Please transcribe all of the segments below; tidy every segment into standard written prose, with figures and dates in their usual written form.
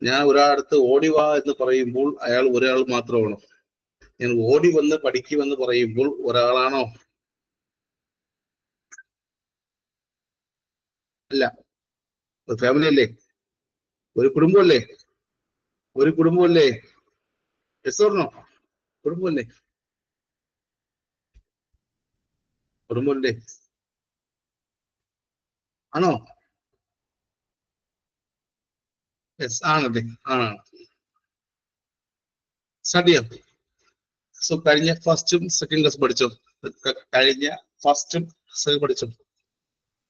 ഞാൻ ഒരാളടുത്ത് ഓടി വാ എന്ന് പറയുമ്പോൾ അയാൾ ഒരാൾ മാത്രമാണോ? ഞാൻ ഓടി വന്ന് പഠിക്കുമെന്ന് പറയുമ്പോൾ ഒരാളാണോ? അല്ല. ഫാമിലി അല്ലേ? ഒരു കുടുംബമല്ലേ? ഒരു കുടുംബമല്ലേ? Yes or no? കുടുംബമല്ലേ? കുടുംബമല്ലേ? ആണോ? യെസ് ആണല്ലേ? ആണ്. സ്റ്റാർട്ട് ചെയ്യാം. സോ കഴിഞ്ഞ ഫസ്റ്റും സെക്കൻഡ് ക്ലാസ് പഠിച്ചോ? കഴിഞ്ഞ ഫസ്റ്റും സെക്കൻഡ് പഠിച്ചോ?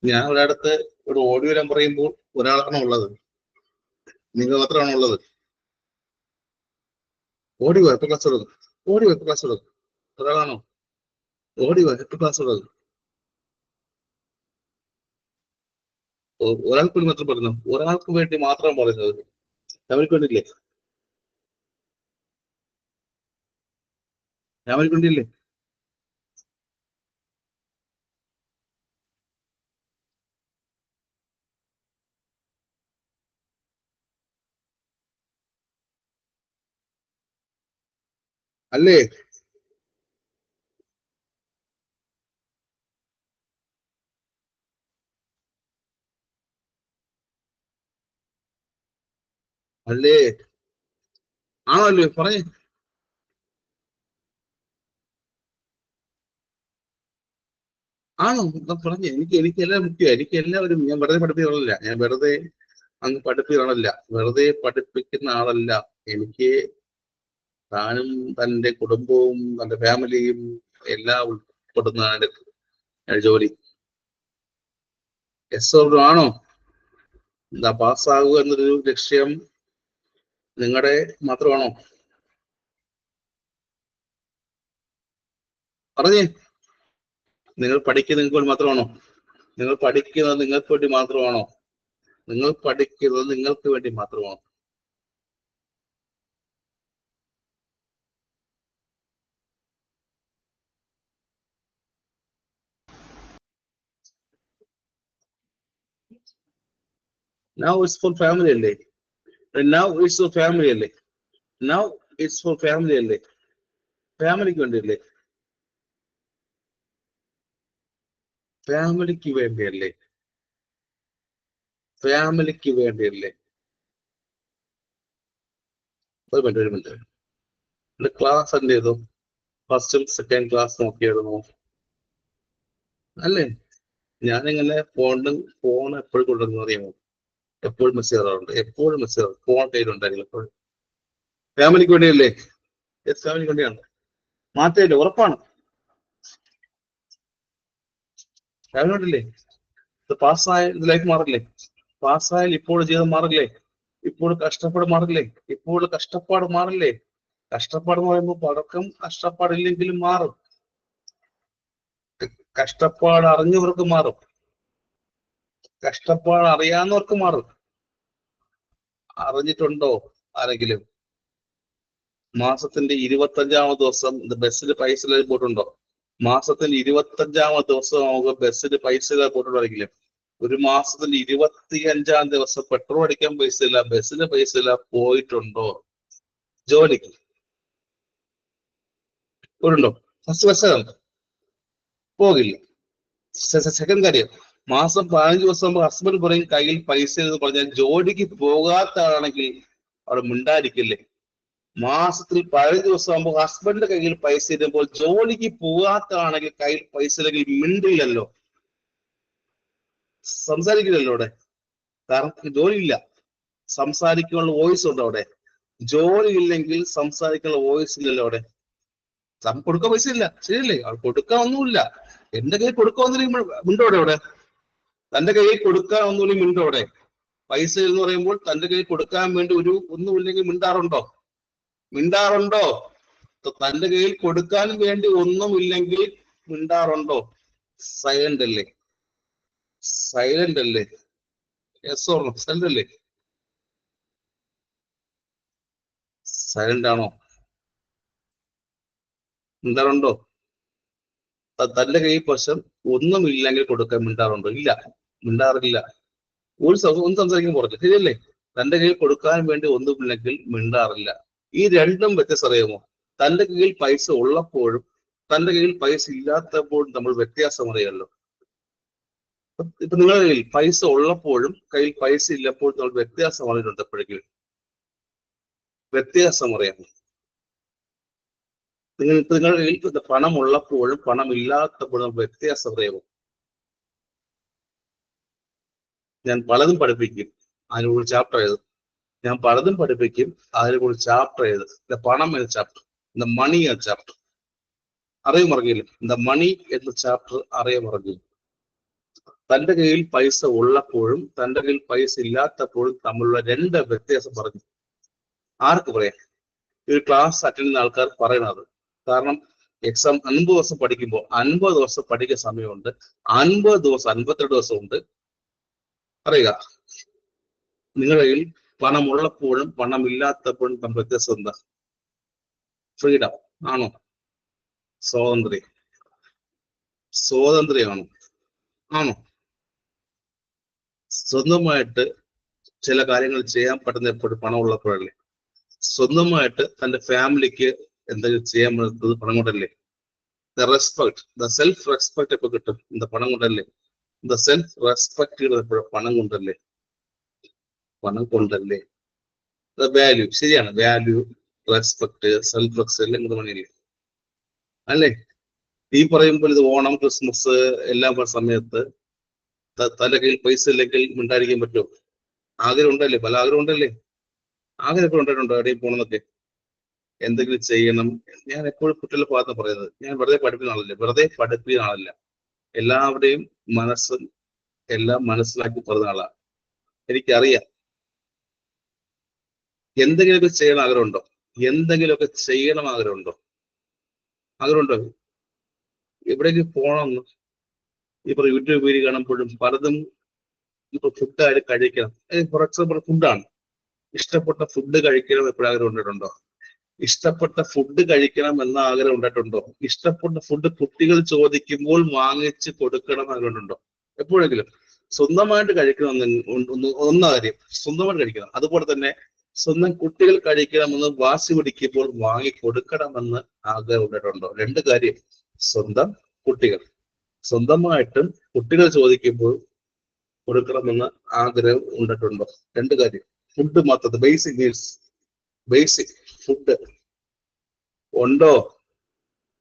ഞാൻ ഒരിടത്ത് ഇവിടെ ഓടി വരാൻ പറയുമ്പോൾ ഒരാളാണോ ഉള്ളത്? നിങ്ങൾ മാത്രമാണോ ഉള്ളത്? ഓടി വാ, എത്ര ക്ലാസ് ഉള്ളത്? ഓടി വാ, എത്ര ക്ലാസ് ഉള്ളത്? ഒരാളാണോ? ഓടി വാ, എത്ര ക്ലാസ് ഉള്ളത്? ഒരാൾക്ക് വേണ്ടി മാത്രം പറഞ്ഞു. ഒരാൾക്ക് വേണ്ടി മാത്രം പറയുന്നത്. അവർക്ക് വേണ്ടിയില്ലേ? അവർക്ക് വേണ്ടിയില്ലേ? അല്ലേ? അല്ലേ? ആണോ അല്ലേ? പറയേ. ആണോ? പറഞ്ഞേ. എനിക്ക് എല്ലാം മുഖ്യം. എനിക്ക് എല്ലാവരും. ഞാൻ വെറുതെ പഠിപ്പിക്കാറില്ല. ഞാൻ വെറുതെ അങ്ങ് പഠിപ്പിക്കാറില്ല. വെറുതെ പഠിപ്പിക്കുന്ന ആളല്ല. എനിക്ക് താനും തന്റെ കുടുംബവും തന്റെ ഫാമിലിയും എല്ലാം ഉൾപ്പെടുന്നതാണ് ജോലി. യെസ് ഓർ നോ ആണോ? എന്താ പാസ്സാകുക എന്നൊരു ലക്ഷ്യം നിങ്ങളുടെ മാത്രമാണോ? പറഞ്ഞേ. നിങ്ങൾ പഠിക്കുന്നത് നിങ്ങൾക്ക് മാത്രമാണോ? നിങ്ങൾ പഠിക്കുന്നത് നിങ്ങൾക്ക് വേണ്ടി മാത്രമാണോ? നിങ്ങൾ പഠിക്കുന്നത് നിങ്ങൾക്ക് വേണ്ടി മാത്രമാണോ? Now it's for family അല്ലേ? Now it's for family അല്ലേ? Now it's for family അല്ലേ? ഫാമിലിക്ക് വേണ്ടിയല്ലേ? ഫാമിലിക്ക് വേണ്ടിയല്ലേ? ഫാമിലിക്ക് വേണ്ടിയല്ലേ? ഒരു മിനിറ്റ്. ക്ലാസ് അറ്റൻഡ് ചെയ്തു. ഫസ്റ്റും സെക്കൻഡ് ക്ലാസ് നോക്കിയായിരുന്നു അല്ലേ? ഞാനിങ്ങനെ ഫോൺ എപ്പോഴും കൊണ്ടുവരുന്നത് അറിയാമോ? എപ്പോഴും മിസ് ചെയ്യാറുണ്ട്. എപ്പോഴും മിസ് ചെയ്യാറ്. ഫോൺ കയ്യിലുണ്ടായിരുന്നു എപ്പോഴും. ഫാമിലിക്ക് വേണ്ടിയല്ലേ? യെസ്, ഫാമിലിക്ക് വേണ്ടിയാണ്. മാറ്റമില്ല, ഉറപ്പാണ്. ഫാമിലി വേണ്ടിയല്ലേ? ഇത് പാസ്സായ ലൈഫ് മാറില്ലേ? പാസ്സായാൽ ഇപ്പോൾ ജീവിതം മാറില്ലേ? ഇപ്പോൾ കഷ്ടപ്പാട് മാറില്ലേ? ഇപ്പോൾ കഷ്ടപ്പാട് മാറില്ലേ? കഷ്ടപ്പാട് എന്ന് പറയുമ്പോൾ പടക്കം കഷ്ടപ്പാടില്ലെങ്കിലും മാറും. കഷ്ടപ്പാട് അറിഞ്ഞവർക്ക് മാറും. കഷ്ടപ്പാട് അറിയാവുന്നവർക്ക് മാറും. അറിഞ്ഞിട്ടുണ്ടോ ആരെങ്കിലും? മാസത്തിന്റെ 25ാമത്തെ ദിവസം ബസ്സിൽ പൈസ പോയിട്ടുണ്ടോ? മാസത്തിന്റെ 25ാമത്തെ ദിവസം നമുക്ക് ബസ്സിൽ പൈസ പോയിട്ടുണ്ടെങ്കിലും ഒരു മാസത്തിന്റെ 25ാം ദിവസം പെട്രോൾ അടിക്കാൻ പൈസ ഇല്ല, ബസ്സിന് പൈസ ഇല്ല, പോയിട്ടുണ്ടോ ജോലിക്ക്? പോയിട്ടുണ്ടോ? ഫസ്റ്റ് ബസ്സാണ് പോകില്ല. സെക്കൻഡ് കാര്യം, മാസം 15 ദിവസം ഹസ്ബൻഡ് പറയും കയ്യിൽ പൈസ എന്ന് പറഞ്ഞാൽ ജോലിക്ക് പോകാത്തതാണെങ്കിൽ അവിടെ മിണ്ടായിരിക്കില്ലേ? മാസത്തിൽ 15 ദിവസം ആകുമ്പോൾ ഹസ്ബൻഡിന്റെ കയ്യിൽ പൈസ ഇടുമ്പോൾ ജോലിക്ക് പോകാത്തതാണെങ്കിൽ കയ്യിൽ പൈസ ഇല്ലെങ്കിൽ മിണ്ടില്ലല്ലോ, സംസാരിക്കില്ലല്ലോ അവിടെ. കാരണം ജോലിയില്ല, സംസാരിക്കാനുള്ള വോയിസ് ഉണ്ട് അവിടെ. ജോലി ഇല്ലെങ്കിൽ സംസാരിക്കാനുള്ള വോയിസ് ഇല്ലല്ലോ അവിടെ. കൊടുക്കാൻ പൈസ ഇല്ല, ശരിയല്ലേ? കൊടുക്കാൻ ഒന്നുമില്ല. എന്റെ കയ്യിൽ കൊടുക്കാൻ ഒന്നുമില്ലെങ്കിൽ മിണ്ടോടെ അവിടെ. തന്റെ കയ്യിൽ കൊടുക്കാൻ ഒന്നുമില്ലെങ്കിൽ മിണ്ടോടെ. പൈസ എന്ന് പറയുമ്പോൾ തന്റെ കയ്യിൽ കൊടുക്കാൻ വേണ്ടി ഒന്നുമില്ലെങ്കിൽ മിണ്ടാറുണ്ടോ? മിണ്ടാറുണ്ടോ? തന്റെ കയ്യിൽ കൊടുക്കാൻ വേണ്ടി ഒന്നുമില്ലെങ്കിൽ മിണ്ടാറുണ്ടോ? സൈലന്റ് അല്ലേ? സൈലന്റ് അല്ലേ? Yes or no? സൈലന്റ് അല്ലേ? സൈലന്റ് ആണോ? മിണ്ടാറുണ്ടോ? തന്റെ കയ്യിൽ പക്ഷം ഒന്നുമില്ലെങ്കിൽ കൊടുക്കാൻ മിണ്ടാറുണ്ടോ? ഇല്ല, മിണ്ടാറില്ല. ഒന്നും സംസാരിക്കാൻ പുറത്ത്, ശരിയല്ലേ? തന്റെ കയ്യിൽ കൊടുക്കാൻ വേണ്ടി ഒന്നുമില്ലെങ്കിൽ മിണ്ടാറില്ല. ഈ രണ്ടും വ്യത്യസ്തം അറിയാമോ? തന്റെ കയ്യിൽ പൈസ ഉള്ളപ്പോഴും തന്റെ കയ്യിൽ പൈസ ഇല്ലാത്തപ്പോഴും നമ്മൾ വ്യത്യാസം അറിയാമല്ലോ. ഇപ്പൊ നിങ്ങളുടെ കയ്യിൽ പൈസ ഉള്ളപ്പോഴും കയ്യിൽ പൈസ ഇല്ലപ്പോഴും നമ്മൾ വ്യത്യാസം അറിയുന്നുണ്ട്. എപ്പോഴെങ്കിലും വ്യത്യാസം അറിയാമോ? നിങ്ങളുടെ കയ്യിൽ പണം ഉള്ളപ്പോഴും പണം ഇല്ലാത്തപ്പോഴും വ്യത്യാസം അറിയാമോ? ഞാൻ പലതും പഠിപ്പിക്കും, അതിനൊരു ചാപ്റ്റർ എഴുതും. ഞാൻ പലതും പഠിപ്പിക്കും, അതിനൊരു ചാപ്റ്റർ എഴുതും. പണം എന്ന ചാപ്റ്റർ, മണി എന്ന ചാപ്റ്റർ അറിയുമറിയില്ല. മണി എന്ന ചാപ്റ്റർ അറിയുമറിയില്ല. തന്റെ കയ്യിൽ പൈസ ഉള്ളപ്പോഴും തന്റെ കയ്യിൽ പൈസ ഇല്ലാത്തപ്പോഴും തമ്മിലുള്ള രണ്ട് വ്യത്യാസം പറഞ്ഞു. ആർക്ക് പറയാം? ഒരു ക്ലാസ് അറ്റൻഡ് ചെയ്യുന്ന ആൾക്കാർ പറയണത്. കാരണം എക്സാം 50 ദിവസം പഠിക്കുമ്പോൾ 50 ദിവസം പഠിക്കുന്ന സമയമുണ്ട്, 50 ദിവസം 52 ദിവസം ഉണ്ട്. അറിയുക, നിങ്ങളുടെ കയ്യിൽ പണം ഉള്ളപ്പോഴും പണം ഇല്ലാത്തപ്പോഴും തമ്മിൽ വ്യത്യാസം എന്താ? ഫ്രീഡം ആണോ? സ്വാതന്ത്ര്യമാണോ? ആണോ? സ്വന്തമായിട്ട് ചില കാര്യങ്ങൾ ചെയ്യാൻ പറ്റുന്ന എപ്പോഴും പണം ഉള്ളപ്പോഴല്ലേ? സ്വന്തമായിട്ട് തന്റെ ഫാമിലിക്ക് എന്തെങ്കിലും ചെയ്യാൻ പറ്റുന്നത് പണം കൊണ്ടല്ലേ? സെൽഫ് റെസ്പെക്ട് എപ്പോ കിട്ടും? പണം കൊണ്ടല്ലേ? സെൽഫ് റെസ്പെക്ട് എപ്പോഴും പണം കൊണ്ടല്ലേ? വാല്യൂ, ശരിയാണ്. വാല്യൂ, റെസ്പെക്ട്, സെൽഫ് റെസ്പെക്ട് എല്ലാം പണിയില്ലേ അല്ലേ? ഈ പറയുമ്പോൾ ഇത് ഓണം, ക്രിസ്മസ് എല്ലാം സമയത്ത് തന്റെ കയ്യിൽ പൈസ ഇല്ലെങ്കിൽ മിണ്ടായിരിക്കാൻ പറ്റുമോ? ആഗ്രഹം ഉണ്ടല്ലേ? പല ആഗ്രഹം ഉണ്ടല്ലേ? ആഗ്രഹം എപ്പോഴും ഉണ്ടായിട്ടുണ്ടോ എവിടെയും പോകണമെന്നൊക്കെ, എന്തെങ്കിലും ചെയ്യണം? ഞാൻ എപ്പോഴും കുട്ടികളുടെ ഭാഗത്ത് പറയുന്നത്, ഞാൻ വെറുതെ പഠിപ്പിക്കുന്ന ആളല്ല. എല്ലാവരുടെയും മനസ്സും എല്ലാം മനസ്സിലാക്കി പറഞ്ഞ ആളാണ്. എനിക്കറിയാം. എന്തെങ്കിലുമൊക്കെ ചെയ്യണം ആഗ്രഹമുണ്ടോ? എന്തെങ്കിലുമൊക്കെ ചെയ്യണം ആഗ്രഹമുണ്ടോ? എവിടേക്ക് പോകണമെന്ന് ഇപ്പൊ യൂട്യൂബ് വീഡിയോ കാണുമ്പോഴും പലതും ഇപ്പൊ ഫുഡ് കഴിക്കണം. ഫോർ എക്സാമ്പിൾ ഫുഡാണ്. ഇഷ്ടപ്പെട്ട ഫുഡ് കഴിക്കണം എപ്പോഴും ആഗ്രഹം ഉണ്ടായിട്ടുണ്ടോ? ഇഷ്ടപ്പെട്ട ഫുഡ് കഴിക്കണം എന്ന ആഗ്രഹം ഉണ്ടായിട്ടുണ്ടോ? ഇഷ്ടപ്പെട്ട ഫുഡ് കുട്ടികൾ ചോദിക്കുമ്പോൾ വാങ്ങിച്ച് കൊടുക്കണം ആഗ്രഹമുണ്ടോ? എപ്പോഴെങ്കിലും സ്വന്തമായിട്ട് കഴിക്കണം ഒന്ന കാര്യം, സ്വന്തമായിട്ട് കഴിക്കണം. അതുപോലെ തന്നെ സ്വന്തം കുട്ടികൾ കഴിക്കണമെന്ന് വാശി പിടിക്കുമ്പോൾ വാങ്ങി കൊടുക്കണമെന്ന് ആഗ്രഹം ഉണ്ടായിട്ടുണ്ടോ? രണ്ട് കാര്യം. സ്വന്തമായിട്ടും കുട്ടികൾ ചോദിക്കുമ്പോൾ കൊടുക്കണമെന്ന് ആഗ്രഹം ഉണ്ടായിട്ടുണ്ടോ? രണ്ട് കാര്യം. ഫുഡ് മാത്രം, ബേസിക് നീഡ്സ്, ബേസിക് ഫുഡ് ഉണ്ടോ?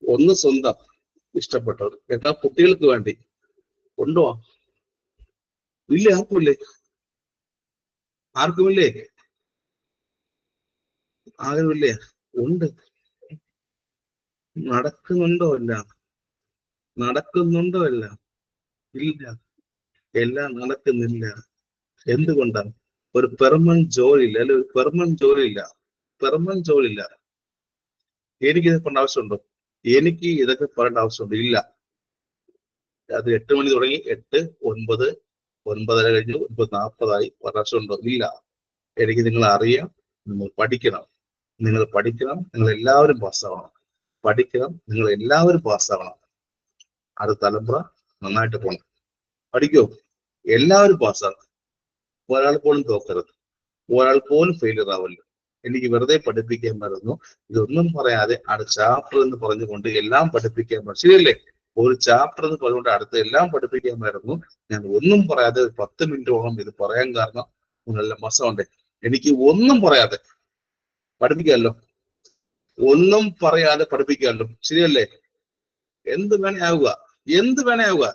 ഒന്ന് സ്വന്തം ഇഷ്ടപ്പെട്ടത്, എന്താ കുട്ടികൾക്ക് വേണ്ടി ഉണ്ടോ? ഇല്ല. ആർക്കുമില്ലേ? ആഗ്രഹമില്ലേ? ഉണ്ട്. നടക്കുന്നുണ്ടോ? ഇല്ല. എല്ലാം നടക്കുന്നില്ല. എന്തുകൊണ്ടാണ്? ഒരു പെർമനന്റ് ജോലി ഇല്ല, അല്ലെ? ഒരു പെർമനന്റ് ജോലി ഇല്ല. എനിക്ക് ഇത് പറയേണ്ട ആവശ്യമുണ്ടോ? എനിക്ക് ഇതൊക്കെ പറയേണ്ട ആവശ്യമുണ്ടോ? ഇല്ല. അത് 8 മണി തുടങ്ങി 8, 9, 9:30 കഴിഞ്ഞു, 9:40 വർഷമുണ്ടോ? ഇല്ല. എനിക്ക് നിങ്ങളെ അറിയാം. നിങ്ങൾ പഠിക്കണം. നിങ്ങൾ എല്ലാവരും പാസ്സാവണം. നിങ്ങൾ എല്ലാവരും പാസ്സാവണം. അടുത്ത തലമുറ നന്നായിട്ട് പോകണം. പഠിക്കോ? എല്ലാവരും പാസ്സാകണം. ഒരാൾ പോലും തോക്കരുത്, ഒരാൾ പോലും ഫെയിലിയർ ആവല്ലോ. എനിക്ക് വെറുതെ പഠിപ്പിക്കാൻ പറ്റുന്നു. ഇതൊന്നും പറയാതെ അടുത്ത ചാപ്റ്റർ എന്ന് പറഞ്ഞുകൊണ്ട് എല്ലാം പഠിപ്പിക്കാൻ പറ്റും. ശരിയല്ലേ? ഒരു ചാപ്റ്റർ എന്ന് പറഞ്ഞുകൊണ്ട് അടുത്ത് എല്ലാം പഠിപ്പിക്കാൻ പറ്റുന്നു. ഞാൻ ഒന്നും പറയാതെ 10 മിനിറ്റോളം ഇത് പറയാൻ കാരണം നല്ല മസമുണ്ട്. എനിക്ക് ഒന്നും പറയാതെ പഠിപ്പിക്കാമല്ലോ. ശരിയല്ലേ? എന്ത് വേണേ ആവുക.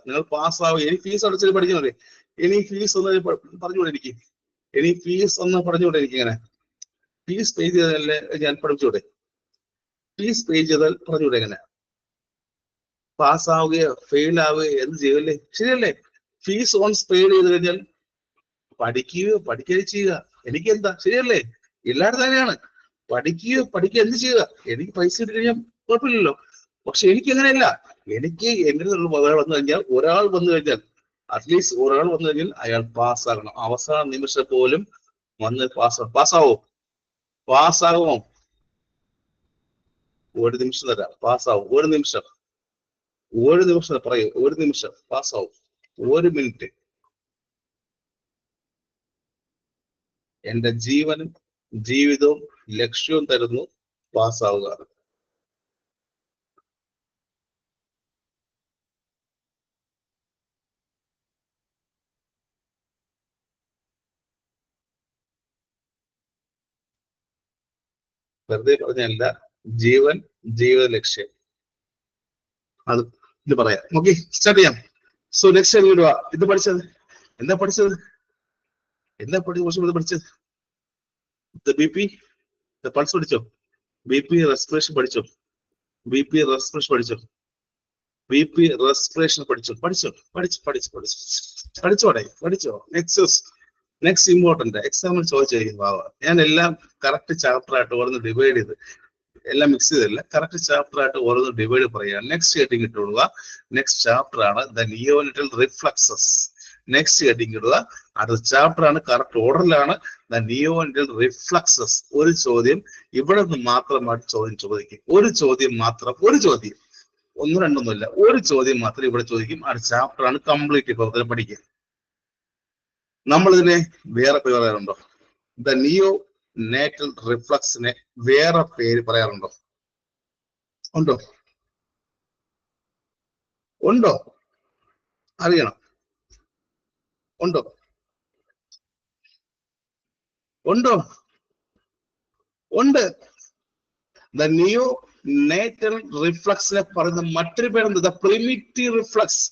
നിങ്ങൾ പാസ്സാവുക. ഇനി ഫീസ് അടച്ചിട്ട് പഠിക്കണേ. ഇനി ഫീസ് ഒന്ന് പറഞ്ഞുകൂടെ ഇങ്ങനെ ഫീസ് പേ ചെയ്തതല്ലേ ഞാൻ പഠിപ്പിച്ചൂടെ? ഫീസ് പേ ചെയ്താൽ പറഞ്ഞുകൂടെ? എങ്ങനെ പാസ്സാവുകയോ ഫെയിൽ ആവുകയോ എന്ത് ചെയ്യല്ലേ? ശരിയല്ലേ? ഫീസ് ഓൺസ് പേ ചെയ്ത് കഴിഞ്ഞാൽ പഠിക്കുകയോ ചെയ്യുക. എനിക്ക് എന്താ? ശരിയല്ലേ? എല്ലാവരും തന്നെയാണ്. പഠിക്കുക എന്ത് ചെയ്യുക. എനിക്ക് പൈസ ഇട്ട് കഴിഞ്ഞാൽ കുഴപ്പമില്ലല്ലോ. പക്ഷെ എനിക്ക് അങ്ങനെയല്ല. എനിക്ക് എന്റെ ഒരാൾ വന്നു കഴിഞ്ഞാൽ അറ്റ്ലീസ്റ്റ് ഒരാൾ വന്നു കഴിഞ്ഞാൽ അയാൾ പാസ്സാകണം. അവസാന നിമിഷം പോലും വന്ന് പാസ്സാകുമോ? ഒരു നിമിഷം തരാം. പാസ്സാവും. ഒരു നിമിഷം പറയൂ. ഒരു നിമിഷം പാസ്സാവും. 1 മിനിറ്റ്. എന്റെ ജീവനും ജീവിതവും ലക്ഷ്യവും തരുന്നു. പാസ്സാവുക. വെറുതെ പറഞ്ഞല്ല, ജീവൻ, ജീവിത ലക്ഷ്യം. അത് ഇത് പറയാം. ഓക്കെ, സ്റ്റാർട്ട് ചെയ്യാം. സോ നെക്സ്റ്റ് വിടുക. ഇത് പഠിച്ചത് എന്താ പഠിച്ചത്? പഠിച്ചത് ബി പി പൾസ് പഠിച്ചോ? ബി പി റെസ്പിറേഷൻ പഠിച്ചോ? ബി പി റെസ്പിറേഷൻ പഠിച്ചോ? ബി പി റെസ്പിറേഷൻ പഠിച്ചോ? നെക്സ്റ്റ് ഇമ്പോർട്ടന്റ് എക്സാമിൽ ചോദിച്ചിരിക്കും. ഞാൻ എല്ലാം കറക്റ്റ് ചാപ്റ്റർ ആയിട്ട് ഓരോന്ന് ഡിവൈഡ് ചെയ്ത്, എല്ലാം മിക്സ് ചെയ്തല്ല, കറക്റ്റ് ചാപ്റ്റർ ആയിട്ട് ഓരോന്ന് ഡിവൈഡ് പറയുക. നെക്സ്റ്റ് ഹെഡിങ് ഇട്ടുകൊള്ളുക. നെക്സ്റ്റ് ചാപ്റ്റർ ആണ് the neonatal reflexes. Next heading ഇടുക. അടുത്ത ചാപ്റ്റർ ആണ്, കറക്റ്റ് ഓർഡറിലാണ്, ദ നിയോനറ്റൽ റിഫ്ലക്സസ്. ഒരു ചോദ്യം ഇവിടെ നിന്ന് മാത്രമായിട്ട് ചോദിക്കും. ഒരു ചോദ്യം, ഒന്നും രണ്ടൊന്നുമില്ല, ഒരു ചോദ്യം മാത്രം ഇവിടെ ചോദിക്കും. അടുത്ത ചാപ്റ്റർ ആണ് കംപ്ലീറ്റ് പഠിക്കുക. നമ്മളിതിനെ വേറെ പേര് പറയാറുണ്ടോ? ദ നിയോ നേറ്റൽ റിഫ്ലക്സിനെ വേറെ പേര് പറയാറുണ്ടോ? ഉണ്ടോ? അറിയണം. ഉണ്ടോ? ഉണ്ട്. ദ നിയോ നേറ്റൽ റിഫ്ലക്സിനെ പറയുന്ന മറ്റൊരു പേരെന്ത്? The primitive reflex.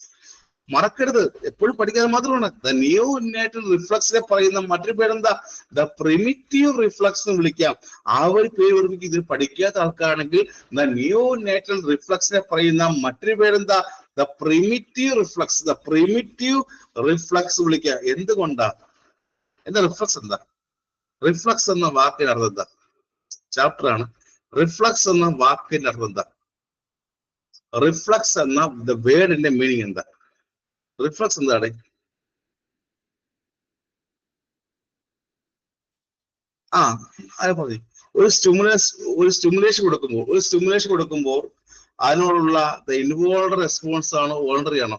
മറക്കരുത്, എപ്പോഴും പഠിക്കാതെ മാത്രമാണ്. ദ നിയോ നേറ്റൽ റിഫ്ലക്സിനെ പറയുന്ന മറ്റൊരു പേരെന്താ? ദ പ്രിമിറ്റീവ് റിഫ്ലക്സ് എന്ന് വിളിക്കാം. ആ ഒരു പേര് ഓർമ്മിക്കുക. ഇത് പഠിക്കാത്ത ആൾക്കാണെങ്കിൽ ദ നിയോ നേറ്റൽ റിഫ്ലക്സിനെ പറയുന്ന മറ്റൊരു പേരെന്താ? The primitive reflex. The primitive reflex വിളിക്കുക. എന്തുകൊണ്ടാ? എന്താ റിഫ്ലക്സ്? എന്താ റിഫ്ലക്സ് എന്ന വാക്കിന്റെ അർത്ഥം എന്താ? ചാപ്റ്റർ ആണ്. റിഫ്ലക്സ് എന്ന വാക്കിന്റെ അർത്ഥം എന്താ? റിഫ്ലക്സ് എന്ന ദ വേർഡിന്റെ മീനിങ് എന്താ? റിഫ്ലക്സ് എന്താണ്? അത് പറഞ്ഞു. ഒരു സ്റ്റിമുലേഷൻ കൊടുക്കുമ്പോൾ അതിനോടുള്ള ഇൻവോൾവറി റെസ്പോൺസ് ആണോ വോളണ്ടറി ആണോ?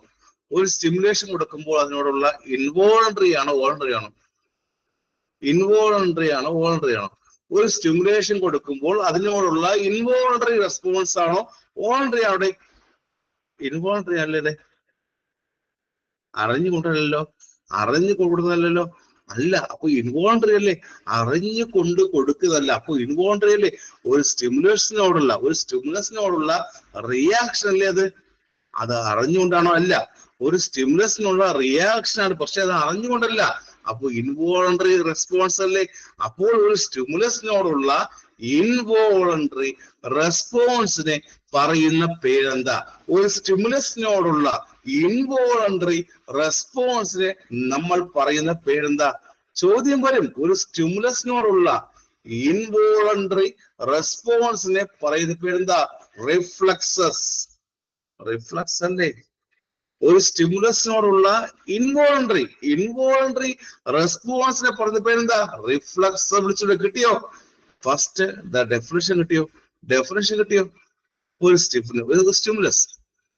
ഒരു സ്റ്റിമുലേഷൻ കൊടുക്കുമ്പോൾ അതിനോടുള്ള ഇൻവോളണ്ടറി ആണോ വോളണ്ടറി ആണോ? ഇൻവോളണ്ടറി ആണോ വോളണ്ടറി ആണോ? ഒരു സ്റ്റിമുലേഷൻ കൊടുക്കുമ്പോൾ അതിനോടുള്ള ഇൻവോളണ്ടറി റെസ്പോൺസ് ആണോ വോളണ്ടറി ആണോ? ഇൻവോളണ്ടറി അല്ലേ? അറിഞ്ഞു കൊടുക്കുന്നതല്ലോ. അല്ല. അപ്പൊ ഇൻവോളണ്ടറി അല്ലേ? അറിഞ്ഞു കൊണ്ട് കൊടുക്കുന്നതല്ല. അപ്പൊ ഇൻവോളണ്ടറി അല്ലേ? ഒരു സ്റ്റിമുലസിനോടുള്ള റിയാക്ഷൻ അല്ലേ അത് അറിഞ്ഞുകൊണ്ടാണോ? അല്ല. ഒരു സ്റ്റിമുലസിനുള്ള റിയാക്ഷൻ ആണ്, പക്ഷെ അത് അറിഞ്ഞുകൊണ്ടല്ല. അപ്പൊ ഇൻവോളണ്ടറി റെസ്പോൺസ് അല്ലേ? അപ്പോൾ ഒരു സ്റ്റിമുലസിനോടുള്ള ഇൻവോളണ്ടറി റെസ്പോൺസിനെ പറയുന്ന പേരെന്താ? ഒരു സ്റ്റിമുലസിനോടുള്ള ഇൻവോളണ്ടറി റെസ്പോൺസിനെ നമ്മൾ പറയുന്ന പേരെന്താ? ചോദ്യം വരും. ഒരു സ്റ്റിമുലസിനോടുള്ള ഇൻവോളണ്ടറി റെസ്പോൺസിനെ പറയുന്ന പേരെന്താ? റിഫ്ലക്സസ്. റിഫ്ലക്സ് അല്ലേ? ഒരു സ്റ്റിമുലസിനോടുള്ള ഇൻവോളണ്ടറി റെസ്പോൺസിനെ പറയുന്ന പേരെന്താ? റിഫ്ലക്സ്. വിളിച്ചിട്ട് കിട്ടിയോ? ഫസ്റ്റ് ദ ഡെഫിനിഷൻ കിട്ടിയോ? ഒരു സ്റ്റിമുലസ്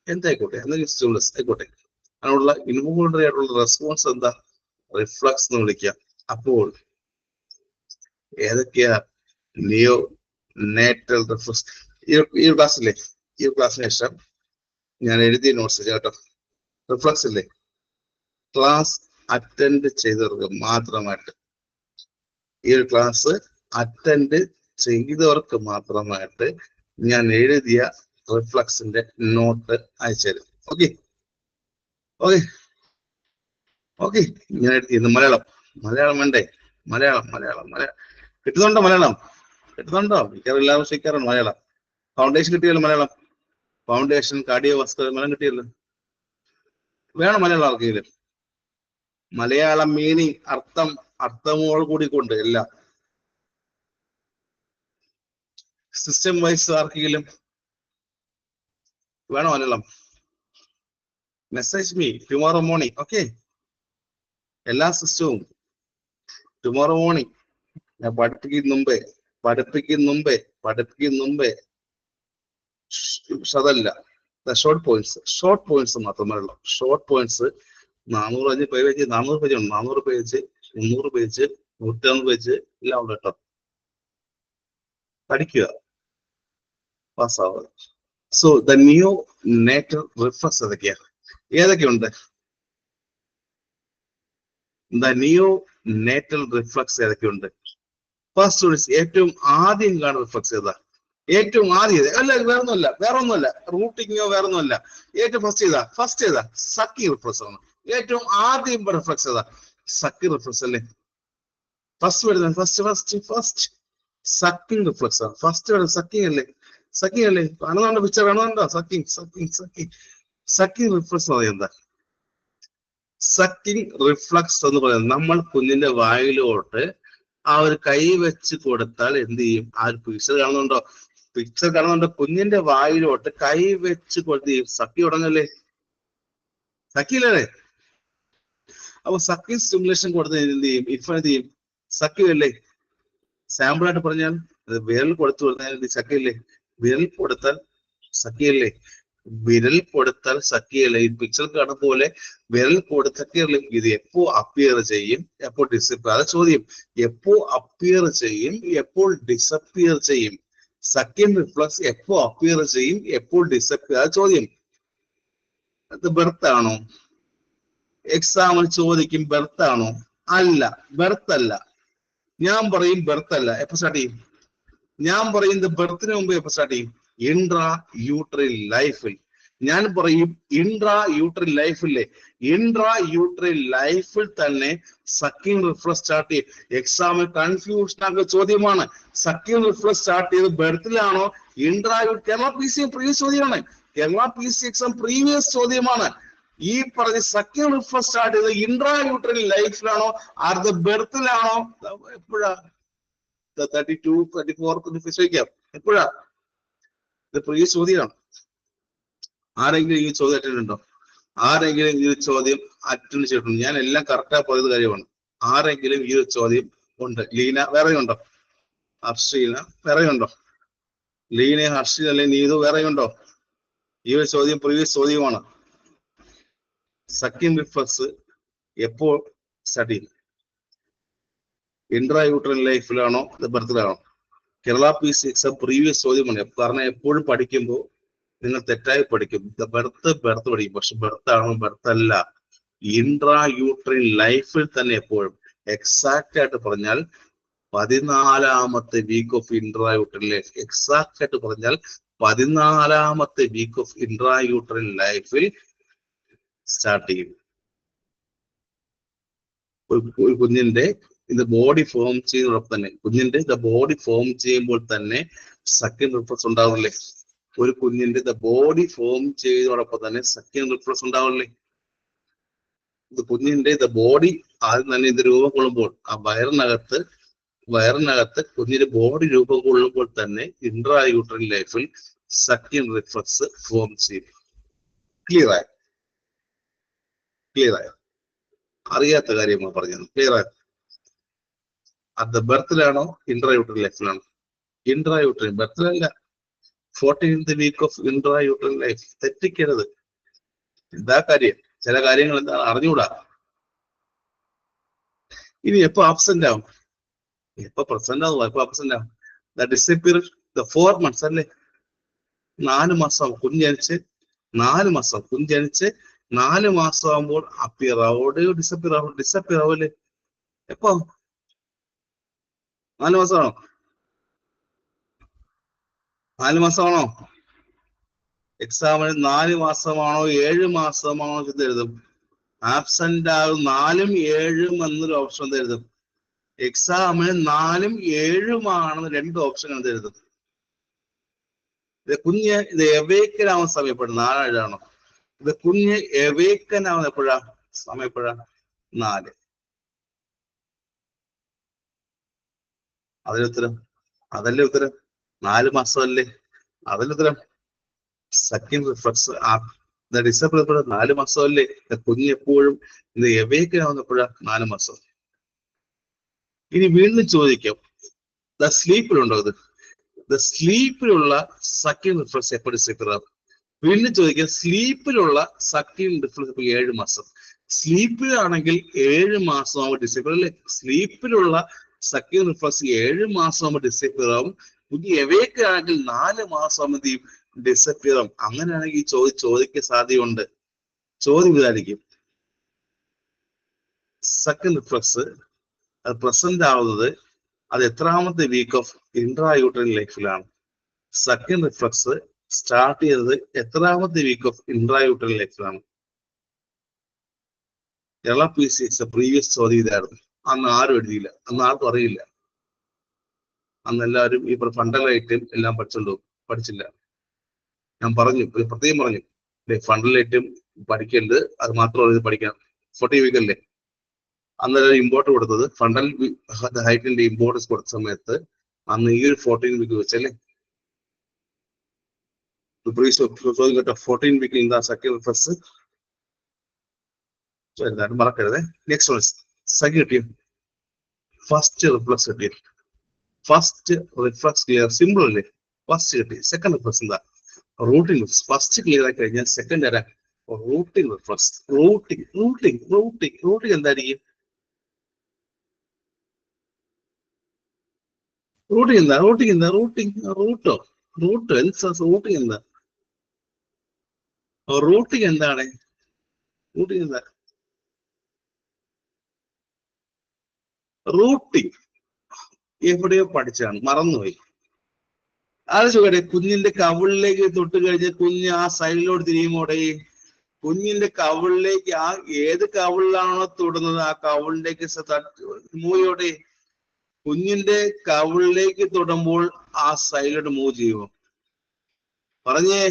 എന്തായിക്കോട്ടെ, എന്തെങ്കിലും സ്റ്റിമുലസ് ആയിക്കോട്ടെ, അതിനുള്ള ഇൻവോളണ്ടറി ആയിട്ടുള്ള റെസ്പോൺസ് എന്താ? റിഫ്ലക്സ് എന്ന് വിളിക്കാം. അപ്പോൾ ഏതൊക്കെയാ നിയോ നേറ്റൽ റിഫ്ലക്സ്? ഈ ക്ലാസ്സിന് ശേഷം ഞാൻ എഴുതിയ നോട്ട്സ് കേട്ടോ. റിഫ്ലക്സ് ഇല്ലേ, ക്ലാസ് അറ്റൻഡ് ചെയ്തവർക്ക് മാത്രമായിട്ട്, ഈ ഒരു ക്ലാസ് അറ്റൻഡ് ചെയ്തവർക്ക് മാത്രമായിട്ട് ഞാൻ എഴുതിയ റിഫ്ലക്സിന്റെ നോട്ട് അയച്ചു തരും. ഓക്കെ. ഞാൻ എഴുതിയത് മലയാളം വേണ്ടേ? മലയാളം കിട്ടുന്നുണ്ടോ? എല്ലാവരും ശരിക്കാറുണ്ട് മലയാളം. ഫൗണ്ടേഷൻ കിട്ടിയല്ലോ Malayalam. Foundation cardio vascular Malayalam കിട്ടിയല്ലോ. വേണം മലയാളം ആർക്കെങ്കിലും? മലയാളം മീനിങ് അർത്ഥമോട് കൂടി കൊണ്ട് എല്ലാം സിസ്റ്റം വൈസ് ആർക്കെങ്കിലും വേണോ Malayalam? Message me tomorrow morning. Okay, എല്ലാ സിസ്റ്റവും ടുമോറോ മോർണിംഗ്. ഞാൻ പഠിപ്പിക്കും മുമ്പേ അതല്ല, ഷോർട്ട് പോയിന്റ്സ് മാത്രമല്ല. ഷോർട്ട് പോയിന്റ്സ് 400 പേജ് ഉണ്ട്. 400 പേജ് 300 പേജ് ടേം വെച്ച് എല്ലാം ഉണ്ട് കേട്ടോ. പഠിക്കുക, പാസ്സാവുക. So the neonatal reflex ഏതൊക്കെയുണ്ട്? ദ നിയോ നേറ്റൽ റിഫ്ലക്സ് ഏതൊക്കെയുണ്ട്? ഫസ്റ്റ് ഏറ്റവും ആദ്യം കാണുന്ന റിഫ്ലക്സ് ഏതാ? ഏറ്റവും ആദ്യം അല്ല, വേറൊന്നുമല്ല റൂട്ടിങ്ങോ വേറൊന്നുമല്ല. ഏറ്റവും ഫസ്റ്റ് ഏതാ? സക്കി റിഫ്ലക്സ് ആണ്. ഏറ്റവും ആദ്യം റിഫ്ലക്സ് ഏതാ? സക്കി റിഫ്ലക്സ് അല്ലേ? ഫസ്റ്റ് വരുന്നത് ഫസ്റ്റ് സക്കിംഗ് റിഫ്ലക്സ് ആണ്. ഫസ്റ്റ് വരുന്നത് സക്കിംഗ് അല്ലേ? കാണുന്നുണ്ടോ? പിക്ചർ കാണുന്നുണ്ടോ? സക്കിംഗ് റിഫ്ലക്സ് എന്ന് പറയുന്നത് എന്താ? സക്കിംഗ് റിഫ്ലക്സ് എന്ന് പറയുന്നത് നമ്മൾ കുഞ്ഞിന്റെ വായിലോട്ട് ആ ഒരു കൈ വെച്ച് കൊടുത്താൽ എന്ത് ചെയ്യും? ആ ഒരു പിക്ചർ കാണുന്നുണ്ടോ? കുഞ്ഞിന്റെ വായിലോട്ട് കൈ വെച്ച് കൊടുത്ത് സക്കി തുടങ്ങല്ലേ? സക്കിയില്ലേ? അപ്പൊ സക്കിംഗ് സ്റ്റിമുലേഷൻ കൊടുത്ത് എന്ത് ചെയ്യും? എന്ത് ചെയ്യും? സക്കിയല്ലേ? സാമ്പിൾ ആയിട്ട് പറഞ്ഞാൽ വിരൽ കൊടുത്തു കൊടുത്താൽ സക്കിയല്ലേ? വിരൽ കൊടുത്താൽ സക്കിയല്ലേ? ഈ പിക്ചർ കാണുന്ന പോലെ വിരൽ കൊടുത്തല്ലേ? ഇത് എപ്പോ അപ്പിയർ ചെയ്യും, എപ്പോ ഡിസപ്പിയർ? അത് ചോദ്യം. എപ്പോ അപ്പിയർ ചെയ്യും, എപ്പോൾ ഡിസപ്പിയർ ചെയ്യും? സക്കിംഗ് റിഫ്ലക്സ് എപ്പോ അപ്പിയർ ചെയ്യും, എപ്പോൾ ഡിസപ്പിയർ? അത് ചോദ്യം. അത് ബെർത്ത് ആണോ? എക്സാമിൽ ചോദിക്കും ബെർത്ത് ആണോ? അല്ല, ബെർത്ത് അല്ല. ഞാൻ പറയും ബെർത്ത് അല്ല. എപ്പോ സ്റ്റാർട്ട് ചെയ്യും? ഞാൻ പറയുന്നത് ബെർത്തിന് മുമ്പ് എപ്പോ സ്റ്റാർട്ട് ചെയ്യും? ഇൻട്രാ യൂട്രൽ ലൈഫിൽ. ഞാൻ പറയും ഇൻട്രാ യൂട്രൽ ലൈഫില്ലേ? ഇൻട്രാ യൂട്രൽ ലൈഫിൽ തന്നെ സക്കിംഗ് റിഫ്ലക്സ് സ്റ്റാർട്ട് ചെയ്യും. എക്സാമിൽ കൺഫ്യൂഷൻ ആകുന്ന ചോദ്യമാണ്. സക്കിംഗ് റിഫ്ലക്സ് സ്റ്റാർട്ട് ചെയ്ത് ബെർത്തിലാണോ ഇൻട്രാ കേരള PC പ്രീവിയസ് ചോദ്യമാണ്. കേരള PC എക്സാം പ്രീവിയസ് ചോദ്യമാണ്. ഈ പറഞ്ഞ സക്കിംഗ് റിഫ്ലക്സ് സ്റ്റാർട്ട് ചെയ്ത് ഇൻട്രാ യൂട്രൽ ലൈഫിലാണോ അത് ബെർത്തിലാണോ? എപ്പോഴാ? 32, 34, 35 ചോദിക്കാം. എപ്പോഴാ? ഇത് പ്രീവിയസ് ചോദ്യമാണ്. ആരെങ്കിലും ഈ ചോദ്യം അറ്റൻഡ് ഉണ്ടോ? ആരെങ്കിലും ഈ ചോദ്യം അറ്റൻഡ് ചെയ്തിട്ടുണ്ട്? ഞാൻ എല്ലാം കറക്റ്റാ പറയുന്ന കാര്യമാണ്. ആരെങ്കിലും ഈ ചോദ്യം ഉണ്ട്? ലീന വേറെ ഉണ്ടോ? ഹർഷീന വേറെ ഉണ്ടോ? ലീന, ഹർഷീന അല്ലെങ്കിൽ നീതു വേറെ ഉണ്ടോ? ഈ ഒരു ചോദ്യം പ്രീവിയസ് ചോദ്യമാണ്. സക്കിംഗ് റിഫ്ലക്സ് എപ്പോൾ സ്റ്റാർട്ട് ചെയ്യും? ഇൻട്രാ യൂട്രൽ ലൈഫിലാണോ ബെർത്തിലാണോ? കേരള PC എക്സാം പ്രീവിയസ് ചോദ്യമാണ്. കാരണം എപ്പോഴും പഠിക്കുമ്പോൾ നിങ്ങൾ തെറ്റായി പഠിക്കും. ബെർത്ത് പഠിക്കും. പക്ഷെ ബെർത്ത് ആണോ? ബെർത്ത് അല്ല. ഇൻട്രാ യൂട്രൽ ലൈഫിൽ തന്നെ എപ്പോഴും എക്സാക്ട് ആയിട്ട് പറഞ്ഞാൽ 14ാമത്തെ week of intrauterine life. Exact ആയിട്ട് പറഞ്ഞാൽ 14ാമത്തെ വീക്ക് ഓഫ് ഇൻട്രാ യൂട്രൽ ലൈഫിൽ സ്റ്റാർട്ട് ചെയ്യും. ഒരു കുഞ്ഞിന്റെ ഇത് ബോഡി ഫോം ചെയ്യുന്നതോടൊപ്പം തന്നെ ബോഡി ഫോം ചെയ്യുമ്പോൾ തന്നെ സക്കിംഗ് റിഫ്ലക്സ് ഉണ്ടാവില്ലേ? ഒരു കുഞ്ഞിന്റെ ബോഡി ഫോം ചെയ്യുന്നതോടൊപ്പം തന്നെ സക്കിംഗ് റിഫ്ലക്സ് ഉണ്ടാവില്ലേ? ഇത് കുഞ്ഞിന്റെ ബോഡി ആദ്യം തന്നെ ഇത് രൂപം കൊള്ളുമ്പോൾ ആ വയറിനകത്ത് കുഞ്ഞിന്റെ ബോഡി രൂപം കൊള്ളുമ്പോൾ തന്നെ ഇൻട്രാ യൂട്രൽ ലൈഫിൽ സക്കിംഗ് റിഫ്ലക്സ് ഫോം ചെയ്യും. ക്ലിയർ ആയോ? അറിയാത്ത കാര്യമാണ് പറഞ്ഞത്. ക്ലിയർ ആയോ? അത് ബെർത്തിലാണോ ഇൻട്രാ യൂട്രൽ ലൈഫിലാണോ? ഇൻട്രാ യൂട്രൽ, ബെർത്തിലല്ല. 14th week of intrauterine life. തെറ്റിക്കരുത്. എന്താ കാര്യം? ചില കാര്യങ്ങൾ എന്താ അറിഞ്ഞുകൂടാ. ഇനി എപ്പോ ആബ്സെന്റ് ആവും? എപ്പോ പ്രസന്റ് ആവും? എപ്പോ ആബ്സെന്റ് ആവും? ഡിസപ്പിയർ 4 months അല്ലേ? 4 മാസം കുഞ്ഞ് ജനിച്ച് 4 മാസം ആകുമ്പോൾ അപ്പിയർ ആവോടെയോ ഡിസപ്പിയർ ആവല്ലേ? എപ്പോ? 4 മാസമാണോ? 4 മാസമാണോ? എക്സാമിന് 4 മാസമാണോ 7 മാസമാണോ ഇത് എഴുതും. ആബ്സെന്റ് ആകും 4ഉം 7ഉം എന്നൊരു ഓപ്ഷൻ എഴുതും. എക്സാമിന് 4ഉം 7ഉം ആണെന്ന് 2 ഓപ്ഷൻ എഴുതും. കുഞ്ഞ് എവേക്കൻ ആവാൻ സമയപ്പെടും 4 കുഞ്ഞ് എവേക്കൻ ആവുന്ന എപ്പോഴാ? സമയപ്പോഴാ? 4. അതല്ലേ ഉത്തരം. 4 മാസമല്ലേ? അതല്ലേ ഉത്തരം. സക്കിംഗ് റിഫ്ലക്സ് ഡിസപ്പിയർ 4 മാസമല്ലേ? കുഞ്ഞ് എപ്പോഴും എവേക്കൻ ആവുന്നപ്പോഴാ? 4 മാസം. ഇനി വീണ്ടും ചോദിക്കാം, സ്ലീപ്പിലുണ്ടോ ഇത്? സ്ലീപ്പിലുള്ള സക്കിംഗ് റിഫ്ലക്സ് എപ്പോൾ ഡിസപ്പിയർ ആവും? വീണ്ടും ചോദിക്കാം, സ്ലീപ്പിലുള്ള സക്കിംഗ് റിഫ്ലക്സ് 7 മാസം. സ്ലീപ്പിലാണെങ്കിൽ 7 മാസമാകുമ്പോൾ ഡിസപ്പിയർ അല്ലേ? സ്ലീപ്പിലുള്ള സക്കിംഗ് റിഫ്ലക്സ് 7 മാസമാകുമ്പോൾ ഡിസപ്പിയർ ആവും. കുഞ്ഞ് എവേക്ക് ആണെങ്കിൽ 4 മാസമാകുമ്പോൾ ഡിസപ്പിയർ ആവും. അങ്ങനെയാണെങ്കിൽ ഈ ചോദിക്കാൻ സാധ്യതയുണ്ട്. ചോദ്യം ഇതായിരിക്കും, സക്കിംഗ് റിഫ്ലക്സ് അത് പ്രസന്റ് ആവുന്നത് അത് എത്രാമത്തെ വീക്ക് ഓഫ് ഇൻട്രായൂട്രൈൻ ലൈഫിലാണ്? സക്കിംഗ് റിഫ്ലക്സ് സ്റ്റാർട്ട് ചെയ്തത് എത്രാമത്തെ വീക്ക് ഓഫ് ഇൻട്രായൂട്രൈൻ ലൈഫിലാണ്? കേരള PCX പ്രീവിയസ് ചോദ്യം ഇതായിരുന്നു. അന്ന് ആരും എഴുതിയില്ല, അന്ന് ആർക്കും അറിയില്ല. അന്ന് എല്ലാവരും ഈ ഫണ്ടലായിട്ടും എല്ലാം പഠിച്ചില്ല. ഞാൻ പറഞ്ഞു, പ്രത്യേകം പറഞ്ഞു, ഫണ്ടലായിട്ടും പഠിക്കരുത്, അത് മാത്രമല്ല പഠിക്കണം. 40 വീക്ക് അല്ലേ അന്നേരം ഇമ്പോർട്ടൻസ് കൊടുത്തത്, ഫണ്ടൽ ഹൈറ്റിന്റെ ഇമ്പോർട്ടൻസ് കൊടുത്ത സമയത്ത് അന്ന് ഈ ഒരു 14 വീക്ക് വെച്ചല്ലേ. 14 വീക്കിൽ എന്താ സെക്കൻഡ് റിഫ്ലക്സ് മറക്കരുത്. നെക്സ്റ്റ് വൺ സഖി കിട്ടിയ ഫസ്റ്റ് റിഫ്ലക്സ് കിട്ടിയ ഫസ്റ്റ് റിഫ്ലക്സ് ക്ലിയർ, സിമ്പിൾ അല്ലേ? ഫസ്റ്റ് കിട്ടി. സെക്കൻഡ് റിഫ്ലക്സ് എന്താ? Rooting reflex. ഫസ്റ്റ് ക്ലിയർ ആയി കഴിഞ്ഞാൽ സെക്കൻഡ് ആരാ? Rooting reflex. റൂട്ടിംഗ് എന്തായിരിക്കും? റൂട്ടിംഗ് എന്താ? റൂട്ടോ റൂട്ടിംഗ് എന്താ? റൂട്ടിംഗ് എന്താണ്? റൂട്ടിംഗ് എന്താ? റൂട്ടിംഗ് എവിടെയോ പഠിച്ചാണ്, മറന്നുപോയി. അത് ചോട്ടെ, കുഞ്ഞിന്റെ കവിളിലേക്ക് തൊട്ട് കഴിഞ്ഞ് കുഞ്ഞ് ആ സൈഡിലോട്ട് തിരിയുമോടെ? കുഞ്ഞിന്റെ കവിളിലേക്ക് ആ ഏത് കവിളിലാണോ തൊടുന്നത് ആ കവിളിലേക്ക് മൂവോടെ? കുഞ്ഞിന്റെ കവിളിലേക്ക് തൊടുമ്പോൾ ആ സൈഡിലോട്ട് മൂവ് ചെയ്യുമോ? പറഞ്ഞേ,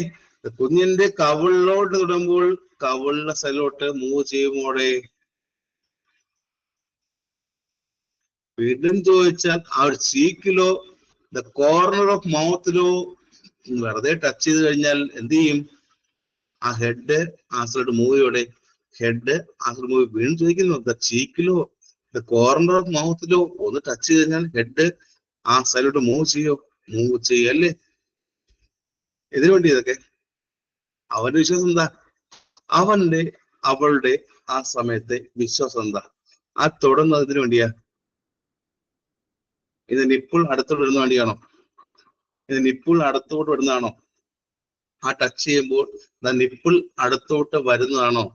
കുഞ്ഞിന്റെ കവിളിലോട്ട് തൊടുമ്പോൾ കവിളിന്റെ സൈഡിലോട്ട് മൂവ് ചെയ്യുമോടെ? വീണ്ടും ചോദിച്ചാൽ ആ ഒരു ചീക്കിലോ ദ കോർണർ ഓഫ് മൗത്തിലോ വെറുതെ ടച്ച് ചെയ്ത് കഴിഞ്ഞാൽ എന്ത് ചെയ്യും? ആ ഹെഡ് ആ സൈഡ് മൂവിയോടെ? ഹെഡ് ആ സൈഡ് മൂവി. വീണ്ടും ചോദിക്കുന്നു, ദ ചീക്കിലോ ദ കോർണർ ഓഫ് മൗത്തിലോ ഒന്ന് ടച്ച് ചെയ്ത് കഴിഞ്ഞാൽ ഹെഡ് ആ സൈഡിലോട്ട് മൂവ് ചെയ്യല്ലേ? ഇതിനു വേണ്ടി ഇതൊക്കെ അവന്റെ വിശ്വാസം എന്താ? അവളുടെ ആ സമയത്തെ വിശ്വാസം എന്താ? ആ തൊടുന്നതിന് വേണ്ടിയാ? ഇത് നിപ്പിൾ അടുത്തോട്ട് വരുന്ന വേണ്ടിയാണോ? ഇത് നിപ്പിൾ അടുത്തോട്ട് വരുന്നതാണോ? ആ ടച്ച് ചെയ്യുമ്പോൾ നിപ്പിൾ അടുത്തോട്ട് വരുന്നതാണോ?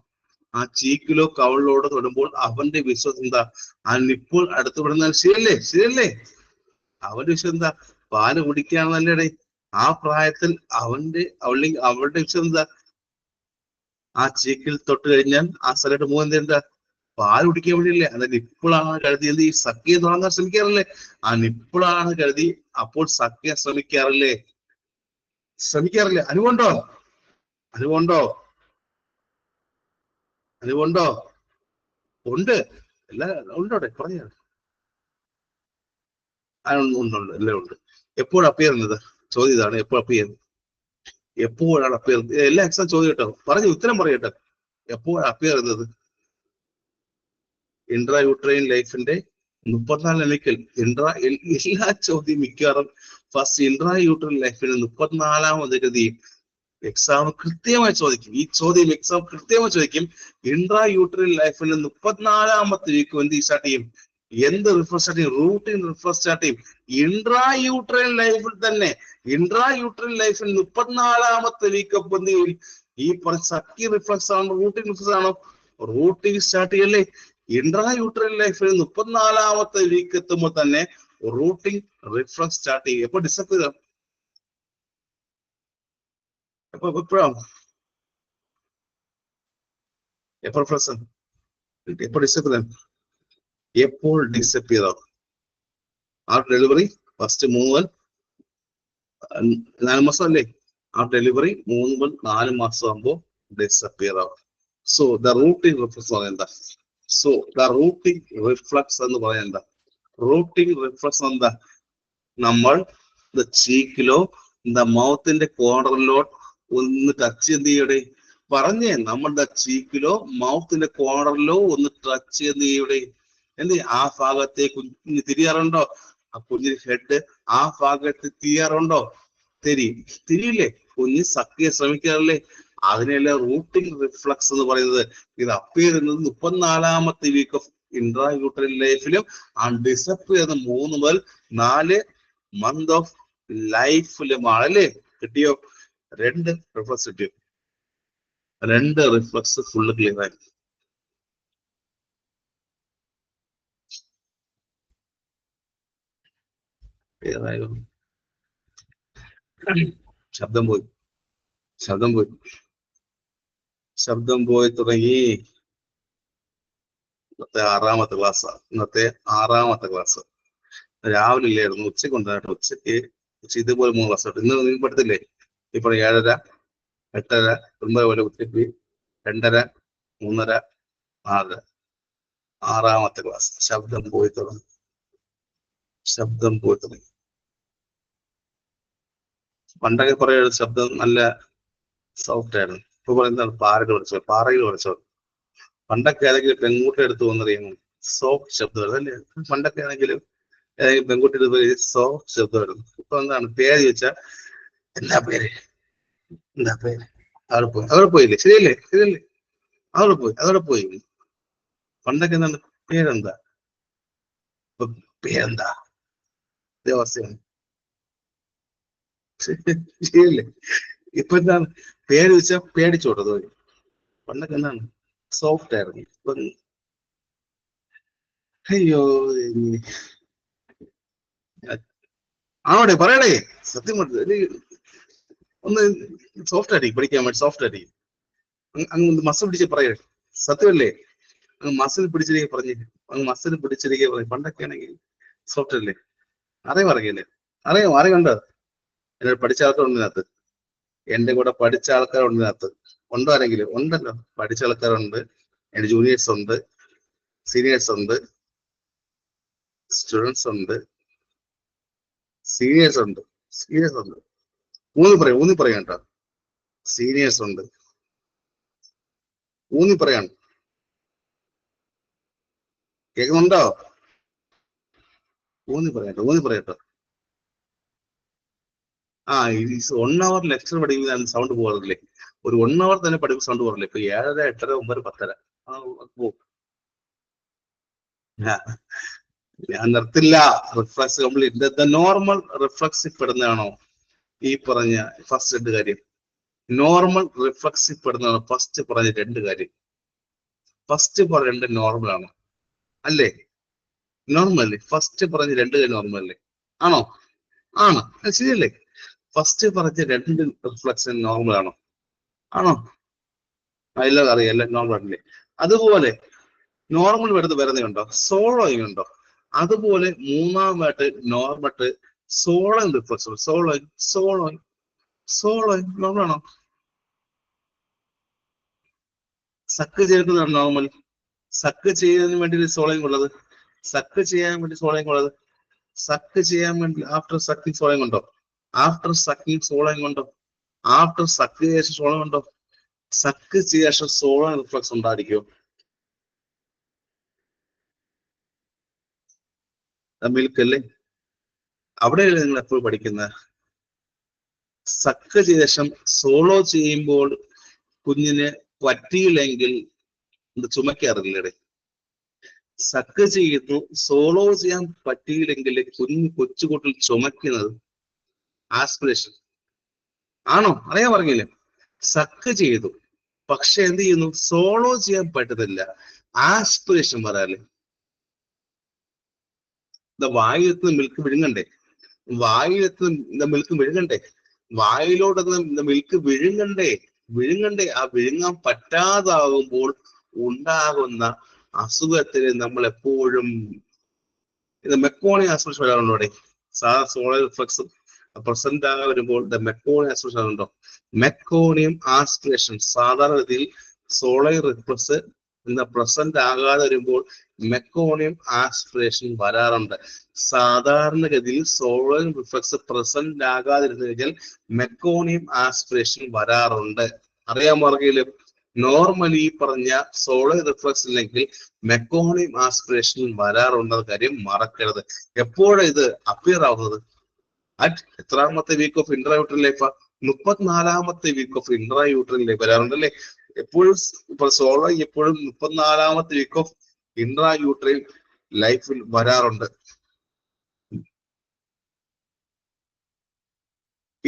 ആ ചീക്കിലോ കവളിലോട് തൊടുമ്പോൾ അവന്റെ വിശ്വാസം എന്താ? ആ നിപ്പിൾ അടുത്ത് വിടുന്ന ശരിയല്ലേ? അവന്റെ വിശ്വാസം എന്താ? പാല് കുടിക്കുകയാണെന്നല്ലേ? ആ പ്രായത്തിൽ അവളുടെ വിശ്വാസം എന്താ? ആ ചീക്കിൽ തൊട്ട് കഴിഞ്ഞാൽ ആ സ്ഥലത്ത് മൂന്ന് എന്താ? പാല് കുടിക്കാൻ വേണ്ടിയില്ലേ? അത് നിപ്പിളാണ് കരുതി എന്ത് ഈ സഖ്യം തുടങ്ങാൻ ശ്രമിക്കാറില്ലേ? ആ നിപ്പിളാണ് കരുതി അപ്പോൾ സഖ്യം ശ്രമിക്കാറില്ലേ? അനുകൊണ്ടോ? ഉണ്ട്. എല്ലാം ഉണ്ടോടെ പറഞ്ഞ ഉണ്ട്, എല്ലാം ഉണ്ട്. എപ്പോഴും അപ്പിയർ ചെയ്യുന്നത് ചോദ്യം ഇതാണ്, എപ്പോഴും എപ്പോഴാണ് അപ്പിയർ? എല്ലാ എക്സാം ചോദ്യം കേട്ടോ, ഉത്തരം പറയട്ടെ. എപ്പോഴാണ് അപ്പിയർ ചെയ്യുന്നത്? ഇൻട്രായൂട്രൈൻ ലൈഫിന്റെ 34 എണ്ണിക്കൽ എല്ലാ ചോദ്യം മിക്കവാറും ഫസ്റ്റ് ഇൻട്രായൂട്രൈൻ ലൈഫിന്റെ 34ാമത് ഗതി എക്സാം കൃത്യമായി ചോദിക്കും. ഈ ചോദ്യം എക്സാം കൃത്യമായി ചോദിക്കും. ഇൻട്രായൂട്രൈൻ ലൈഫിന്റെ 34ാമത്തെ വീക്ക് എന്ത് സ്റ്റാർട്ട് ചെയ്യും? എന്ത് റിഫ്ലക്സ് സ്റ്റാർട്ട് ചെയ്യും? റൂട്ടിംഗ് റിഫ്ലക്സ് സ്റ്റാർട്ട് ചെയ്യും. ഇൻട്രായൂട്രൈൻ ലൈഫിൽ തന്നെ, ഇൻട്രായൂട്രൈൻ ലൈഫിൽ 34ാമത്തെ വീക്ക് അപ്പ് എന്ത് ചെയ്യും? ഈ സക്കി റിഫ്ലക്സ് ആണോ റൂട്ടിംഗ് റിഫ്ലക്സ് ആണോ? റൂട്ടിംഗ് സ്റ്റാർട്ട് ചെയ്യല്ലേ? ഇൻട്രായൂട്രൈൻ ലൈഫിൽ 34ാമത്തെ വീക്ക് എത്തുമ്പോൾ തന്നെ റൂട്ടിംഗ് റിഫ്ലക്സ് സ്റ്റാർട്ട് ചെയ്യും. എപ്പോ ഡിസപ്പിയർ? എപ്പോൾ ഡിസപ്പിയർ ആവും? ആ ഡെലിവറി ഫസ്റ്റ് 3 4 മാസം അല്ലേ? ആ ഡെലിവറി 3 മുതൽ 4 മാസം ആകുമ്പോൾ ഡിസപ്പിയർ ആവും. സോ ദ റൂട്ടിംഗ് റിഫ്ലക്സ് എന്താ? എന്ന് പറയാൻ എന്താ? റൂട്ടിംഗ് റിഫ്ലക്സ് എന്താ? നമ്മൾ ദ ചീക്കിലോ ദ മൗത്തിന്റെ കോർണറിലോ ഒന്ന് ടച്ച് എന്ത് ചെയ്യടെ? പറഞ്ഞേ, നമ്മുടെ ചീക്കിലോ മൗത്തിന്റെ കോർണറിലോ ഒന്ന് ടച്ച് എന്ത് ചെയ്യടെ? ആ ഭാഗത്തെ കുഞ്ഞ് തിരിയാറുണ്ടോ? ആ കുഞ്ഞിന് ഹെഡ് ആ ഭാഗത്ത് തിരിയാറുണ്ടോ? തിരിയില്ലേ? കുഞ്ഞ് സഖ്യ ശ്രമിക്കാറില്ലേ? അതിനെല്ലാം റൂട്ടിംഗ് റിഫ്ലക്സ് എന്ന് പറയുന്നത്. ഇത് അപ്പിയർ ചെയ്യുന്നത് 34ാമത്തെ വീക്ക് ഓഫ് ഇൻട്രായൂട്ടറൽ ലൈഫിലും ഡിസപ്പിയർ ചെയ്യുന്ന 3 മുതൽ 4 മന്ത് ഓഫ് ലൈഫിലുമാണ്. അല്ലേ? കിട്ടിയോ? 2 റിഫ്ലക്സ് കിട്ടിയോ? 2 റിഫ്ലക്സ് ഫുള്ള് ക്ലിയർ ആയി. ക്ലിയറായോ? ശബ്ദം പോയി, ശബ്ദം പോയി, ശബ്ദം പോയി തുടങ്ങി. ഇന്നത്തെ 6ാമത്തെ ക്ലാസ്, ഇന്നത്തെ 6ാമത്തെ ക്ലാസ്. രാവിലെ ഇല്ലായിരുന്നു, ഉച്ചയ്ക്ക് ഉണ്ടായിരുന്നു. ഉച്ച ഇതുപോലെ 3 ക്ലാസ് ഇന്ന് നിങ്ങൾ പഠിത്തില്ലേ? ഇപ്പോൾ 7:30, 8:30, 9 പോലെ ഉച്ചയ്ക്ക് 2:30, 3:30, 4:30. 6ാമത്തെ ക്ലാസ്. ശബ്ദം പോയി തുടങ്ങി, ശബ്ദം പോയി തുടങ്ങി. പണ്ടൊക്കെ കുറെ ശബ്ദം നല്ല സോഫ്റ്റ് ആയിരുന്നു. ഇപ്പൊ പറയുന്നതാണ് പാറയിൽ പഠിച്ചോ. പണ്ടൊക്കെ ഏതെങ്കിലും പെൺകുട്ടി എടുത്ത് വന്നറിയുന്നു സോഫ്റ്റ് ശബ്ദമായിരുന്നു, അല്ലേ? പണ്ടൊക്കെ ആണെങ്കിലും ഏതെങ്കിലും പെൺകുട്ടി എടുത്ത് സോഫ്റ്റ് ശബ്ദമായിരുന്നു. ഇപ്പൊ എന്താണ് പേര് ചോദിച്ചാൽ എന്താ പേര്, എന്താ പേര്, അവിടെ പോയില്ലേ? ശരിയല്ലേ? അവിടെ പോയി. പണ്ടൊക്കെ എന്താണ് പേരെന്താ, ഇപ്പൊ പേരെന്താ അവസ്ഥയാണ്. ശരിയല്ലേ? ഇപ്പൊ എന്താണ് പേര് വെച്ചാൽ പേടിച്ചോട്ടത്. പണ്ടൊക്കെ എന്താണ് സോഫ്റ്റ് ആയിരുന്നു. ഇപ്പൊ അയ്യോ ആവട്ടെ, പറയടേ, സത്യം ഒന്ന് സോഫ്റ്റ് ആയിരിക്കും, പഠിക്കാൻ വേണ്ടി സോഫ്റ്റ് ആയിരിക്കും. അങ്ങ് മസിൽ പിടിച്ച് പറയേ, സത്യമല്ലേ? അങ്ങ് മസിൽ പിടിച്ചിരിക്കെ പറഞ്ഞു, പണ്ടൊക്കെ ആണെങ്കിൽ സോഫ്റ്റ് അല്ലേ? അറിയില്ലേ? അറിയുണ്ട്. എന്നോട് പഠിച്ച ആൾക്കാരുണ്ട് ഇതിനകത്ത്, എന്റെ കൂടെ പഠിച്ച ആൾക്കാരുണ്ട് ഇതിനകത്ത്. ഉണ്ടോ ആരെങ്കിലും? ഉണ്ടല്ലോ, പഠിച്ച ആൾക്കാരുണ്ട്. എന്റെ ജൂനിയേഴ്സ് ഉണ്ട്, സീനിയേഴ്സ് ഉണ്ട്, സ്റ്റുഡൻസ് ഉണ്ട്, സീനിയേഴ്സ് ഉണ്ട്. ഊന്നി പറയാം കേട്ടോ. സീനിയേഴ്സ് ഉണ്ട്, ഊന്നി പറയാണ്. കേൾക്കുന്നുണ്ടോ? ഊന്നി പറയട്ടോ. ആ, 1 hour ലെക്ചർ പഠിക്കുന്ന സൗണ്ട് പോകാറില്ലേ? ഒരു 1 hour തന്നെ പഠിക്കുന്ന സൗണ്ട് പോകാറില്ലേ? ഇപ്പൊ 7:30, 8:30, 9, 10:30 പോകും. ഞാൻ നിർത്തില്ല. Reflex complete. നോർമൽ റിഫ്ലക്സിൽ പെടുന്നതാണോ ഈ പറഞ്ഞ ഫസ്റ്റ് 2 കാര്യം? നോർമൽ റിഫ്ലക്സിൽ പെടുന്നതാണോ ഫസ്റ്റ് പറഞ്ഞ 2 കാര്യം? ഫസ്റ്റ് പറഞ്ഞ 2 നോർമൽ ആണോ? അല്ലേ? നോർമൽ. ഫസ്റ്റ് പറഞ്ഞ 2 കാര്യം നോർമൽ അല്ലേ? ആണോ? ആണ്. ശരിയല്ലേ? ഫസ്റ്റ് പറഞ്ഞ 2 റിഫ്ലക്ഷൻ നോർമൽ ആണോ? ആണോ? എല്ലാവരും അറിയാം, എല്ലാം നോർമൽ അല്ലേ? അതുപോലെ നോർമൽ വരുന്നുണ്ടോ? സോളോയിങ് ഉണ്ടോ? അതുപോലെ 3ാമായിട്ട് normal swallowing reflection. Swallowing normal ആണോ? സക്ക് ചേർക്കുന്നതാണ് നോർമൽ. സക്ക് ചെയ്യാൻ വേണ്ടി സോളോയിങ് ഉള്ളത്. സക്ക് ചെയ്യാൻ വേണ്ടി ആഫ്റ്റർ സക്കിങ് സോളോയിങ് ഉണ്ടോ? ആഫ്റ്റർ സക്കിങ് സോളോയിങ് ഉണ്ടോ? ആഫ്റ്റർ സക്ക് ശേഷം സോളോയിങ് ഉണ്ടോ? സക്ക് ശേഷം സോളോയിങ് റിഫ്ലക്സ് ഉണ്ടായിരിക്കുമോ? മിൽക്ക് അല്ലേ? അവിടെയല്ലേ നിങ്ങൾ എപ്പോഴും പഠിക്കുന്നത്? സക്ക് ശേഷം സോളോ ചെയ്യുമ്പോൾ കുഞ്ഞിന് പറ്റിയില്ലെങ്കിൽ ചുമക്കാറില്ലേ? സക്ക് ചെയ്തു സോളോ ചെയ്യാൻ പറ്റിയില്ലെങ്കിൽ കൊച്ചുകുട്ടിൽ ചുമക്കുന്നത് ആസ്പിറേഷൻ ആണോ? അറിയാൻ പറഞ്ഞില്ലേ? സക്ക് ചെയ്തു, പക്ഷെ എന്ത് ചെയ്യുന്നു? സോളോ ചെയ്യാൻ പറ്റത്തില്ല, ആസ്പിറേഷൻ പറയാല്ലേ? വായിലെത്തുന്ന മിൽക്ക് വിഴുങ്ങണ്ടേ? വായിലോട്ട് മിൽക്ക് വിഴുങ്ങണ്ടേ? ആ വിഴുങ്ങാൻ പറ്റാതാകുമ്പോൾ ഉണ്ടാകുന്ന അസുഖത്തിന് നമ്മൾ എപ്പോഴും മെക്കോണിയം ആസ്പിറേഷൻ വരാറുണ്ടോ? സാധാ സോളർ റിഫ്ലക്സ് പ്രസന്റ് ആകാൻ വരുമ്പോൾ മെക്കോണിയം ആസ്പിറേഷൻ ഉണ്ടോ? മെക്കോണിയം ആസ്പിറേഷൻ സാധാരണഗതിയിൽ സോളർ റിഫ്ലക്സ് പ്രസന്റ് ആകാതെ വരുമ്പോൾ മെക്കോണിയം ആസ്പിറേഷൻ വരാറുണ്ട്. സാധാരണഗതിയിൽ സോളർ റിഫ്ലക്സ് പ്രസന്റ് ആകാതിരുന്നു കഴിഞ്ഞാൽ മെക്കോണിയം ആസ്പിറേഷൻ വരാറുണ്ട്. അറിയാൻ മാർഗയില് നോർമലി പറഞ്ഞ സോളർ റിഫ്ലക്സ് ഇല്ലെങ്കിൽ മെക്കോണിയം ആസ്പിറേഷൻ വരാറുണ്ടെന്ന കാര്യം മറക്കരുത്. എപ്പോഴാണ് ഇത് അപ്പിയർ ആവുന്നത്? അറ്റ് എത്രാമത്തെ വീക്ക് ഓഫ് ഇൻട്രായൂട്ടറൽ ലൈഫാ? 34ാമത്തെ വീക്ക് ഓഫ് ഇൻട്രാ യൂട്രലിൽ വരാറുണ്ടല്ലേ. എപ്പോഴും ഇപ്പൊ സോളോ എപ്പോഴും 34ാമത്തെ week of intrauterine life വരാറുണ്ട്.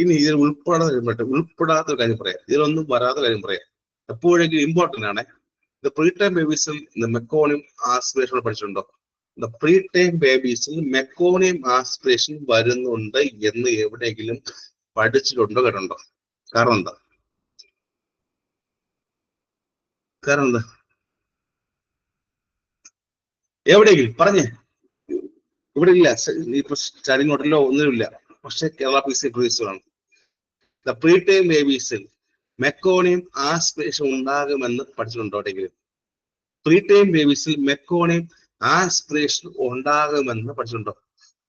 ഇനി ഇതിൽ ഉൾപ്പെടാത്ത കാര്യം പറയാം, ഇതിലൊന്നും വരാത്ത കാര്യം പറയാം. എപ്പോഴെങ്കിലും ഇമ്പോർട്ടന്റ് ആണ്. ദ പ്രീ ടൈം ബേബീസിൽ മെക്കോണിയം ആസ്പിറേഷൻ പഠിച്ചിട്ടുണ്ടോ? ദ പ്രീ ടൈം ബേബീസിൽ മെക്കോണിയം ആസ്പിറേഷൻ വരുന്നുണ്ട് എന്ന് എവിടെയെങ്കിലും പഠിച്ചിട്ടുണ്ടോ, കേട്ടുണ്ടോ? കാരണം എന്താ? കാരണം എന്താ? എവിടെയെങ്കിലും പറഞ്ഞേ. ഇവിടെ ഇല്ല, ഇപ്പൊ സ്റ്റഡി നോട്ടിലോ ഒന്നുമില്ല. പക്ഷെ കേരള PSC പ്രൊഡ്യൂസറാണ്. ദ പ്രീ ടൈം ബേബീസിൽ മെക്കോണിയം ആസ്പിറേഷൻ ഉണ്ടാകുമെന്ന് പഠിച്ചിട്ടുണ്ടോ എവിടെയെങ്കിലും? പ്രീ ടൈം ബേബീസിൽ മെക്കോണിയം ആസ്പിറേഷൻ ഉണ്ടാകുമെന്ന് പഠിച്ചിട്ടുണ്ടോ?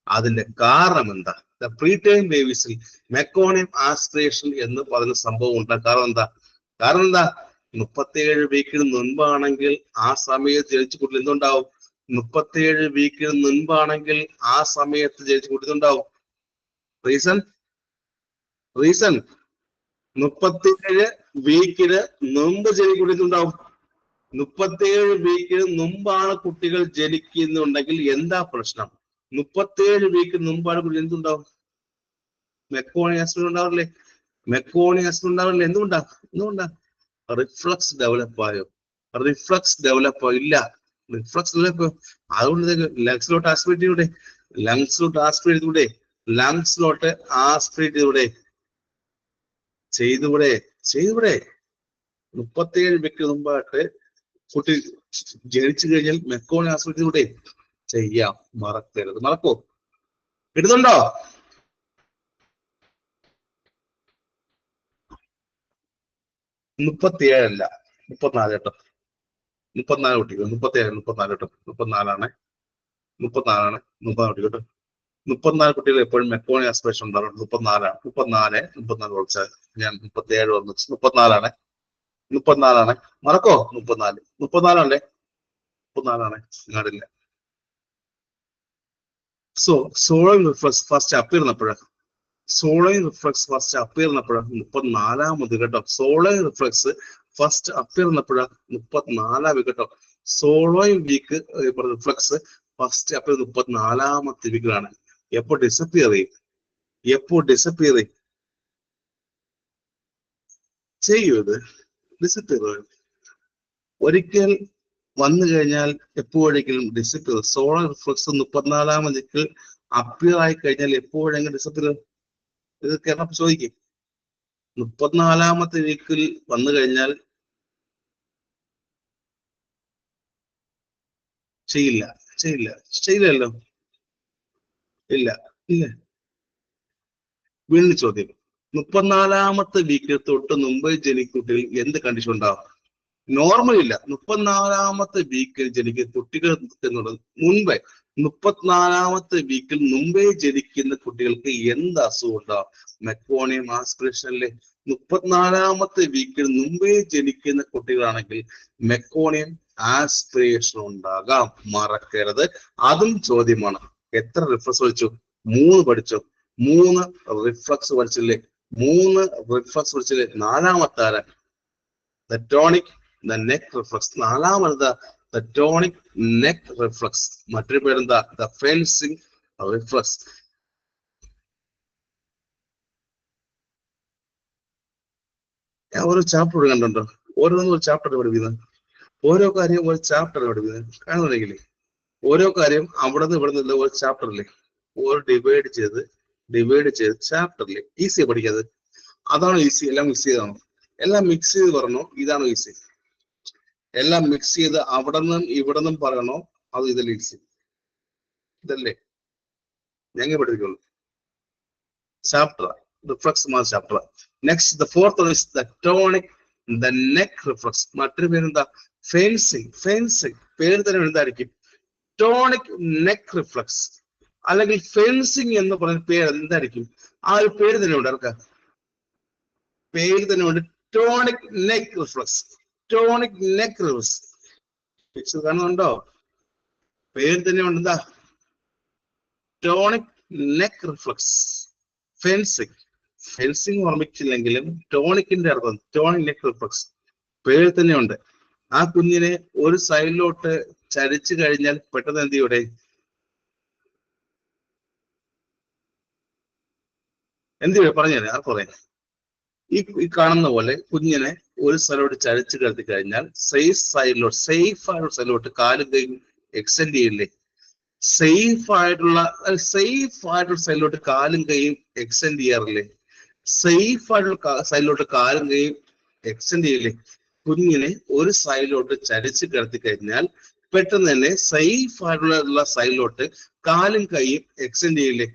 അതിന്റെ കാരണം എന്താ? ദ പ്രീ ടൈം ബേബീസിൽ മെക്കോണിയം ആസ്പിറേഷൻ എന്ന് പറയുന്ന സംഭവം ഉണ്ടാ. കാരണം എന്താ? കാരണം എന്താ? 37 വീക്കിന് മുൻപാണെങ്കിൽ ആ സമയത്ത് ജനിച്ച കുട്ടികൾ എന്തുണ്ടാവും? 37 വീക്കിന് മുൻപാണെങ്കിൽ ആ സമയത്ത് ജനിച്ച കുട്ടി എന്തുണ്ടാവും? റീസൺ 37 വീക്കിന് മുമ്പ് ജനിച്ച കുട്ടി എന്തുണ്ടാവും? 37 വീക്കിന് മുമ്പാണ് കുട്ടികൾ ജനിക്കുന്നുണ്ടെങ്കിൽ എന്താ പ്രശ്നം? 37 വീക്കിന് മുമ്പാണ് കുട്ടി എന്തുണ്ടാവും? മെക്കോണിയം ആസ്പിറേഷൻ ഉണ്ടാവില്ലേ? മെക്കോണിയം ആസ്പിറേഷൻ ഉണ്ടാവില്ലേ? എന്തുകൊണ്ടാ? റിഫ്ലക്സ് ഡെവലപ്പ് ആയോ? റിഫ്ലക്സ് ഡെവലപ്പോ? ഇല്ല. Reflex develop. അതുകൊണ്ട് ലങ്സിലോട്ട് ആസ്പിറേറ്റ് ചെയ്തൂടെ? ലങ്സിലോട്ട് ആസ്പിറേറ്റ് ചെയ്തൂടെ? 37 വീക്കിന് മുമ്പായിട്ട് കുട്ടി ജനിച്ചു കഴിഞ്ഞാൽ മെക്കോണിയം ആസ്പിറേറ്റ് ചെയ്തൂടെ? ചെയ്യാം. മറക്കരുത്. മറക്കോ? കിട്ടുന്നുണ്ടോ? മുപ്പത്തിയേഴല്ല, 34 കേട്ടോ. 34 കുട്ടികൾ. 34 കേട്ടോ. 34 കുട്ടികൾ. 34 കുട്ടികൾ എപ്പോഴും മെക്കോണിയം ആസ്പിറേഷൻ ഉണ്ടാവും. 34 കുറച്ചാൽ ഞാൻ 37 വന്നു. 34 മറക്കോ? 34 ഇങ്ങാടില്ല. സോളോയിൻ റിഫ്ലക്സ് ഫസ്റ്റ് അപ്പിയർന്നപ്പോഴാണ് 34 കേട്ടോ. സോളോയിൻ റിഫ്ലക്സ് ഫസ്റ്റ് അപ്പിയർന്നപ്പോഴാണ് 34 കേട്ടോ. സോളോയിൻ വീക്ക് റിഫ്ലക്സ് ഫസ്റ്റ് അപ്പിയർ 34ാമത്തെ വീക്കിലാണ്. എപ്പോ ഡിസപ്പിയർ ചെയ്യൂത്? ഡിസപ്പിയർ ഒരിക്കൽ വന്നു കഴിഞ്ഞാൽ എപ്പോഴെങ്കിലും ഡിസപ്പിയർ. സോളോയിൻ റിഫ്ലക്സ് 34ാമത്തെ വീക്കിൽ അപ്പിയർ ആയി കഴിഞ്ഞാൽ എപ്പോഴെങ്കിലും ഡിസപ്പിയർ. ഇത് കേരളം ചോദിക്കും. 34ാമത്തെ വീക്കിൽ വന്നു കഴിഞ്ഞാൽ ചെയ്യില്ലല്ലോ. ഇല്ല. വീണ്ടും ചോദ്യം. 34ാമത്തെ വീക്കിൽ തൊട്ട് മുമ്പ് ജനിക്കുട്ടിയിൽ എന്ത് കണ്ടീഷൻ ഉണ്ടാവും? നോർമൽ ഇല്ല. 34ാമത്തെ വീക്കിൽ ജനിക്കുന്ന കുട്ടികൾ എന്നുള്ളത് മുൻപേ 34ാമത്തെ വീക്കിൽ മുമ്പേ ജനിക്കുന്ന കുട്ടികൾക്ക് എന്ത് അസുഖം ഉണ്ടാവും? മെക്കോണിയം ആസ്പിറേഷനിലെ 34ാമത്തെ വീക്കിൽ മുമ്പേ ജനിക്കുന്ന കുട്ടികളാണെങ്കിൽ മെക്കോണിയം ആസ്പിറേഷൻ ഉണ്ടാകാം. മറക്കരുത്. അതും ചോദ്യമാണ്. എത്ര റിഫ്ലക്സ് പഠിച്ചു? 3 പഠിച്ചു. 3 റിഫ്ലക്സ് പഠിച്ചില്ലേ? 3 റിഫ്ലക്സ് പഠിച്ചില്ലേ? 4ാമത്തെ ആരാ? The tonic neck reflex. 4ാമത് ദ ടോണിക് നെക്ക് റിഫ്ലക്സ്. മറ്റൊരു പേരെന്താ? The fencing reflex. ഓരോ ചാപ്റ്റർ കണ്ടുണ്ടോ? ഓരോന്നും ഒരു ചാപ്റ്റർ പഠിപ്പിക്കുന്നത്. ഓരോ കാര്യം ഒരു ചാപ്റ്റർ പഠിപ്പിക്കുന്നത് കാണുന്നില്ലെങ്കിലേ. ഓരോ കാര്യം അവിടെ നിന്ന് ഇവിടെ നിന്നുള്ള ഒരു ചാപ്റ്ററില്ലേ, ഓരോ ഡിവൈഡ് ചെയ്ത് ചാപ്റ്ററില്ലേ. ഈസി പഠിക്കാതെ. അതാണോ ഈസി? എല്ലാം മിക്സ് ചെയ്താണോ? എല്ലാം മിക്സ് ചെയ്ത് പറഞ്ഞോ ഇതാണോ ഈസി? എല്ലാം മിക്സ് ചെയ്ത് അവിടെ നിന്നും ഇവിടെ നിന്നും പറയണോ? അത് ഇതല്ലേ ഈസി? ഇതല്ലേ ഞങ്ങൾ പഠിപ്പിക്കുള്ളൂ. Chapter reflex mass chapter. Next the fourth is the tonic the neck reflex. മറ്റൊരു പേരെന്താ? ഫെൻസിങ്. പേര് തന്നെ എന്തായിരിക്കും? ടോണിക് നെക്ക് റിഫ്ലക്സ് അല്ലെങ്കിൽ ഫെൻസിങ് എന്ന് പറയുന്ന പേര് എന്തായിരിക്കും? ആ ഒരു പേര് തന്നെ ഉണ്ട്. ആർക്കാ പേര് തന്നെ ഉണ്ട്? Tonic neck reflux. പിക്ചർ കാണുന്നുണ്ടോ? പേര് തന്നെ ഉണ്ട്. എന്താ? Tonic neck reflex. Fencing fencing ഓർമ്മിച്ചില്ലെങ്കിലും ടോണിക്കിന്റെ അർത്ഥം ടോണിക് നെക്ക് റിഫ്ലക്സ് പേരിൽ തന്നെ ഉണ്ട്. ആ കുഞ്ഞിനെ ഒരു സൈഡിലോട്ട് ചരിച്ചു കഴിഞ്ഞാൽ പെട്ടെന്ന് എന്ത് ചെയ്യൂടെ? എന്ത് ചെയ്യും? പറഞ്ഞുതരാം, ആർക്ക് പറയാം. ഈ കാണുന്ന പോലെ കുഞ്ഞിനെ ഒരു സൈഡിലോട്ട് ചരിച്ചു കിടത്തി കഴിഞ്ഞാൽ സേഫ് ആയിട്ടുള്ള സൈഡിലോട്ട് കാലും കൈയും എക്സ്റ്റെൻഡ് ചെയ്യില്ലേ? സേഫ് ആയിട്ടുള്ള സൈഡിലോട്ട് കാലും കൈയും എക്സ്റ്റെൻഡ് ചെയ്യാറില്ലേ? സേഫ് ആയിട്ടുള്ള സൈഡിലോട്ട് കാലും കൈയും എക്സ്റ്റെൻഡ് ചെയ്യില്ലേ? കുഞ്ഞിനെ ഒരു സൈഡിലോട്ട് ചരിച്ച് കിടത്തി കഴിഞ്ഞാൽ പെട്ടെന്ന് തന്നെ സേഫ് ആയിട്ടുള്ള സൈഡിലോട്ട് കാലും കൈയും എക്സ്റ്റെൻഡ് ചെയ്യില്ലേ?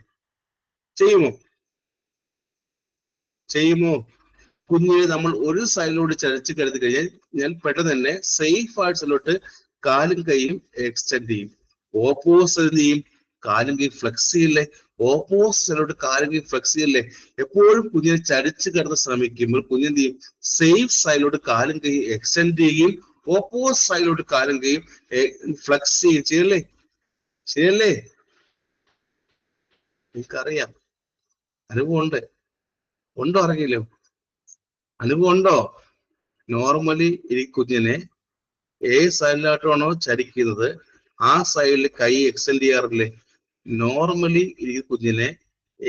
ചെയ്യുമോ? കുഞ്ഞിനെ നമ്മൾ ഒരു സൈഡിലോട്ട് ചരിച്ച് കിടത്തി കഴിഞ്ഞാൽ പെട്ടെന്ന് തന്നെ സേഫ് ആയിട്ട് സൈഡിലോട്ട് കാലും കൈയും എക്സ്റ്റെൻഡ് ചെയ്യും. ഓപ്പോസിറ്റ് ചെയ്യും, കാലും കൈ ഫ്ലെക്സ് ചെയ്യില്ലേ? ഓപ്പോസിറ്റിലോട്ട് കാലും കൈ ഫ്ലെക്സ് ചെയ്യില്ലേ? എപ്പോഴും കുഞ്ഞിനെ ചരിച്ച് കിടന്ന് ശ്രമിക്കുമ്പോൾ കുഞ്ഞെന്ത് ചെയ്യും? സേഫ് സൈഡിലോട്ട് കാലും കൈ എക്സ്റ്റെൻഡ് ചെയ്യുകയും ഓപ്പോസിറ്റ് സൈഡിലോട്ട് കാലും കൈയും ഫ്ലെക്സ് ചെയ്യും. ശരിയല്ലേ? എനിക്കറിയാം, അനുഭവമുണ്ട്. ഉണ്ടോ? അറിയില്ലോ? അനുഭവം ഉണ്ടോ? നോർമലി ഈ കുഞ്ഞിനെ ഏത് സൈഡിലോട്ടാണോ ചരിക്കുന്നത് ആ സൈഡിൽ കൈ എക്സ്റ്റെൻഡ് ചെയ്യാറില്ലേ? നോർമലി ഈ കുഞ്ഞിനെ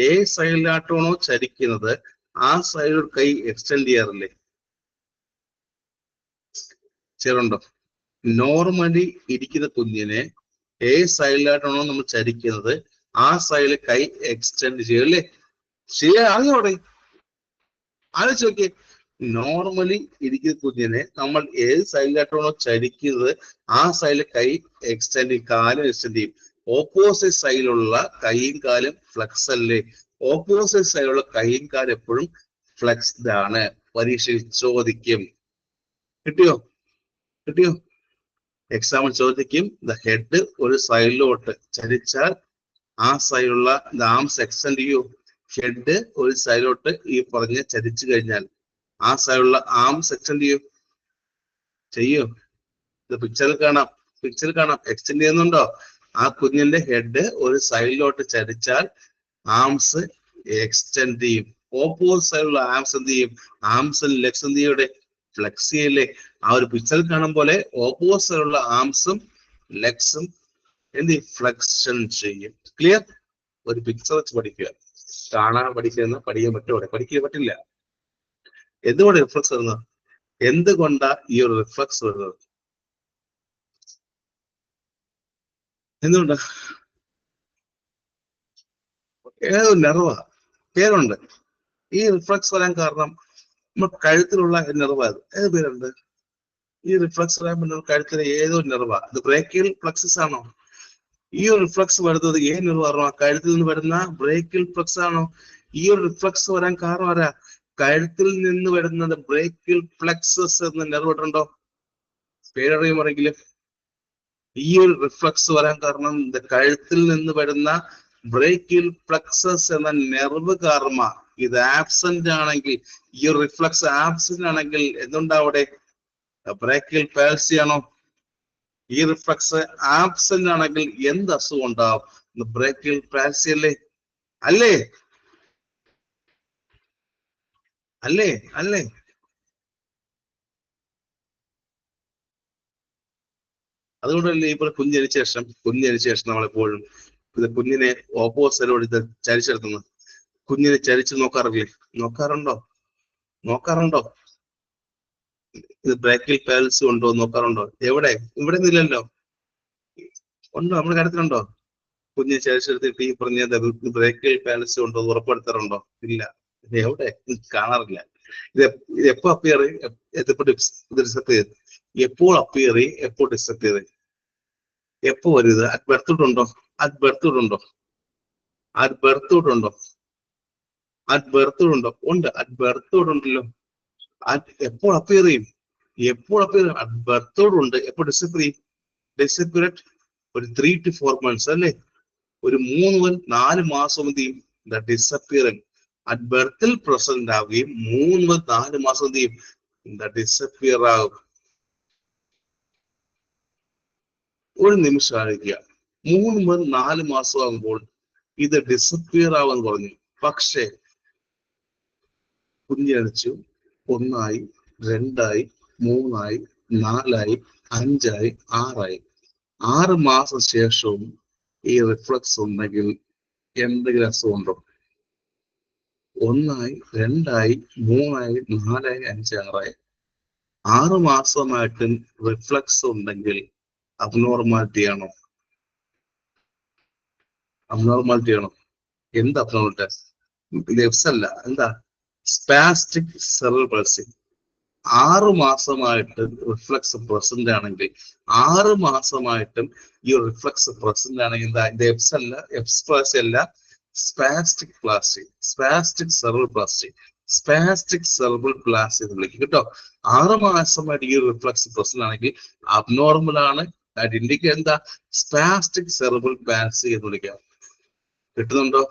ഏത് സൈഡിലായിട്ടാണോ ചരിക്കുന്നത് ആ സൈഡിൽ കൈ എക്സ്റ്റെൻഡ് ചെയ്യാറില്ലേ? ചേരുണ്ടോ? നോർമലി ഇരിക്കുന്ന കുഞ്ഞിനെ ഏത് സൈഡിലായിട്ടാണോ നമ്മൾ ചരിക്കുന്നത് ആ സൈഡിൽ കൈ എക്സ്റ്റെൻഡ് ചെയ്യല്ലേ? അറിയോടെ? ആലോചിച്ച് നോക്കിയേ. നോർമലി ഇരിക്കുന്ന കുഞ്ഞിനെ നമ്മൾ ഏത് സൈഡിലായിട്ടാണോ ചരിക്കുന്നത് ആ സൈഡിൽ കൈ എക്സ്റ്റെൻഡ് ചെയ്യും, കാലും എക്സ്റ്റെൻഡ് ചെയ്യും. ഓപ്പോസിറ്റ് സൈഡിലുള്ള കൈയും കാലും ഫ്ലെക്സ് അല്ലേ? ഓപ്പോസിറ്റ് സൈഡിലുള്ള കൈയും കാലും എപ്പോഴും ഫ്ലെക്സ്ഡ് ആണ്. പരീക്ഷയിൽ ചോദിക്കും. കിട്ടിയോ? എക്സാമിൽ ചോദിക്കും. ദ ഹെഡ് ഒരു സൈഡിലോട്ട് ചരിച്ചാൽ ആ സൈഡിലുള്ള ആംസ് എക്സ്റ്റെൻഡ് ചെയ്യൂ. ഹെഡ് ഒരു സൈഡിലോട്ട് ഈ പറഞ്ഞ ചരിച്ചു കഴിഞ്ഞാൽ ആ സൈഡിലുള്ള ആംസ് എക്സ്റ്റെൻഡ് ചെയ്യൂ. ഇത് പിക്ചറിൽ കാണാം. എക്സ്റ്റെൻഡ് ചെയ്യുന്നുണ്ടോ? ആ കുഞ്ഞിന്റെ ഹെഡ് ഒരു സൈഡിലോട്ട് ചരിച്ചാൽ ആംസ് എക്സ്റ്റെൻഡ് ചെയ്യും. ഓപ്പോസിറ്റ് സൈഡിലുള്ള ആംസ് എന്ത് ചെയ്യും? ആംസും ലെഗ്സ് എന്ത് ചെയ്യൂടെ? ഫ്ലെക്സ് ചെയ്യില്ലേ? ആ ഒരു പിക്ചറിൽ കാണും പോലെ ഓപ്പോസിറ്റ് സൈഡിലുള്ള ആംസും ലെഗ്സും എന്ത് ചെയ്യും? ഫ്ലെക്ഷൻ ചെയ്യും. ക്ലിയർ? ഒരു പിക്ചർ വെച്ച് പഠിക്കുക. കാണാൻ പഠിക്കുന്ന പഠിക്കാൻ പറ്റൂടെ? പഠിക്കാൻ പറ്റില്ല. എന്തുകൊണ്ട് റിഫ്ലക്സ് വരുന്നത്? എന്തുകൊണ്ടാ ഈ ഒരു റിഫ്ലക്സ് വരുന്നത്? എന്തുകൊണ്ടാ? ഏതോ നെർവാ പേരുണ്ട്. ഈ റിഫ്ലക്സ് വരാൻ കാരണം നമ്മുടെ കഴുത്തിലുള്ള നെർവാ. ഏത് പേരുണ്ട്? ഈ റിഫ്ലക്സ് വരാൻ പറ്റുന്ന കഴുത്തിലെ ഏതോ നെർവാ. ഇത് ബ്രേക്കിയൽ പ്ലക്സസ് ആണോ? ഈ ഒരു റിഫ്ലക്സ് വരുന്നത് ഏത് നെർവാണോ? കഴുത്തിൽ നിന്ന് വരുന്ന ബ്രേക്കിയൽ പ്ലക്സ് ആണോ? ഈ ഒരു റിഫ്ലക്സ് വരാൻ കാരണം ആരാ? കഴുത്തിൽ നിന്ന് വരുന്നത് ബ്രേക്കിയൽ പ്ലക്സസ് എന്ന നെർവ് ഇട്ടുണ്ടോ? പേരറിയുമെങ്കിൽ ഈ ഒരു റിഫ്ലക്സ് വരാൻ കാരണം കഴുത്തിൽ നിന്ന് വരുന്ന ബ്രേക്കിയൽ പ്ലക്സസ് എന്ന നെർവ് കാരണമാ. ഇത് ആബ്സെന്റ് ആണെങ്കിൽ, ഈ ഒരു റിഫ്ലക്സ് ആബ്സെന്റ് ആണെങ്കിൽ എന്തുണ്ടാവിടെ? ബ്രേക്കിയൽ പാൽസി ആണോ? ഈ റിഫ്ലക്സ് ആബ്സെന്റ് ആണെങ്കിൽ എന്ത് അസുഖം ഉണ്ടാവും? ബ്രേക്കിയൽ പാൽസി അല്ലേ? അല്ലേ? അതുകൊണ്ടല്ലേ ഇപ്പോൾ കുഞ്ഞിന് ശേഷം നമ്മളെപ്പോഴും ഇത് കുഞ്ഞിനെ ഓപ്പോസിറ്റോട് ഇത് ചരിച്ചെടുക്കുന്നത്. കുഞ്ഞിനെ ചരിച്ചു നോക്കാറുണ്ടോ? ഇത് ബ്രേക്കിൽ പാൽസി ഉണ്ടോ നോക്കാറുണ്ടോ? എവിടെ? ഇവിടെ നിന്നില്ലല്ലോ. ഉണ്ടോ? നമ്മുടെ കാര്യത്തിലുണ്ടോ? കുഞ്ഞിനെ ചരിച്ചെടുത്തിട്ട് ഈ പറഞ്ഞ ബ്രേക്കിൽ പാൽസി ഉണ്ടോ ഉറപ്പെടുത്താറുണ്ടോ? ഇല്ല. എവിടെ? കാണാറില്ല. ഇത് എപ്പോ അപ്പിയർ ഡിസപ്പിയർ? എപ്പോൾ അപ്പിയർ ചെയ്യും, എപ്പോൾ ഡിസപ്പിയർ ചെയ്യും? എപ്പോ വരും ഇത്? അറ്റ് ബർത്ത് ഉണ്ടോ? ഉണ്ട്. അറ്റ് ബർത്ത് ഉണ്ടല്ലോ. എപ്പോൾ അപ്പിയർ ചെയ്യും? അറ്റ് ബർത്ത് ഉണ്ട്. എപ്പോൾ ഡിസപ്പിയർ ഒരു 3 to 4 months അല്ലേ? ഒരു 3 മുതൽ 4 മാസം എന്ത് ചെയ്യും? ഡിസപ്പിയറൻസ് അറ്റ് ബർത്തിൽ പ്രസന്റ് ആവുകയും 3 മുതൽ 4 മാസം എന്ത് ചെയ്യും? ഡിസപ്പിയർ ആകും. ഒരു നിമിഷം ആയിരിക്കുക. 3 മുതൽ 4 മാസം ആകുമ്പോൾ ഇത് ഡിസപ്പിയർ ആവുമെന്ന് പറഞ്ഞു. പക്ഷേ കുഞ്ഞ് ജനിച്ചു, 1 ആയി, 2 ആയി, 3 ആയി, 4 ആയി, 5 ആയി, 6 ആയി. 6 മാസം ശേഷവും ഈ റിഫ്ലക്സ് ഉണ്ടെങ്കിൽ എന്തെങ്കിലും അസുഖമുണ്ടോ? 1 ആയി, 2 ആയി, 3 ആയി, 4 ആയി, 5, 6 ആയി. 6 മാസമായിട്ടും റിഫ്ലക്സ് ഉണ്ടെങ്കിൽ അബ്നോർമാലിറ്റി ആണോ? അബ്നോർമാലിറ്റി ആണോ? എന്ത് അബ്നോർമാലിറ്റി? ലെഫ്റ്റ്സ് അല്ല, എന്താ? Spastic cerebral palsy. 6 മാസമായിട്ട് റിഫ്ലക്സ് പ്രസന്റ് ആണെങ്കിൽ, 6 മാസമായിട്ടും ഈ റിഫ്ലക്സ് പ്രസന്റ് ആണെങ്കിൽ എന്താ? ഇത് എഫ്സ് അല്ല, എഫ്സ് അല്ല, spastic palsy, spastic cerebral palsy, spastic cerebral palsy എന്ന് വിളിക്കും കേട്ടോ. 6 മാസമായിട്ട് ഈ റിഫ്ലക്സ് പ്രസന്റ് ആണെങ്കിൽ അബ്നോർമൽ ആണ്. ഇൻഡിക്കേറ്റ് എന്താ? സ്പാസ്റ്റിക് സെറിബ്രൽ പാൽസി എന്ന് വിളിക്കാം. കിട്ടുന്നുണ്ടോ?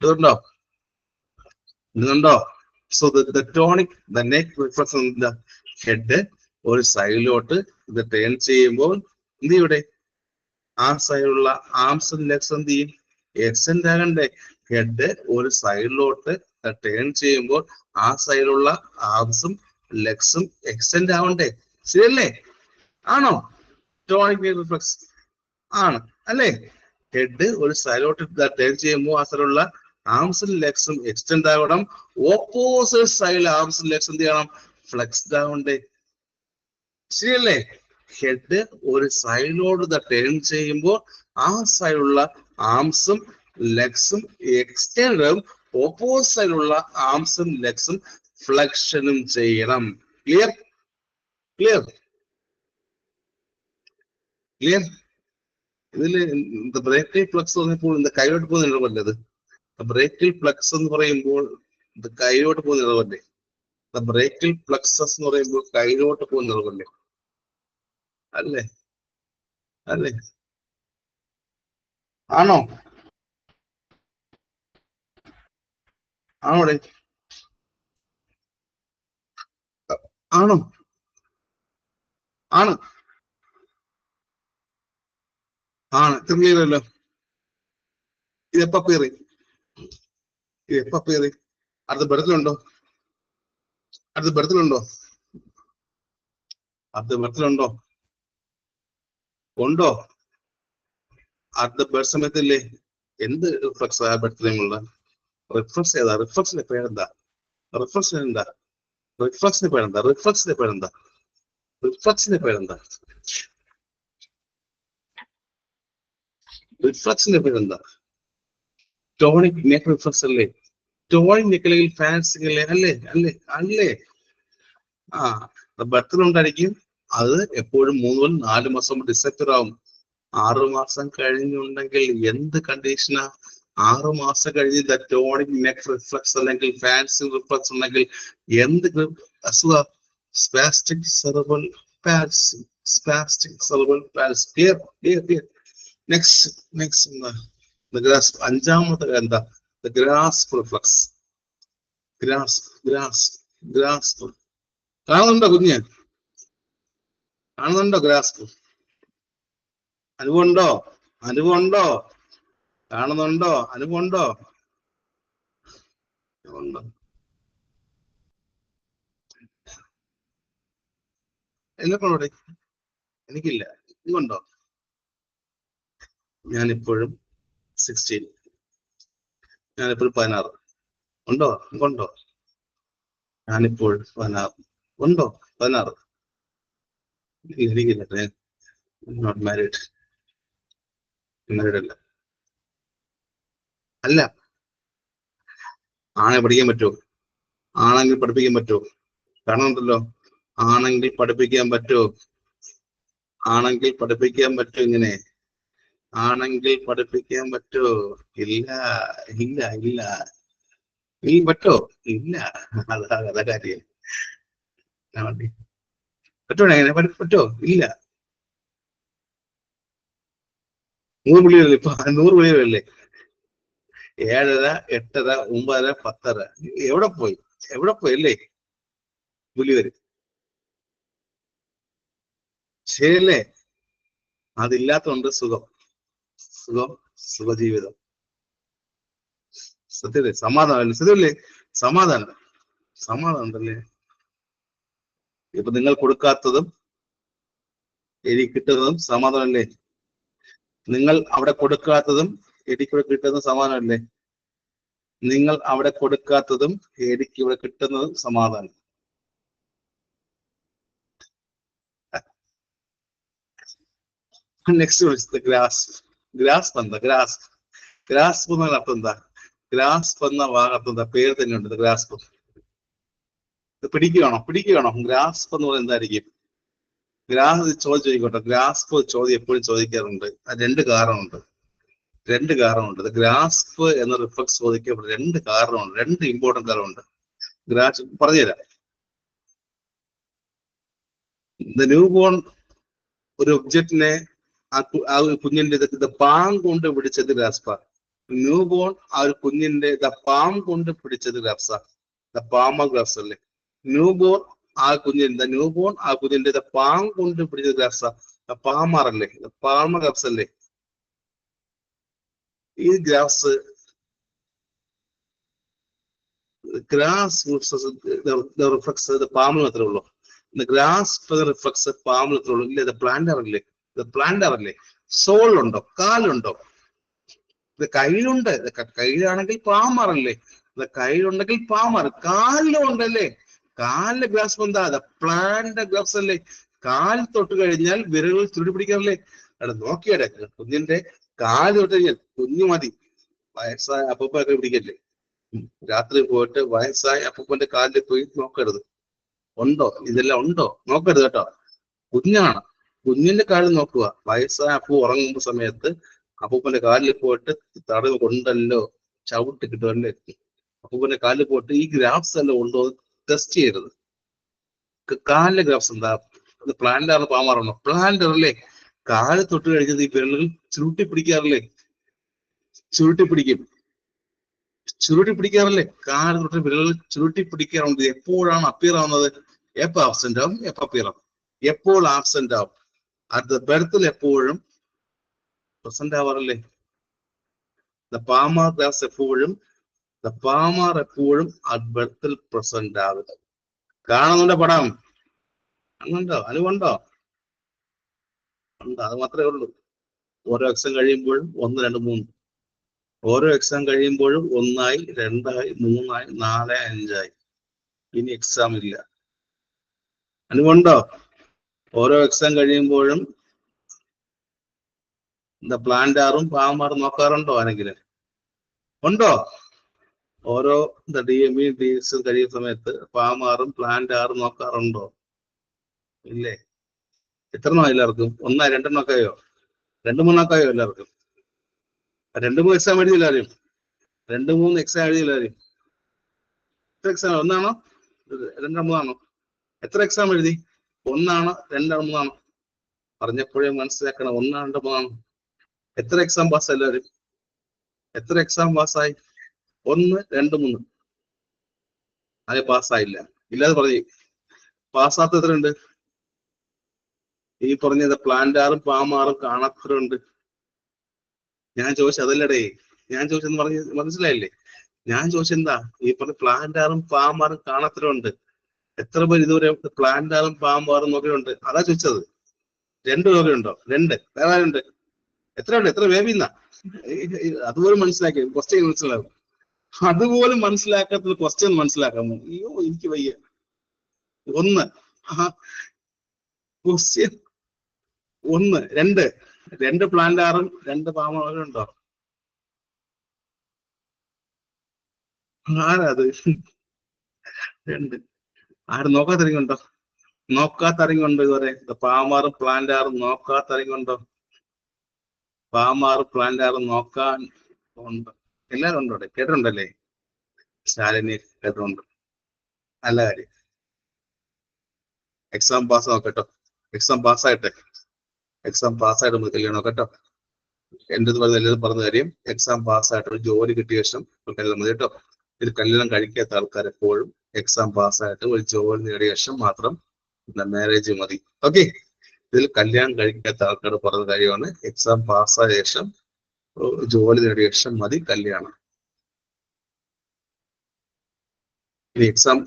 കിട്ടുന്നുണ്ടോ? കിട്ടുന്നുണ്ടോ? So the tonic, the neck reflex, the head ഒരു സൈഡിലോട്ട് ഇത് ടേൺ ചെയ്യുമ്പോൾ എന്ത് ചെയ്യൂടെ? ആ സൈഡിലുള്ള ആംസ് ആൻഡ് ലെഗ്സ് എന്ത് ചെയ്യും? എക്സ്റ്റെൻഡ് ആകണ്ടേ? ഹെഡ് ഒരു സൈഡിലോട്ട് ടേൺ ചെയ്യുമ്പോൾ ആ സൈഡിലുള്ള ആംസും ലെഗ്സും എക്സ്റ്റെൻഡ് ആവണ്ടേ? ശരിയല്ലേ? ആണോ? ടോണിക് നെക്ക് റിഫ്ലക്സ് ആണ് അല്ലേ? ഹെഡ് ഒരു സൈഡിലോട്ട് ടേൺ ചെയ്യുമ്പോൾ ആ സൈഡിലുള്ള ആംസും ലെഗ്സും എക്സ്റ്റെൻഡ് ആവണം. ഓപ്പോസിറ്റ് സൈഡിൽ ആംസും ലെഗ്സ് എന്ത് ചെയ്യണം? ഫ്ലെക്സ്ഡ് ആവണ്ടേ? ശരിയല്ലേ? ഹെഡ് ഒരു സൈഡിലോട്ട് ടേൺ ചെയ്യുമ്പോൾ ആ സൈഡിലുള്ള ആംസും ലെഗ്സും എക്സ്റ്റെൻഡും ഓപ്പോസിറ്റ് സൈഡിലുള്ള ആംസും ലെഗ്സും ഫ്ലെക്ഷനും ചെയ്യണം. ക്ലിയർ? ക്ലിയർ? ക്ലിയർ? ഇതില് ബ്രേക്കിൽ ഫ്ലക്സ് പറഞ്ഞപ്പോൾ இந்த കൈലോട്ട് പോകുന്ന ഇടവല്ലേ? ബ്രേക്കിൽ ഫ്ലക്സ് എന്ന് പറയുമ്പോൾ ഇത് കൈലോട്ട് പോകുന്ന ഇടവല്ലേ? ബ്രേക്കിൽ ഫ്ലക്സസ് എന്ന് പറയുമ്പോൾ കൈലോട്ട് പോകുന്ന ഇടവല്ലേ? അല്ലേ? അല്ലേ? ആണോ? ആണോടെ? ആണോ? ആണ്. ആണ്. ക്ലിയർ അല്ലോ? ഇതെപ്പ പേറി? ഇതെപ്പ പേറി? അടുത്ത ബർത്തിലുണ്ടോ? അടുത്ത ബർത്തിലുണ്ടോ? അടുത്ത ബർത്തിലുണ്ടോ? ഉണ്ടോ? അടുത്ത ബർത്ത് സമയത്തില്ലേ? എന്ത് റിഫ്ലക്സ് ആ ബർത്തിലുള്ള? റിഫ്ലക്സ് ഏതാ? റിഫ്ലക്സിന്റെ പേരെന്താ? റിഫ്ലക്സിന് എന്താ? റിഫ്ലക്സിന്റെ പേരെന്താ? റിഫ്ലക്സിന്റെ പേരെന്താ? റിഫ്ലക്സിന്റെ പേരെന്താ? റിഫ്ലക്സിന്റെ പേരെന്താ? ടോണിക് നെക്ക് റിഫ്ലക്സ് അല്ലേ? ടോണിക് നെക്ക് അല്ലെങ്കിൽ ഫാൻസി അല്ലേ? അല്ലേ? അല്ലേ? അല്ലേ? ആ, ബർത്തിലുണ്ടായിരിക്കും. അത് എപ്പോഴും 3 മുതൽ 4 മാസം ഡിസപ്പിയർ ആവും. 6 മാസം കഴിഞ്ഞുണ്ടെങ്കിൽ എന്ത് കണ്ടീഷനാ? 6 മാസം കഴിഞ്ഞ് ടോണിക് നെക്ക് റിഫ്ലക്സ് അല്ലെങ്കിൽ ഫാൻസി റിഫ്ലക്സ് ഉണ്ടെങ്കിൽ എന്ത് അസുഖ? Spastic cerebral palsy. Spastic cerebral palsy. Clear? Clear? Clear? Next, next അഞ്ചാമത്തെ എന്താ? Grasp reflex. ഗ്രാസ്പ്. കാണുന്നുണ്ടോ കുഞ്ഞ്? കാണുന്നുണ്ടോ ഗ്രാസ്പ്? അനുഭവമുണ്ടോ? അനുഭവമുണ്ടോ? കാണുന്നുണ്ടോ? അനുഭവമുണ്ടോ? ഉണ്ടോ? എന്നെക്കൊണ്ടോടെ? എനിക്കില്ല. ഇതുണ്ടോ? ഞാനിപ്പോഴും 16. ഞാനിപ്പോഴും 16. ഉണ്ടോ? ഉണ്ടോ? ഞാനിപ്പോഴും 16. ഉണ്ടോ? 16. എനിക്കില്ല. Not married. മാരീഡ് അല്ല. അല്ല. ആണെ പഠിക്കാൻ പറ്റുമോ? ആണെങ്കിൽ പഠിപ്പിക്കാൻ പറ്റുമോ? കാണുന്നുണ്ടല്ലോ. ആണെങ്കിൽ പഠിപ്പിക്കാൻ പറ്റുമോ? ആണെങ്കിൽ പഠിപ്പിക്കാൻ പറ്റുമോ? ഇങ്ങനെ ആണെങ്കിൽ പഠിപ്പിക്കാൻ പറ്റുമോ? ഇല്ല. ഇല്ല. ഇല്ല. നീ പറ്റോ? ഇല്ല. അതാ കാര്യം. പറ്റോ? എങ്ങനെ പറ്റോ? ഇല്ല. 100 വിളിയല്ലേ ഇപ്പൊ? 100 വിളിയല്ലേ? 7:30, 8:30, 9:30, 10:30. എവിടെ പോയി? എവിടെ പോയി അല്ലേ? വിളി വരും. ശരിയല്ലേ? അതില്ലാത്തോണ്ട് സുഖം. സുഖം. സുഖജീവിതം. സത്യല്ലേ? സമാധാനം. സത്യല്ലേ? സമാധാനം. സമാധാനം ഉണ്ടല്ലേ? ഇപ്പൊ നിങ്ങൾ കൊടുക്കാത്തതും എനിക്ക് കിട്ടുന്നതും സമാധാനമല്ലേ? നിങ്ങൾ അവിടെ കൊടുക്കാത്തതും എനിക്കിവിടെ കിട്ടുന്നതും സമാധാനമല്ലേ? നിങ്ങൾ അവിടെ കൊടുക്കാത്തതും എനിക്ക് ഇവിടെ കിട്ടുന്നതും സമാധാനം. Next grass. ഗ്രാസ് എന്താ? ഗ്രാസ്പ് എന്ന അർത്ഥം എന്താ? ഗ്രാസ്പ് എന്ന വാക്കർത്ഥം എന്താ? പേര് തന്നെ ഉണ്ട് ഗ്രാസ്പ്. പിടിക്കുകയാണോ? ഗ്രാസ്പ് എന്ന് പറയുന്നത് എന്തായിരിക്കും? ഗ്രാസ് ചോദ്യം ചോദിക്കട്ടെ. ഗ്രാസ്പ് ചോദ്യം എപ്പോഴും ചോദിക്കാറുണ്ട്. അത് രണ്ട് കാരണമുണ്ട്. ഗ്രാസ്പ് എന്ന റിഫ്ലക്സ് ചോദിക്കപ്പെടുന്ന രണ്ട് കാരണമുണ്ട്. രണ്ട് ഇമ്പോർട്ടന്റ് കാരണമുണ്ട്. ഗ്രാസ് പറഞ്ഞുതരാം. ന്യൂ ബോൺ ഒരു ഒബ്ജക്റ്റിനെ ആ കുഞ്ഞിന്റെ പാം കൊണ്ട് പിടിച്ചത് ഗ്രാസ്പ. ന്യൂ ബോൺ ആ ഒരു കുഞ്ഞിന്റെ പാം കൊണ്ട് പിടിച്ചത് ഗ്രാപ്സ. പാമ ഗ്രാപ്സ് അല്ലേ? ന്യൂ ബോൺ ആ കുഞ്ഞിന്റെ പാം കൊണ്ട് പിടിച്ചത് ഗ്രാപ്സ. പാമാറല്ലേ? പാമ ഗ്രാപ്സ് അല്ലേ? ഈ ഗ്രാസ് റിഫ്ലക്സ് പാമിൽ മാത്രമേ ഉള്ളൂ. ഗ്രാസ് റിഫ്ലക്സ് പാമിൽ മാത്രമേ ഉള്ളൂ. ഇല്ല, ഇത് പ്ലാന്റർ അല്ലേ? സോൾ ഉണ്ടോ? കാലുണ്ടോ? ഇത് കയ്യിലുണ്ട്. കയ്യിലാണെങ്കിൽ പാമാറല്ലേ? കയ്യിലുണ്ടെങ്കിൽ പാമാർ. കാലിലും ഉണ്ടല്ലേ? കാലിലെ ഗ്രാസ് എന്താ? പ്ലാന്റ് ഗ്രാസ് അല്ലേ? കാൽ തൊട്ട് കഴിഞ്ഞാൽ വിരലുകൾ ചുരുട്ടി പിടിക്കാറല്ലേ? അവിടെ നോക്കിയാടെ കുഞ്ഞിന്റെ കാല് തൊട്ട് കഴിഞ്ഞാൽ കുഞ്ഞു മതി. വയസ്സായ അപ്പൂപ്പൊക്കെ പിടിക്കല്ലേ? രാത്രി പോയിട്ട് വയസ്സായ അപ്പൂപ്പന്റെ കാലിൽ പോയി നോക്കരുത്. ഉണ്ടോ? ഇതെല്ലാം ഉണ്ടോ? നോക്കരുത് കേട്ടോ. കുഞ്ഞാണ്. കുഞ്ഞിന്റെ കാലിൽ നോക്കുക. വയസ്സായ അപ്പൂ ഉറങ്ങുന്ന സമയത്ത് അപ്പൂപ്പന്റെ കാലിൽ പോയിട്ട് തടവ് കൊണ്ടല്ലോ ചവിട്ട് കിട്ടുമല്ലേ? അപ്പൂപ്പന്റെ കാലിൽ പോയിട്ട് ഈ ഗ്രാഫ്സ് എല്ലാം ഉണ്ടോ ടെസ്റ്റ് ചെയ്യരുത്. കാലിലെ ഗ്രാഫ്സ് എന്താ? പ്ലാന്റർ പാമാറാണോ? പ്ലാന്റർ അല്ലേ? കാല് തൊട്ട് കഴിഞ്ഞത് ഈ വിരലുകൾ ചുരുട്ടി പിടിക്കാറില്ലേ? ചുരുട്ടി പിടിക്കാറല്ലേ? കാല് തൊട്ട് വിരലുകൾ ചുരുട്ടി പിടിക്കാറുണ്ട്. എപ്പോഴാണ് അപ്പിയർ ആവുന്നത്? എപ്പോ ആബ്സെന്റ് ആവും? എപ്പോ അപ്പിയർ ആവും? എപ്പോൾ ആബ്സെന്റ് ആവും? അറ്റ് ദ ബർത്തിൽ എപ്പോഴും പ്രസന്റ് ആവാറല്ലേ? പാമാർ ഗ്രാസ് എപ്പോഴും അറ്റ് ബർത്തിൽ പ്രസന്റ് ആവുക. കാണുന്നുണ്ടോ പടം? അങ്ങുണ്ടോ? അനുവുണ്ടോ? ഉണ്ട്. അത് മാത്രമേ ഉള്ളൂ. ഓരോ എക്സാം കഴിയുമ്പോഴും 1, 2, 3. ഓരോ എക്സാം കഴിയുമ്പോഴും 1 ആയി, 2 ആയി, 3 ആയി, 4 ആയി, 5 ആയി. ഇനി എക്സാം ഇല്ല. അനുവുണ്ടോ? ഓരോ എക്സാം കഴിയുമ്പോഴും പ്ലാന്റാറും പാമാറും നോക്കാറുണ്ടോ ആരെങ്കിലും? ഉണ്ടോ? ഓരോ DME DX കഴിയുന്ന സമയത്ത് പാമാറും പ്ലാന്റാറും നോക്കാറുണ്ടോ? ഇല്ലേ? എത്രണ്ണോ എല്ലാവർക്കും? 1, 2 ആയോ? 2, 3 ആയോ എല്ലാവർക്കും? 2, 3 എക്സാം എഴുതിയില്ല ആരും? 2, 3 എക്സാം എഴുതിയില്ല ആരും? എത്ര എക്സാം? 1 ആണോ? 2, 3 ആണോ? എത്ര എക്സാം എഴുതി? 1 ആണോ? 2 ആണോ? 3 ആണോ? പറഞ്ഞപ്പോഴേ മനസ്സിലാക്കണം. 1, 2, 3 ആണോ? എത്ര എക്സാം പാസ് എല്ലാവരും? എത്ര എക്സാം പാസ്സായി? 1, 2, 3. അത് പാസ്സായില്ല. ഇല്ലാതെ പറഞ്ഞു. പാസ്സാത്ത എത്ര ഉണ്ട്? ഈ പറഞ്ഞത് പ്ലാന്റാറും പാമാറും കാണാത്തവരുണ്ട്. ഞാൻ ചോദിച്ചത് അതല്ലടേ. ഞാൻ ചോദിച്ചെന്ന് പറഞ്ഞ് മനസ്സിലായില്ലേ? ഞാൻ ചോദിച്ചെന്താ? ഈ പറഞ്ഞ പ്ലാന്റാറും പാമാറും കാണാത്തവരുണ്ട്. എത്ര പേര് ഇതുവരെ പ്ലാന്റാറും പാമാറും നോക്കിയുണ്ട്? അതാ ചോദിച്ചത്. 2 നോക്കിയുണ്ടോ? 2. വേറെ ആരുണ്ട്? എത്ര ഉണ്ട്? എത്ര വേവിന്ന? അതുപോലും മനസ്സിലാക്കി. ക്വസ്റ്റ്യൻ മനസ്സിലാകും. അതുപോലും മനസ്സിലാക്കാത്തത് ക്വസ്റ്റ്യൻ മനസ്സിലാക്കാമോ? അയ്യോ, എനിക്ക് വയ്യ. 1. ക്വസ്റ്റ്യൻ 1. 2 പ്ലാന്റാറും 2 പാമാറും ഉണ്ടോ? ആരാത്? 2. ആരും നോക്കാത്തിറങ്ങുണ്ടോ? നോക്കാത്തിറങ്ങുണ്ടോ? ഇതുവരെ പാമാറും പ്ലാന്റാറും നോക്കാത്തിറങ്ങുണ്ടോ? പാമാറും പ്ലാന്റാറും നോക്കാൻ ഉണ്ട്. എല്ലാവരും ഉണ്ടോ? കേട്ടിട്ടുണ്ടല്ലേ? ശാലിനി കേട്ടിട്ടുണ്ട്. നല്ല കാര്യം. എക്സാം പാസ് നോക്കട്ടോ. എക്സാം പാസ്സായിട്ട് നമുക്ക് കല്യാണം കേട്ടോ. എന്റെ എല്ലാവരും പറഞ്ഞ കാര്യം, എക്സാം പാസ്സായിട്ട് ഒരു ജോലി കിട്ടിയ ശേഷം കല്യാണം മതി കേട്ടോ. ഇത് കല്യാണം കഴിക്കാത്ത ആൾക്കാർ എപ്പോഴും എക്സാം പാസ്സായിട്ട് ഒരു ജോലി നേടിയ ശേഷം മാത്രം മാരേജ് മതി. ഓക്കെ? ഇതിൽ കല്യാണം കഴിക്കാത്ത ആൾക്കാർ പറഞ്ഞ കാര്യമാണ്, എക്സാം പാസ്സായ ശേഷം ജോലി നേടിയ ശേഷം മതി കല്യാണം. ഇനി എക്സാം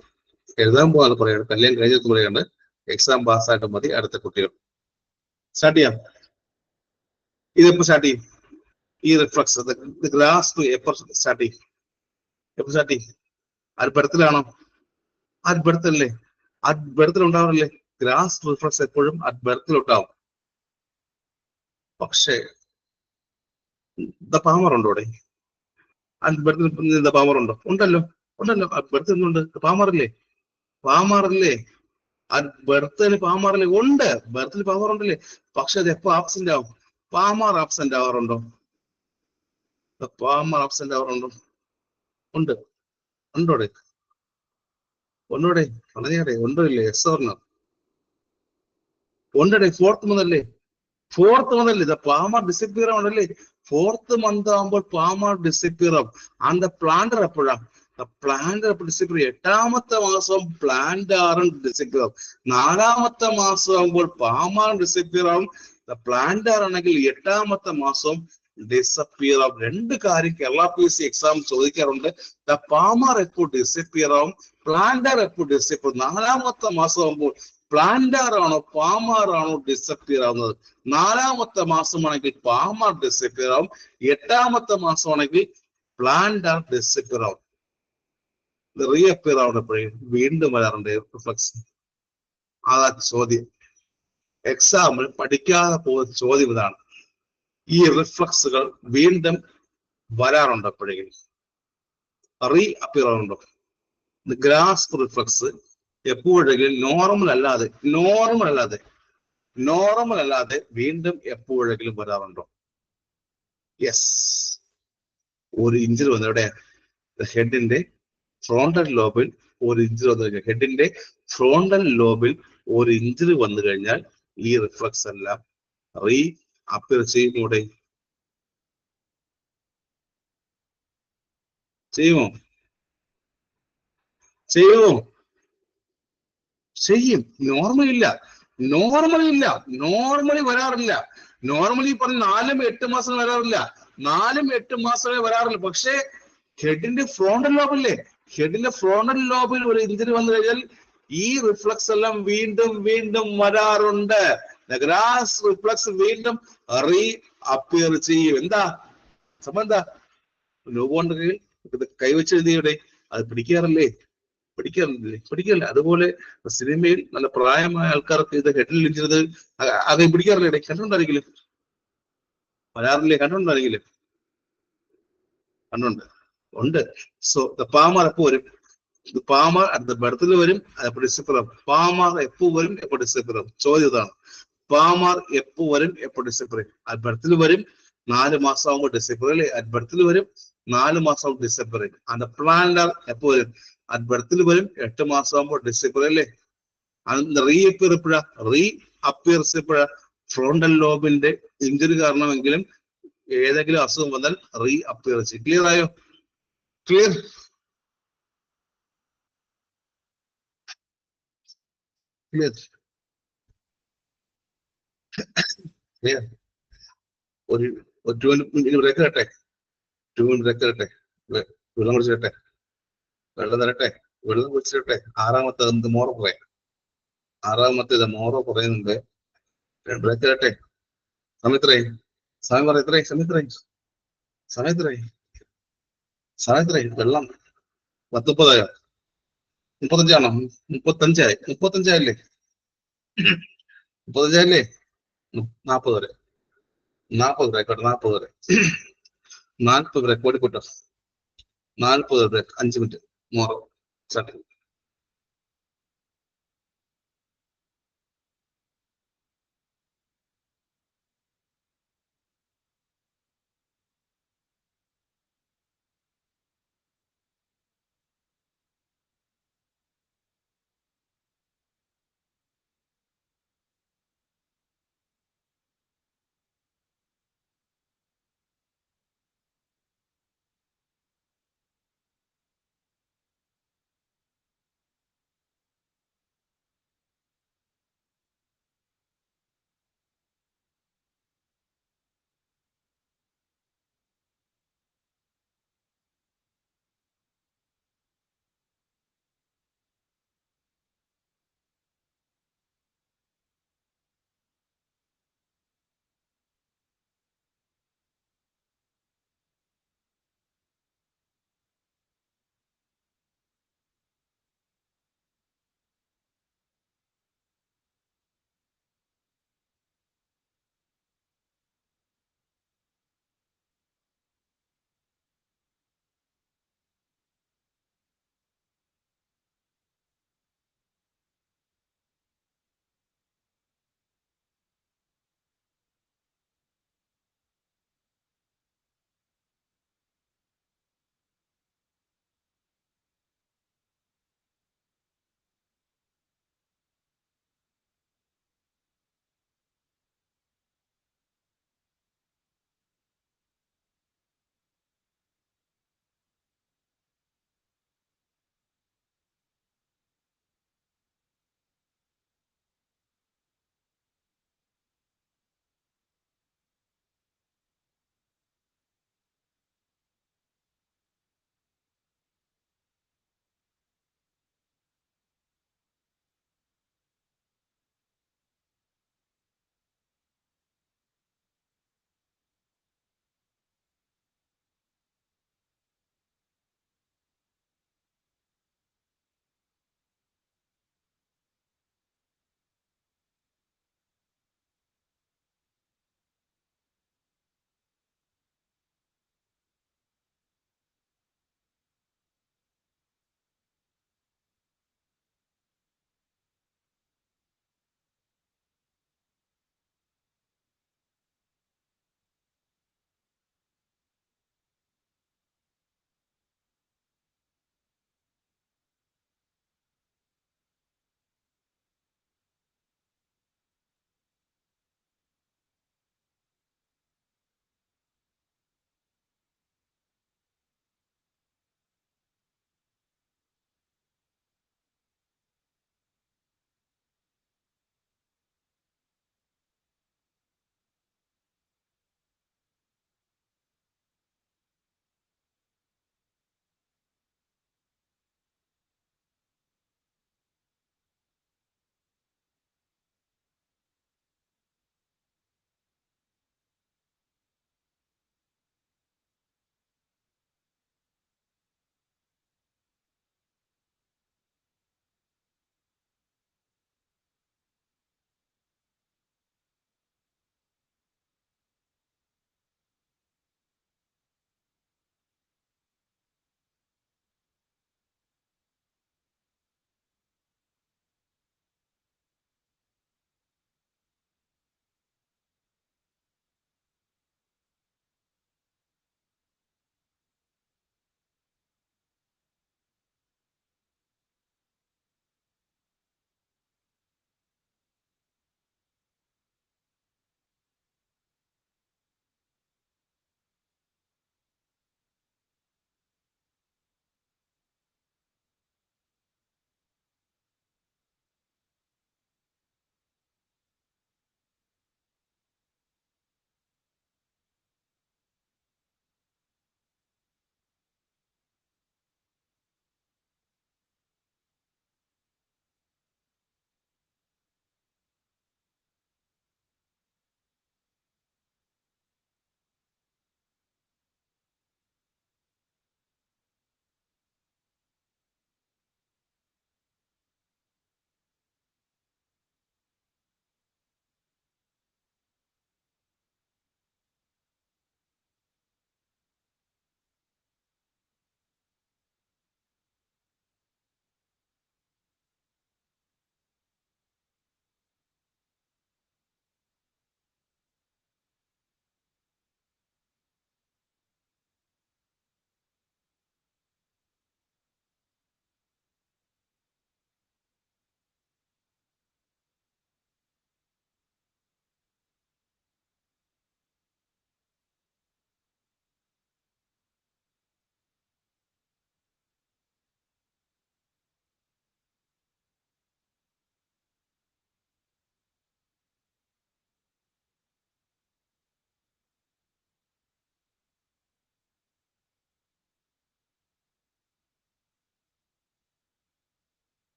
എഴുതാൻ പോകാന്ന് പറയാണ്, കല്യാണം കഴിഞ്ഞെന്ന് പറയാണ്. എക്സാം പാസ്സായിട്ട് മതി അടുത്ത കുട്ടികൾ. സ്റ്റാർട്ട് ചെയ്യാം. ഇതെപ്പോ സ്റ്റാർട്ട് ചെയ്യും? ഈ റിഫ്ലക്സ് ഗ്രാസ് എപ്പോ സ്റ്റാർട്ട് ചെയ്യും? എപ്പോ സ്റ്റാർട്ട് ചെയ്യും? അത് ബർത്തിലാണോ? അത് ബർത്തല്ലേ? അത് ബർത്തിൽ ഉണ്ടാവാറില്ലേ? ഗ്രാസ് റിഫ്ലക്സ് എപ്പോഴും അത് ബർത്തിൽ ഉണ്ടാവും. പക്ഷേ പാമർ ഉണ്ടോ ഇവിടെ? അത് ബർത്തിൽ പാമർ ഉണ്ടോ? ഉണ്ടല്ലോ, ഉണ്ടല്ലോ. ബർത്ത് എന്തുണ്ട്? പാമറില്ലേ? പാമറില്ലേ? അത് ബർത്തിൽ പാമറില്ലേ? ഉണ്ട്, ബർത്തിൽ പാമർ ഉണ്ടല്ലേ. പക്ഷെ അത് എപ്പോ ആബ്സെന്റ് ആവും? പാമർ ആബ്സെന്റ് ആവാറുണ്ടോ? പാമർ ആബ്സെന്റ് ആവാറുണ്ടോ? ഉണ്ട്, ഉണ്ടോടെ? ഒന്നൂടെ പറഞ്ഞേ, ഉണ്ടോ ഇല്ലേ? എസ് ഓർണോ? ഉണ്ടേ. ഫോർത്ത് മുതലല്ലേ? ഫോർത്ത് മുതൽ പാമർ ഡിസപ്പിയർ ആവണല്ലേ? ഫോർത്ത് മന്ത് ആകുമ്പോൾ പാമർ ഡിസപ്പിയർ ആവും. ആൻഡ് പ്ലാന്റർ എപ്പോഴാ? പ്ലാന്റർ എപ്പോൾ ഡിസപ്പിയർ? എട്ടാമത്തെ മാസം പ്ലാന്റാറും ഡിസപ്പിയർ ആവും. നാലാമത്തെ മാസം ആകുമ്പോൾ പാമർ ഡിസപ്പിയർ ആവും. പ്ലാന്റാർ ആണെങ്കിൽ എട്ടാമത്തെ മാസം ഡിസപ്പിയർ ആവും. രണ്ട് കാര്യം കേരള PSC എക്സാം ചോദിക്കാറുണ്ട്. പാമർ എപ്പോൾ ഡിസപ്പിയർ ആവും, പ്ലാന്റർ എപ്പോൾ ഡിസപ്പിയർ? നാലാമത്തെ മാസം ആകുമ്പോൾ പ്ലാന്റാർ ആണോ പാമർ ആണോ ഡിസപ്പിയർ ആവുന്നത്? നാലാമത്തെ മാസമാണെങ്കിൽ പാമർ ഡിസപ്പിയർ ആവും. എട്ടാമത്തെ മാസമാണെങ്കിൽ പ്ലാന്റാർ ഡിസപ്പിയർ ആവും. റീഅപ്പിയർ ആവുന്നപ്പോഴേ വീണ്ടും വരാറുണ്ട് റിഫ്ലക്സ്. അതാ ചോദ്യം. എക്സാമിൽ പഠിക്കാതെ പോകുന്ന ചോദ്യം ഇതാണ്. ഈ റിഫ്ലക്സുകൾ വീണ്ടും വരാറുണ്ട് എപ്പോഴെങ്കിലും? റീഅപ്പിയർ ആവുന്നുണ്ടോ? ഗ്രാസ്പ് റിഫ്ലക്സ് എപ്പോഴെങ്കിലും നോർമൽ അല്ലാതെ വീണ്ടും എപ്പോഴെങ്കിലും വരാറുണ്ടോ? യെസ്. ഒരു ഇഞ്ചുറി വന്നു. എവിടെ? ഹെഡിന്റെ ഫ്രോണ്ടൽ ലോബിൽ ഒരു ഇഞ്ചുറി വന്നു കഴിഞ്ഞാൽ, ഹെഡിന്റെ ഫ്രോണ്ടൽ ലോബിൽ ഒരു ഇഞ്ചുറി വന്നു കഴിഞ്ഞാൽ ഈ റിഫ്ലക്സ് എല്ലാം റീ അപ്പിയർ ചെയ്യുമൂടെ? ചെയ്യുമോ? ചെയ്യുമോ? ചെയ്യും. നോർമലി വരാറില്ല. നോർമലി പറഞ്ഞ 4-8 മാസം വരാറില്ല. 4-8 മാസമേ വരാറില്ല. പക്ഷേ ഹെഡിന്റെ ഫ്രോണ്ടൽ ലോബില്ലേ, ഹെഡിന്റെ ഫ്രോണ്ടൽ ലോബിൽ ഒരു ഇഞ്ചുറി വന്നു കഴിഞ്ഞാൽ ഈ റിഫ്ലക്സ് എല്ലാം വീണ്ടും വീണ്ടും വരാറുണ്ട്. ഗ്രാസ് റിഫ്ലക്സ് വീണ്ടും റീ അപ്പിയർ ചെയ്യും. എന്താ സംഭവം? എന്താ? നോബോണ്ട് കൈവച്ച് എഴുതിയുടെ അത് പിടിക്കാറില്ലേ? അതുപോലെ സിനിമയിൽ നല്ല പ്രായമായ ആൾക്കാർക്ക് ഇത് ഹെഡിൽ ഇഞ്ചത് അത് പിടിക്കാറില്ലേ? കണ്ടുണ്ടായിരിക്കില്ലേ? വരാറില്ലേ? കണ്ടുണ്ടായിരിക്കില്ലേ? കണ്ടുണ്ട്, ഉണ്ട്. സോ പാമർ എപ്പോ വരും? പാമർ അറ്റ് ബർത്തിൽ വരും, എപ്പോൾ ഡിസപ്പിയർ ആവും. പാമർ എപ്പോ വരും, എപ്പോൾ ഡിസപ്പിയർ ആവും? ചോദ്യം ഇതാണ്. പാമർ എപ്പോ വരും, എപ്പോൾ ഡിസപ്പിയർ ആവും? അറ്റ് ബർത്തിൽ വരും, 4 മാസം ആകുമ്പോൾ ഡിസപ്പിയർ അല്ലേ? അറ്റ് ബർത്തിൽ വരും, 4 മാസം ഡിസപ്പിയർ ആവും. അന്റെ പ്ലാന്റർ എപ്പോ വരും? അറ്റ് ബർത്തിൽ വരും, 8 മാസം ആകുമ്പോൾ ഡിസപ്പിയർ അല്ലേ? റീ അപ്പിയർ എപ്പോഴാ? റീ അപ്പിയർസ് എപ്പോഴാ? ഫ്രോണ്ടൽ ലോബിന്റെ ഇഞ്ചുറി കാരണമെങ്കിലും ഏതെങ്കിലും അസുഖം വന്നാൽ റീ അപ്പിയർ ചെയ്യും. ക്ലിയർ ആയോ? ക്ലിയർ? ക്ലിയർ? ക്ലിയർ? ഒരു 2 മിനിറ്റ് ബ്രേക്ക് തരട്ടെ? 2 മിനിറ്റ് ബ്രേക്ക് തരട്ടെ? വെള്ളം കുടിച്ചിട്ടെ? വെള്ളം തരട്ടെ? വെള്ളം കുടിച്ചിട്ടെ? ആറാമത്തെ എന്ത് മോറോ പറയാം? ആറാമത്തേത് മോറോ പറയുന്നുണ്ട്. ബ്രേക്ക് തരട്ടെ? സമയത്രേ? സമയം പറ. എത്രേ സമയത്രേ? സമയത്രേ? സമയത്രേ? വെള്ളം 10:30 35 മുപ്പത്തഞ്ചായില്ലേ? 35 40 വരെ. 40 ബ്രേക്കോട്ടെ. 40 വരെ. 40 ബ്രേക്ക് ഓടിക്കോട്ടെ. 40 break 5 minute Moro start.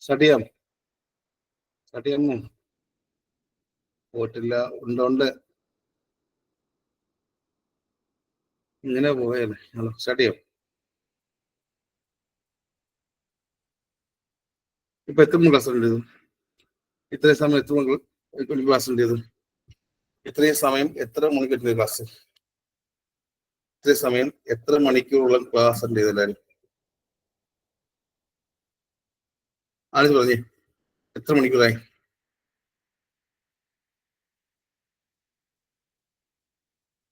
Start ചെയ്യാം. സ്റ്റാർട്ട് ചെയ്യാമോ? പോയിട്ടില്ല. ഉണ്ട്. ഇങ്ങനെ പോയല്ലേ. ഹലോ, സ്റ്റാർട്ട് ചെയ്യാം. ഇപ്പൊ എത്ര ക്ലാസ് ഉണ്ട്? ഇത്രയും സമയം എത്ര ക്ലാസ് ഉണ്ട്? ഇത്രയും സമയം എത്ര മണിക്കൂർ ക്ലാസ്? ഇത്രയും സമയം എത്ര മണിക്കൂറുള്ള ക്ലാസ് ഉണ്ട് എല്ലാവരും? ആര് പറഞ്ഞേ? എത്ര മണിക്കൂറായി?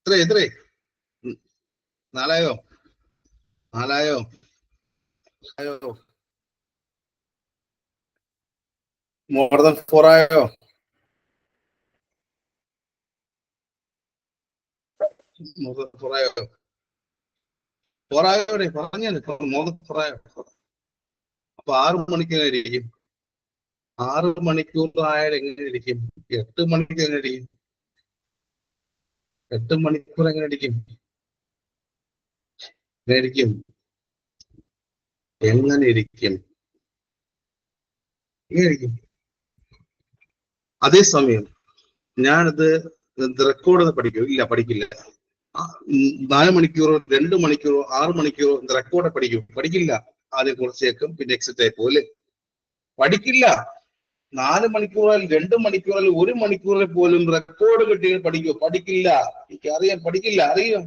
എത്ര 4 ആയോ? മോർ ദാൻ 4 ആയോ? പറഞ്ഞാൽ മോർ ദാൻ 4 ആയോ? അപ്പൊ 6 മണിക്ക് എങ്ങനെ ഇരിക്കും? 6 മണിക്കൂർ ആയാൽ എങ്ങനെ ഇരിക്കും? 8 മണിക്ക് എങ്ങനെ ഇരിക്കും? 8 മണിക്കൂർ എങ്ങനെ ഇരിക്കും? എങ്ങനെ ഇരിക്കും? അതേസമയം ഞാനത് റെക്കോർഡ് പഠിക്കും? ഇല്ല, പഠിക്കില്ല. 4 മണിക്കൂറോ 2 മണിക്കൂറോ 6 മണിക്കൂറോ റെക്കോർഡ് പഠിക്കില്ല. ആദ്യം കുറച്ച് കേൾക്കും, പിന്നെ എക്സിറ്റ് ആയി പോലെ പഠിക്കില്ല. 4 മണിക്കൂറായാലും 2 മണിക്കൂറായാലും 1 മണിക്കൂറിൽ പോലും റെക്കോർഡ് കിട്ടിയാൽ പഠിക്കില്ല. എനിക്കറിയാം, പഠിക്കില്ല.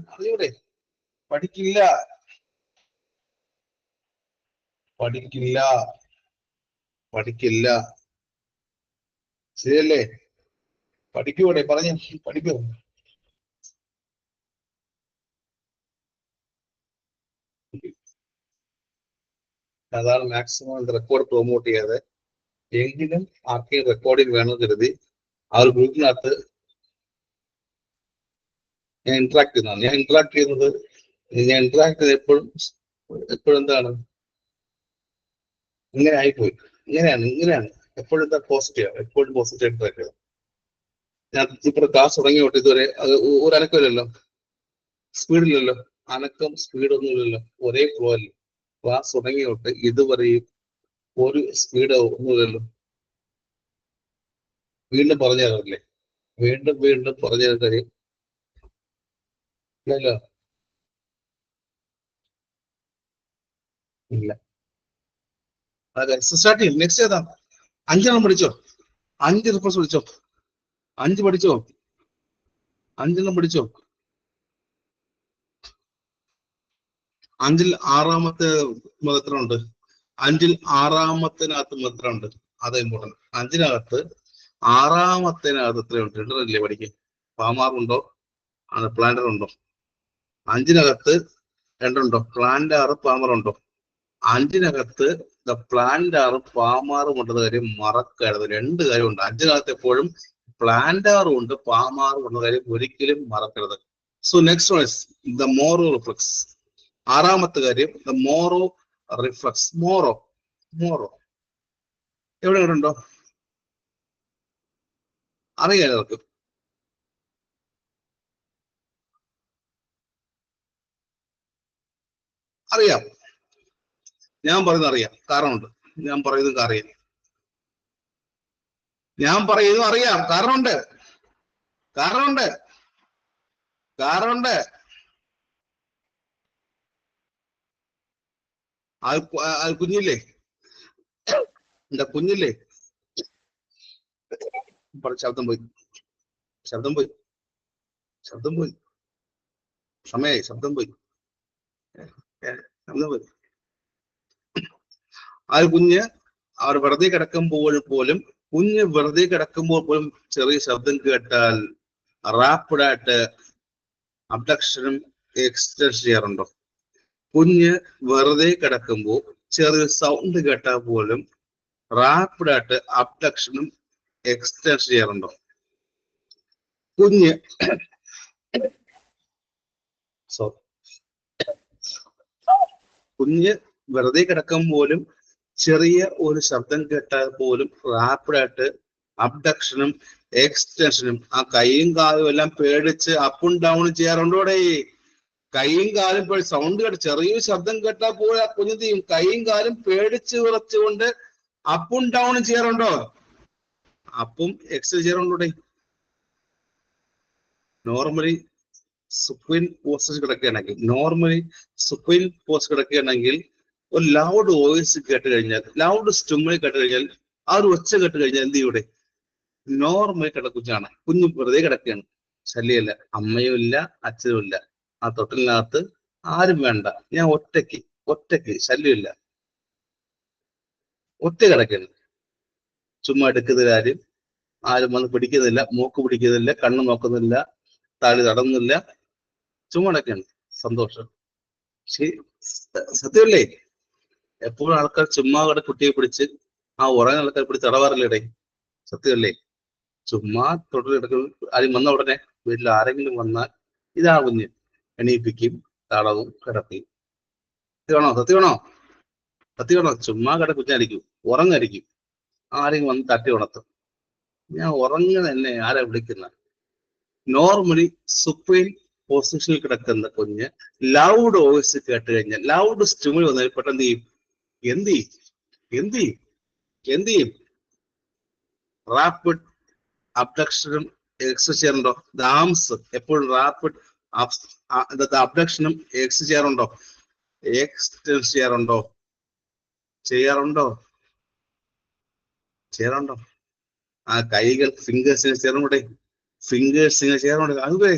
അറിയൂടെ? പഠിക്കില്ല. ശരിയല്ലേ? പഠിക്കൂടെ? പറഞ്ഞ പഠിക്കൂ. അതാണ് മാക്സിമം റെക്കോർഡ് പ്രൊമോട്ട് ചെയ്യാതെ. എങ്കിലും ആർക്കെയും റെക്കോർഡിങ് വേണമെന്ന് കരുതി ആ ഒരു ഗ്രൂപ്പിനകത്ത് ഞാൻ ഇന്ററാക്ട് ചെയ്യുന്നത്. ഞാൻ ഇന്ററാക്ട് ചെയ്യുന്നത് എപ്പോഴും എന്താണ്, ഇങ്ങനെ ആയിപ്പോയി. ഇങ്ങനെയാണ് എപ്പോഴും എന്താ പോസിറ്റീവ്, എപ്പോഴും പോസിറ്റീവ് ഇന്ററാക്ട് ചെയ്യും. ഞാൻ ഇപ്പോൾ ക്ലാസ് തുടങ്ങി തൊട്ട് ഇതുവരെ ഒരു അനക്കമില്ലല്ലോ, സ്പീഡില്ലല്ലോ. അനക്കം സ്പീഡൊന്നും ഇല്ലല്ലോ, ഒരേ ഫ്ലോ അല്ലേ. ക്ലാസ് തുടങ്ങി തൊട്ട് ഇതുവരെയും ഒരു സ്പീഡ് ഒന്നുമില്ലല്ലോ. വീണ്ടും പറഞ്ഞു തരാറില്ലേ? വീണ്ടും പറഞ്ഞു തരാൻ കഴിയും ഇല്ലല്ലോ. ഇല്ല. അതെ, സ്റ്റാർട്ട് ചെയ്യും. നെക്സ്റ്റ് ഏതാ? 5 പഠിച്ചോ? 5 റിഫ്രഷ് പഠിച്ചോ? 5 പഠിച്ചോ? 5 പഠിച്ചോ? 5-ൽ 6-മത്തെ എത്ര ഉണ്ട്? 5-ൽ 6-മത്തിനകത്ത് എത്ര ഉണ്ട്? അത് ഇമ്പോർട്ടന്റ്. 5-നകത്ത് 6-മത്തിനകത്ത് എത്രയുണ്ട്? 2 പഠിക്കും. പാമാറുണ്ടോ? പ്ലാന്റർ ഉണ്ടോ? 5-നകത്ത് 2 ഉണ്ടോ? പ്ലാന്റർ പാമർ ഉണ്ടോ? 5-നകത്ത് പ്ലാന്റാറും പാമാറും ഉണ്ടെന്ന കാര്യം മറക്കരുത്. 2 കാര്യമുണ്ട് 5-നകത്ത്. എപ്പോഴും പ്ലാന്റാറും ഉണ്ട്, പാമാറും ഉള്ള കാര്യം ഒരിക്കലും മറക്കരുത്. So next one is the Moro reflex. 6-മത്തെ കാര്യം ദ മോറോ റിഫ്ലക്സ്. മോറോ എവിടെ ഉണ്ടോ? അറിയാം അവർക്ക്. അറിയാം. ഞാൻ പറയുന്നത് അറിയാം, കാരണമുണ്ട്. ഞാൻ പറയുന്നത് അറിയാം. കാരണമുണ്ട്. കുഞ്ഞില്ലേ, എന്താ കുഞ്ഞില്ലേ? ശബ്ദം പോയി. സമയായി. ശബ്ദം പോയി. ആ കുഞ്ഞ് അവർ വെറുതെ കിടക്കുമ്പോൾ പോലും ചെറിയ ശബ്ദം കേട്ടാൽ റാപ്പിഡായിട്ട് അബ്ഡക്ഷനും എക്സ്റ്റൻഷൻ ചെയ്യാറുണ്ടോ? കുഞ്ഞ് വെറുതെ കിടക്കുമ്പോൾ ചെറിയ സൗണ്ട് കേട്ടാൽ പോലും റാപ്പിഡായിട്ട് അബ്ഡക്ഷനും എക്സ്റ്റൻഷൻ ചെയ്യാറുണ്ടോ? കുഞ്ഞ് വെറുതെ കിടക്കുമ്പോഴും ചെറിയ ഒരു ശബ്ദം കേട്ടാൽ പോലും റാപ്പിഡായിട്ട് അബ്ഡക്ഷനും എക്സ്റ്റൻഷനും, ആ കൈയും കാലും എല്ലാം പേടിച്ച് അപ്പും ഡൗണും ചെയ്യാറുണ്ടോടെ? കൈയും കാലും സൗണ്ട് കേട്ട് ചെറിയൊരു ശബ്ദം കേട്ടാൽ പോലും ആ കുഞ്ഞു കൈയും കാലും പേടിച്ച് വിറച്ചുകൊണ്ട് അപ്പും ഡൗണും ചെയ്യാറുണ്ടോ? അപ്പും എക്സ് ചെയ്യാറുണ്ടോ? നോർമലി സുപ്പൈൻ പോസ്റ്റ് കിടക്കുകയാണെങ്കിൽ ഒരു ലൗഡ് വോയിസ് കേട്ട് കഴിഞ്ഞാൽ, ലൗഡ് സ്റ്റിമുലി കേട്ട് കഴിഞ്ഞാൽ, ആ ഒരു ഒച്ച കേട്ട് കഴിഞ്ഞാൽ എന്ത് ചെയ്യൂടെ? നോർമലി കിടക്കുച്ചാണ്, കുഞ്ഞു വെറുതെ കിടക്കുകയാണ്, ശല്യമല്ല, അമ്മയും ഇല്ല അച്ഛനും ഇല്ല, ആ തൊട്ടിലിനകത്ത് ആരും വേണ്ട, ഞാൻ ഒറ്റയ്ക്ക് ശല്യമില്ല, ഒറ്റ കിടക്കുകയാണ്, ചുമ്മാ എടുക്കുന്നതിൽ ആരും വന്ന് പിടിക്കുന്നില്ല, മൂക്ക് പിടിക്കുന്നില്ല, കണ്ണ് നോക്കുന്നില്ല, താടി തടയുന്നില്ല, ചുമ്മാ കിടക്കുകയാണ്, സന്തോഷം. സത്യമല്ലേ? എപ്പോഴും ആൾക്കാർ ചുമ്മാ കുട്ടിയെ പിടിച്ച് ആ ഉറങ്ങുന്ന ആൾക്കാർ പിടിച്ച് തടവാറില്ലേ? സത്യമല്ലേ? ചുമ്മാ തൊട്ടിലെടുക്കുന്ന ആരും വന്ന ഉടനെ വീട്ടിൽ ആരെങ്കിലും വന്നാൽ ഇതാ കുഞ്ഞ്, എണീപ്പിക്കും, തടവും, കിടത്തി. സത്യമാണോ? ചുമ്മാ കുഞ്ഞായിരിക്കും, ഉറങ്ങായിരിക്കും, ആരെങ്കിലും വന്ന് തട്ടി ഉണർത്തും. ഞാൻ ഉറങ്ങുന്ന എന്നെ ആരാ വിളിക്കുന്ന? നോർമലി സുപ്പൈൻ പൊസിഷനിൽ കിടക്കുന്ന കുഞ്ഞ് ലൗഡ് വോയിസ് കേട്ട് കഴിഞ്ഞാൽ, ലൗഡ് സ്റ്റിമുലി വന്നാൽ പെട്ടെന്ന് എന്ത് ചെയ്യും? റാപ്പിഡ് അബ്ഡക്ഷനും എക്സ് ചെയ്യാറുണ്ടോ? ആംസ് എപ്പോഴും റാപ്പിഡ് അബ്ഡക്ഷനും എക്സ് ചെയ്യാറുണ്ടോ? എക്സ്റ്റെൻസ് ചെയ്യാറുണ്ടോ? ആ കൈകൾ ഫിംഗേഴ്സിനെ ചെയ്യാറുണ്ടോ? അതുപോലെ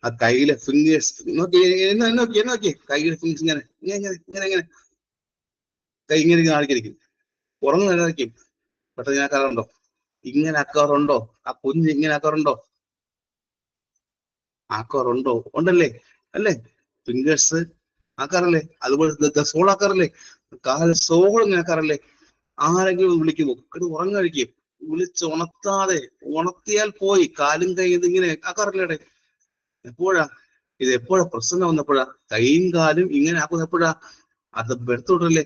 ആ കയ്യിലെ ഫിംഗേഴ്സ് നോക്കി, കയ്യിലെ ഫിംഗേഴ്സ് ഇങ്ങനെ കൈ ഇങ്ങനെ കാണിക്കും, ഉറങ്ങുന്നതായിരിക്കും. പെട്ടെന്ന് ഞാൻ ആക്കാറുണ്ടോ? ഇങ്ങനെ ആക്കാറുണ്ടോ? ആ കുഞ്ഞ് ഇങ്ങനെ ആക്കാറുണ്ടോ? ഉണ്ടല്ലേ? അല്ലേ? ഫിംഗേഴ്സ് ആക്കാറല്ലേ? അതുപോലെ സോൾ ആക്കാറല്ലേ? കാല് സോൾ ഇങ്ങനെ ആക്കാറല്ലേ? ആരെങ്കിലും വിളിക്കുന്നു, ഉറങ്ങായിരിക്കും, വിളിച്ച് ഉണർത്തിയാൽ പോയി, കാലും കൈ ഇതിങ്ങനെ ആക്കാറില്ലേ? എപ്പോഴാ പ്രശ്നം വന്നപ്പോഴാ? കൈയും കാലും ഇങ്ങനെ ആക്കുന്ന എപ്പോഴാ? അത് ബെർത്തോടല്ലേ?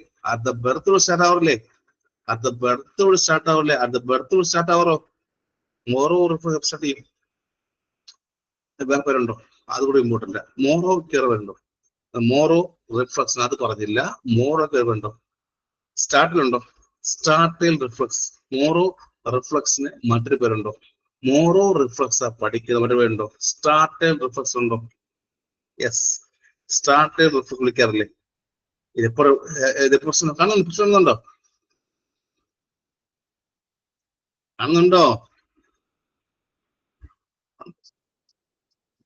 സ്റ്റാർട്ട് ആവാറോ? മോറോ റിഫ്ലക്സ് സ്റ്റാർട്ട് ചെയ്യും. വേറെ പേരുണ്ടോ? അതുകൂടെ ഇമ്പോർട്ടന്റ്. മോറോ കെയർ വരുന്നുണ്ടോ? മോറോ റിഫ്ലക്സ് അത് പറഞ്ഞില്ല. മോറോ കെയർ വരുന്നുണ്ടോ? സ്റ്റാർട്ടിലുണ്ടോ? സ്റ്റാർട്ടൈൽ റിഫ്ലക്സ്. മോറോ റിഫ്ലക്സിന് മറ്റൊരു പേരുണ്ടോ? മോറോ റിഫ്ലക്സ് പഠിക്കുന്ന മറ്റൊരു പേരുണ്ടോ? സ്റ്റാർട്ടൈൽ റിഫ്ലക്സ് ഉണ്ടോ? യെസ്, സ്റ്റാർട്ടൈൽ റിഫ്ലക്സ് വിളിക്കാറില്ലേ? ഇത് പ്രശ്നം കാണുന്നുണ്ടോ?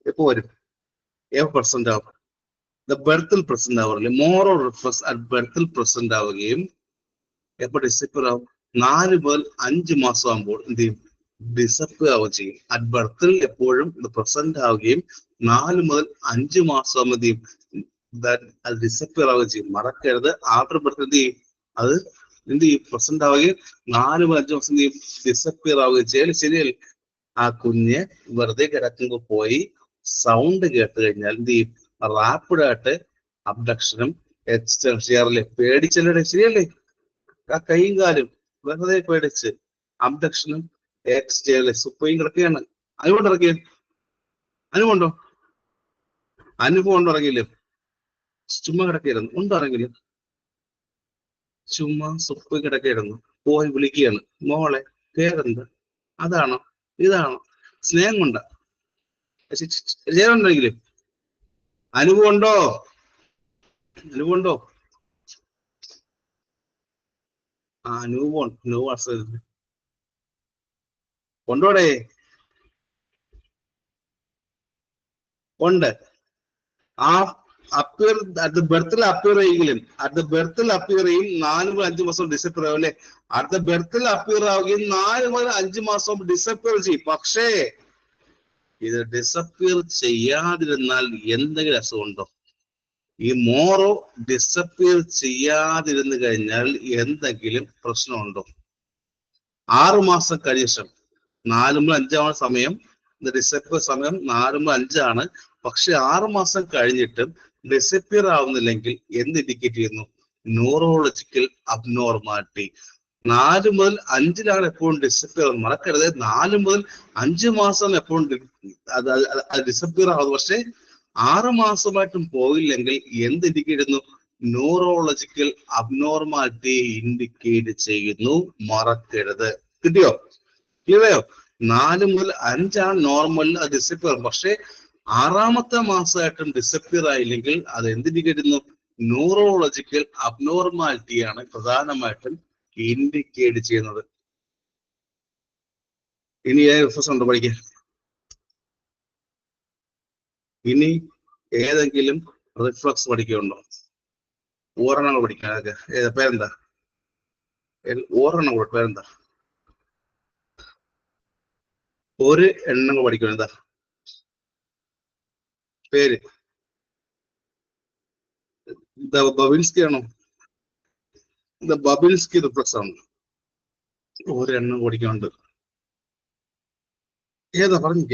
എപ്പോ വരും? പ്രസന്റ് ആവും. ബെർത്തിൽ പ്രസന്റ് ആവാറില്ലേ? മോറോ റിഫ്ലക്സ് അറ്റ് ബെർത്തിൽ പ്രസന്റ് ആവുകയും എപ്പോ ഡിസപ്പിയർ ആവും? 4 മുതൽ 5 മാസം ആകുമ്പോൾ എന്ത് ചെയ്യും? ഡിസപ്പിയർ ആവുകയും ചെയ്യും. അറ്റ് ബെർത്തിൽ എപ്പോഴും ഇത് പ്രസന്റ് ആവുകയും 4 മുതൽ 5 മാസം ആകുമ്പോൾ എന്ത് ചെയ്യും? അത് ഡിസപ്പിയർ ആവുകയും ചെയ്യും. മറക്കരുത്, ആഫ്റ്റർ ബെർത്ത് എന്ത് ചെയ്യും? അത് എന്ത് ചെയ്യും? പ്രസന്റ് ആവുകയും 4 മുതൽ 5 മാസം എന്ത് ചെയ്യും? ഡിസപ്പിയർ ആവുകയും ചെയ്യും. ശരിയല്ലേ? ആ കുഞ്ഞ് വെറുതെ കിടക്കുമ്പോൾ പോയി സൗണ്ട് കേട്ട് കഴിഞ്ഞാൽ എന്ത് ചെയ്യും? റാപ്പിഡായിട്ട് അബ്ഡക്ഷനും എക്സ്റ്റൻഷൻ ചെയ്യാറില്ലേ? പേടിച്ചല്ലേ? ശരിയല്ലേ? ആ കൈയും കാലും വെറുതെ പേടിച്ച് അബ്ഡക്ഷനും എക്സ് ചെയ്യല്ലേ? സുപ്പയും കിടക്കുകയാണ്. അനുഭവം ഉണ്ടോ? ഇറങ്ങിയില്ലേ? ചുമ്മാ കിടക്കുകയായിരുന്നു. ഇറങ്ങില്ല, ചുമ്മാ സുപ്പ് കിടക്കുകയായിരുന്നു. പോയി വിളിക്കുകയാണ്, മോളെ കേറെന്ത്? അതാണോ ഇതാണോ? സ്നേഹം കൊണ്ട ചെയ്യാറുണ്ടെങ്കിലും അനുഭവം ഉണ്ടോ? ആ കൊണ്ടോടെ ഉണ്ട്. ആ അപ്പിയർ അറ്റ് ബെർത്തിൽ അപ്പിയർ ചെയ്യെങ്കിലും, 4 മുതൽ 5 മാസം ഡിസപ്പിയർ ആവും അല്ലെ? അറ്റ് ബെർത്തിൽ അപ്പിയർ ആവുകയും 4 മുതൽ 5 മാസം ഡിസപ്പിയർ ചെയ്യും. പക്ഷേ ഇത് ഡിസപ്പിയർ ചെയ്യാതിരുന്നാൽ എന്തെങ്കിലും അസുഖമുണ്ടോ? ഈ മോറോ ഡിസപ്പിയർ ചെയ്യാതിരുന്നു കഴിഞ്ഞാൽ എന്തെങ്കിലും പ്രശ്നമുണ്ടോ? 6 മാസം കഴിഞ്ഞ ശേഷം, 4 മുതൽ 5 സമയം, ഡിസപ്പിയർ സമയം 4 മുതൽ 5 പക്ഷെ 6 മാസം കഴിഞ്ഞിട്ടും ഡിസപ്പിയർ ആവുന്നില്ലെങ്കിൽ എന്ത് ഇൻഡിക്കേറ്റ് ചെയ്യുന്നു? Neurological abnormality. 4 മുതൽ 5 എപ്പോഴും ഡിസപ്പിയർ. മറക്കരുത്, 4 മുതൽ 5 മാസം എപ്പോഴും ഡിസപ്പിയർ ആവുന്നു. പക്ഷെ 6 മാസമായിട്ടും പോയില്ലെങ്കിൽ എന്ത് ഇൻഡിക്കേറ്റ് ചെയ്യുന്നു? ന്യൂറോളജിക്കൽ അബ്നോർമാലിറ്റി ഇൻഡിക്കേറ്റ് ചെയ്യുന്നു. മറക്കരുത്. കിട്ടിയോ? ക്ലിയറോ? 4 മുതൽ 5 നോർമൽ, അത് ഡിസപ്പിയർ. പക്ഷെ 6ാമത്തെ മാസമായിട്ടും ഡിസപ്പിയർ ആയില്ലെങ്കിൽ അത് എന്തിൻഡിക്കേറ്റ് ചെയ്യുന്നു? ന്യൂറോളജിക്കൽ അബ്നോർമാലിറ്റിയാണ് പ്രധാനമായിട്ടും ഇൻഡിക്കേറ്റ് ചെയ്യുന്നത്. ഇനി റിഫ്രസ് ഉണ്ട് പഠിക്കാൻ. ഇനി ഏതെങ്കിലും റിഫ്ലക്സ് പഠിക്കുന്നുണ്ടോ? ഓരെണ്ണം പഠിക്കാൻ. അതൊക്കെ പേരെന്താ? ഓരെണ്ണം കൂടെ പേരെന്താ? ഒരു എണ്ണം പഠിക്കണം. എന്താ പേര്? ബബിൾസ്കി ആണോ? ബബിൾസ്കി റിഫ്ലക്സ് ആണ്. ഒരെണ്ണം പഠിക്കാനുണ്ട്. ഏതാ പറഞ്ഞു?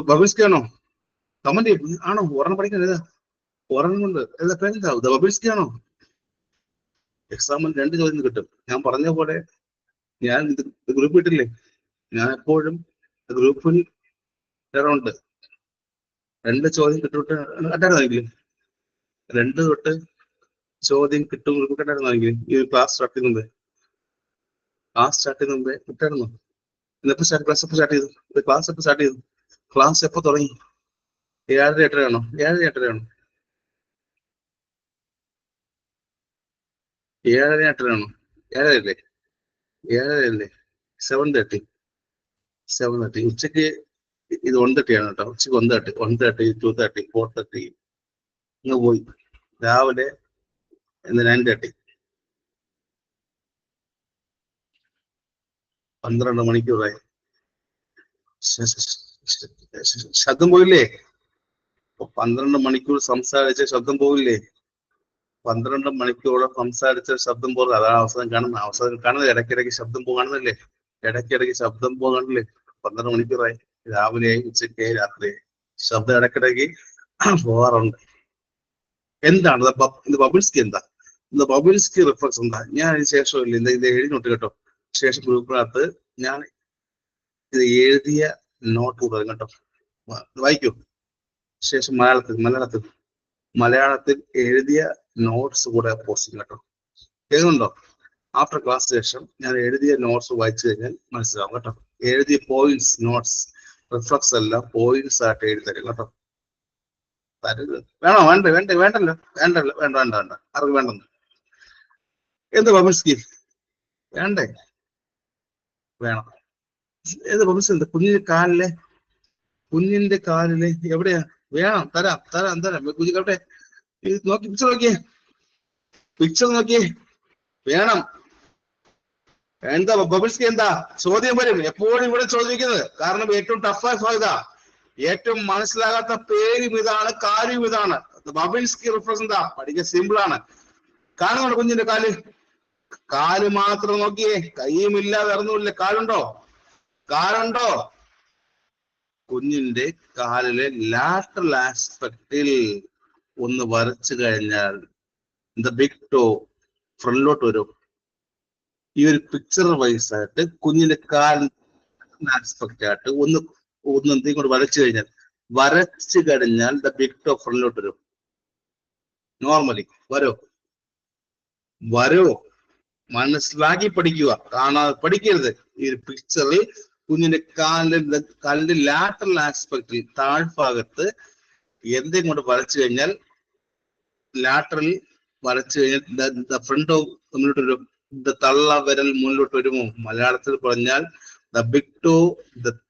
ബബിൾസ്കി ആണോ? കമന്റ് ആണോ? ഒരെണ്ണം പഠിക്കാൻ. ഏതാ ഒരെണ്ണം കൊണ്ട്? ഏതാ പേരെന്താ? ബബിൾസ്കി ആണോ? എക്സാമിന് 2 ചോദ്യം കിട്ടും. ഞാൻ പറഞ്ഞ പോലെ ഞാൻ ഗ്രൂപ്പ് ഇട്ടില്ലേ, ഞാൻ എപ്പോഴും ഗ്രൂപ്പിൽ ഉണ്ട്. 2 ചോദ്യം കിട്ടിട്ട് കണ്ടായിരുന്നെങ്കിലും 2 തൊട്ട് ചോദ്യം കിട്ടും കിട്ടായിരുന്നെങ്കിലും ഈ ക്ലാസ് സ്റ്റാർട്ട് ചെയ്യുന്നുണ്ട്. ക്ലാസ് സ്റ്റാർട്ട് ചെയ്യുന്ന കിട്ടായിരുന്നു. എപ്പോൾ ക്ലാസ് എപ്പോൾ സ്റ്റാർട്ട് ചെയ്തു? ക്ലാസ് എപ്പോൾ സ്റ്റാർട്ട് ചെയ്തു? ക്ലാസ് എപ്പോൾ തുടങ്ങി? 7:30 8:30 ആണോ? 7:30 8:30 ആണോ? 7:30 8:30 ആണോ? 7:30 അല്ലേ? 7:30 അല്ലേ? 7:30. ഉച്ചക്ക് ഇത് 1:30 ആണ് കേട്ടോ. ഉച്ചക്ക് 1:30 2:30 4:30 ഇങ്ങ് പോയി. രാവിലെ 9:30. 12 മണിക്കൂറായി. ശബ്ദം പോയില്ലേ? 12 മണിക്കൂർ സംസാരിച്ച ശബ്ദം പോയില്ലേ? 12 മണിക്കൂറോളം സംസാരിച്ച ശബ്ദം പോകുന്നത്. അതാണ് അവസരം കാണുന്നത്. ഇടയ്ക്കിടയ്ക്ക് ശബ്ദം പോകാണെന്നല്ലേ? ഇടയ്ക്കിടയ്ക്ക് ശബ്ദം പോകാണല്ലേ? 12 മണിക്കൂറായി. രാവിലെയായി, ഉച്ചയ്ക്കായി, രാത്രിയായി. ശബ്ദം ഇടയ്ക്കിടയ്ക്ക് പോകാറുണ്ട്. എന്താണ് ഇത്? ബബിൾസ്കി എന്താ? ഇത് ബബിൾസ്കി റിഫ്ലക്സ് എന്താ? ഞാൻ അതിന് ശേഷം ഇല്ല ഇത് എഴുതിനോട്ട് കേട്ടോ. ശേഷം ഗ്രൂപ്പിനകത്ത് ഞാൻ ഇത് എഴുതിയ നോട്ട് പറയും കേട്ടോ. വായിക്കൂ. ശേഷം മലയാളത്തിൽ എഴുതിയ നോട്ട്സ് കൂടെ പോസ്റ്റ് ചെയ്യും കേട്ടോ. കേൾക്കുന്നുണ്ടോ? ആഫ്റ്റർ ക്ലാസ് ശേഷം ഞാൻ എഴുതിയ നോട്ട്സ് വായിച്ചു കഴിഞ്ഞാൽ മനസ്സിലാവും കേട്ടോ. എഴുതിയ പോയിന്റ്സ്, നോട്ട്സ്, റിഫ്ലക്സ് എല്ലാം പോയിന്റ്സ് ആയിട്ട് എഴുതി തരും കേട്ടോ. വേണോ? വേണ്ടല്ലോ. വേണ്ട. ആർക്ക് വേണ്ടെന്ന്? എന്താ ബബിൾസ്കി? വേണ്ടേ? വേണം. ഏത് ബബിൾസ്? എന്താ? കുഞ്ഞിന്റെ കാലില് എവിടെയാ? വേണം. തരാം. കുഞ്ഞിക്കട്ടെ. നോക്കി പിക്ചർ നോക്കിയേ. വേണം. എന്താ ബബിൾസ്കി? എന്താ ചോദ്യം വരും എപ്പോഴും ഇവിടെ ചോദിക്കുന്നത്. കാരണം ഏറ്റവും ടഫായ ഇതാ, ഏറ്റവും മനസ്സിലാകാത്ത പേരും ഇതാണ്, കാര്യം ഇതാണ്. ബബിൾസ്കി റിഫ്ലക്സ് എന്താ? പഠിക്കാൻ സിമ്പിൾ ആണ്. കാണുന്നുണ്ടോ കുഞ്ഞിന്റെ കാല് മാത്രം നോക്കിയേ. കൈയും ഇല്ല, വേറൊന്നുമില്ല. കാലുണ്ടോ? കുഞ്ഞിന്റെ കാലിലെ ലാറ്ററൽ ആസ്പെക്റ്റിൽ ഒന്ന് വരച്ചു കഴിഞ്ഞാൽ ബിഗ് ടോ ഫ്രണ്ടിലോട്ട് വരും. ഈ ഒരു പിക്ചർ വൈസ് ആയിട്ട് കുഞ്ഞിന്റെ കാലിന്റെ ആസ്പെക്റ്റ് ആയിട്ട് ഒന്ന് എന്തെങ്കിലും കൂടെ വരച്ചു കഴിഞ്ഞാൽ ബിഗ് ടോ ഫ്രണ്ടിലോട്ട് വരും. നോർമലി വരോ? മനസ്സിലാക്കി പഠിക്കുക, കാണാതെ പഠിക്കരുത്. ഈ ഒരു പിക്ചറിൽ കുഞ്ഞിന്റെ കാലിന്റെ ലാറ്ററൽ ആസ്പെക്റ്റിൽ താഴ്ഭാഗത്ത് എന്തെങ്കിലും കൊണ്ട് വരച്ചു കഴിഞ്ഞാൽ, ലാറ്ററൽ വരച്ചു കഴിഞ്ഞാൽ ഫ്രണ്ട് മുന്നോട്ട് വരും. തള്ള വിരൽ മുന്നിലോട്ട് വരുമോ? മലയാളത്തിൽ പറഞ്ഞാൽ ബിഗ് ടോ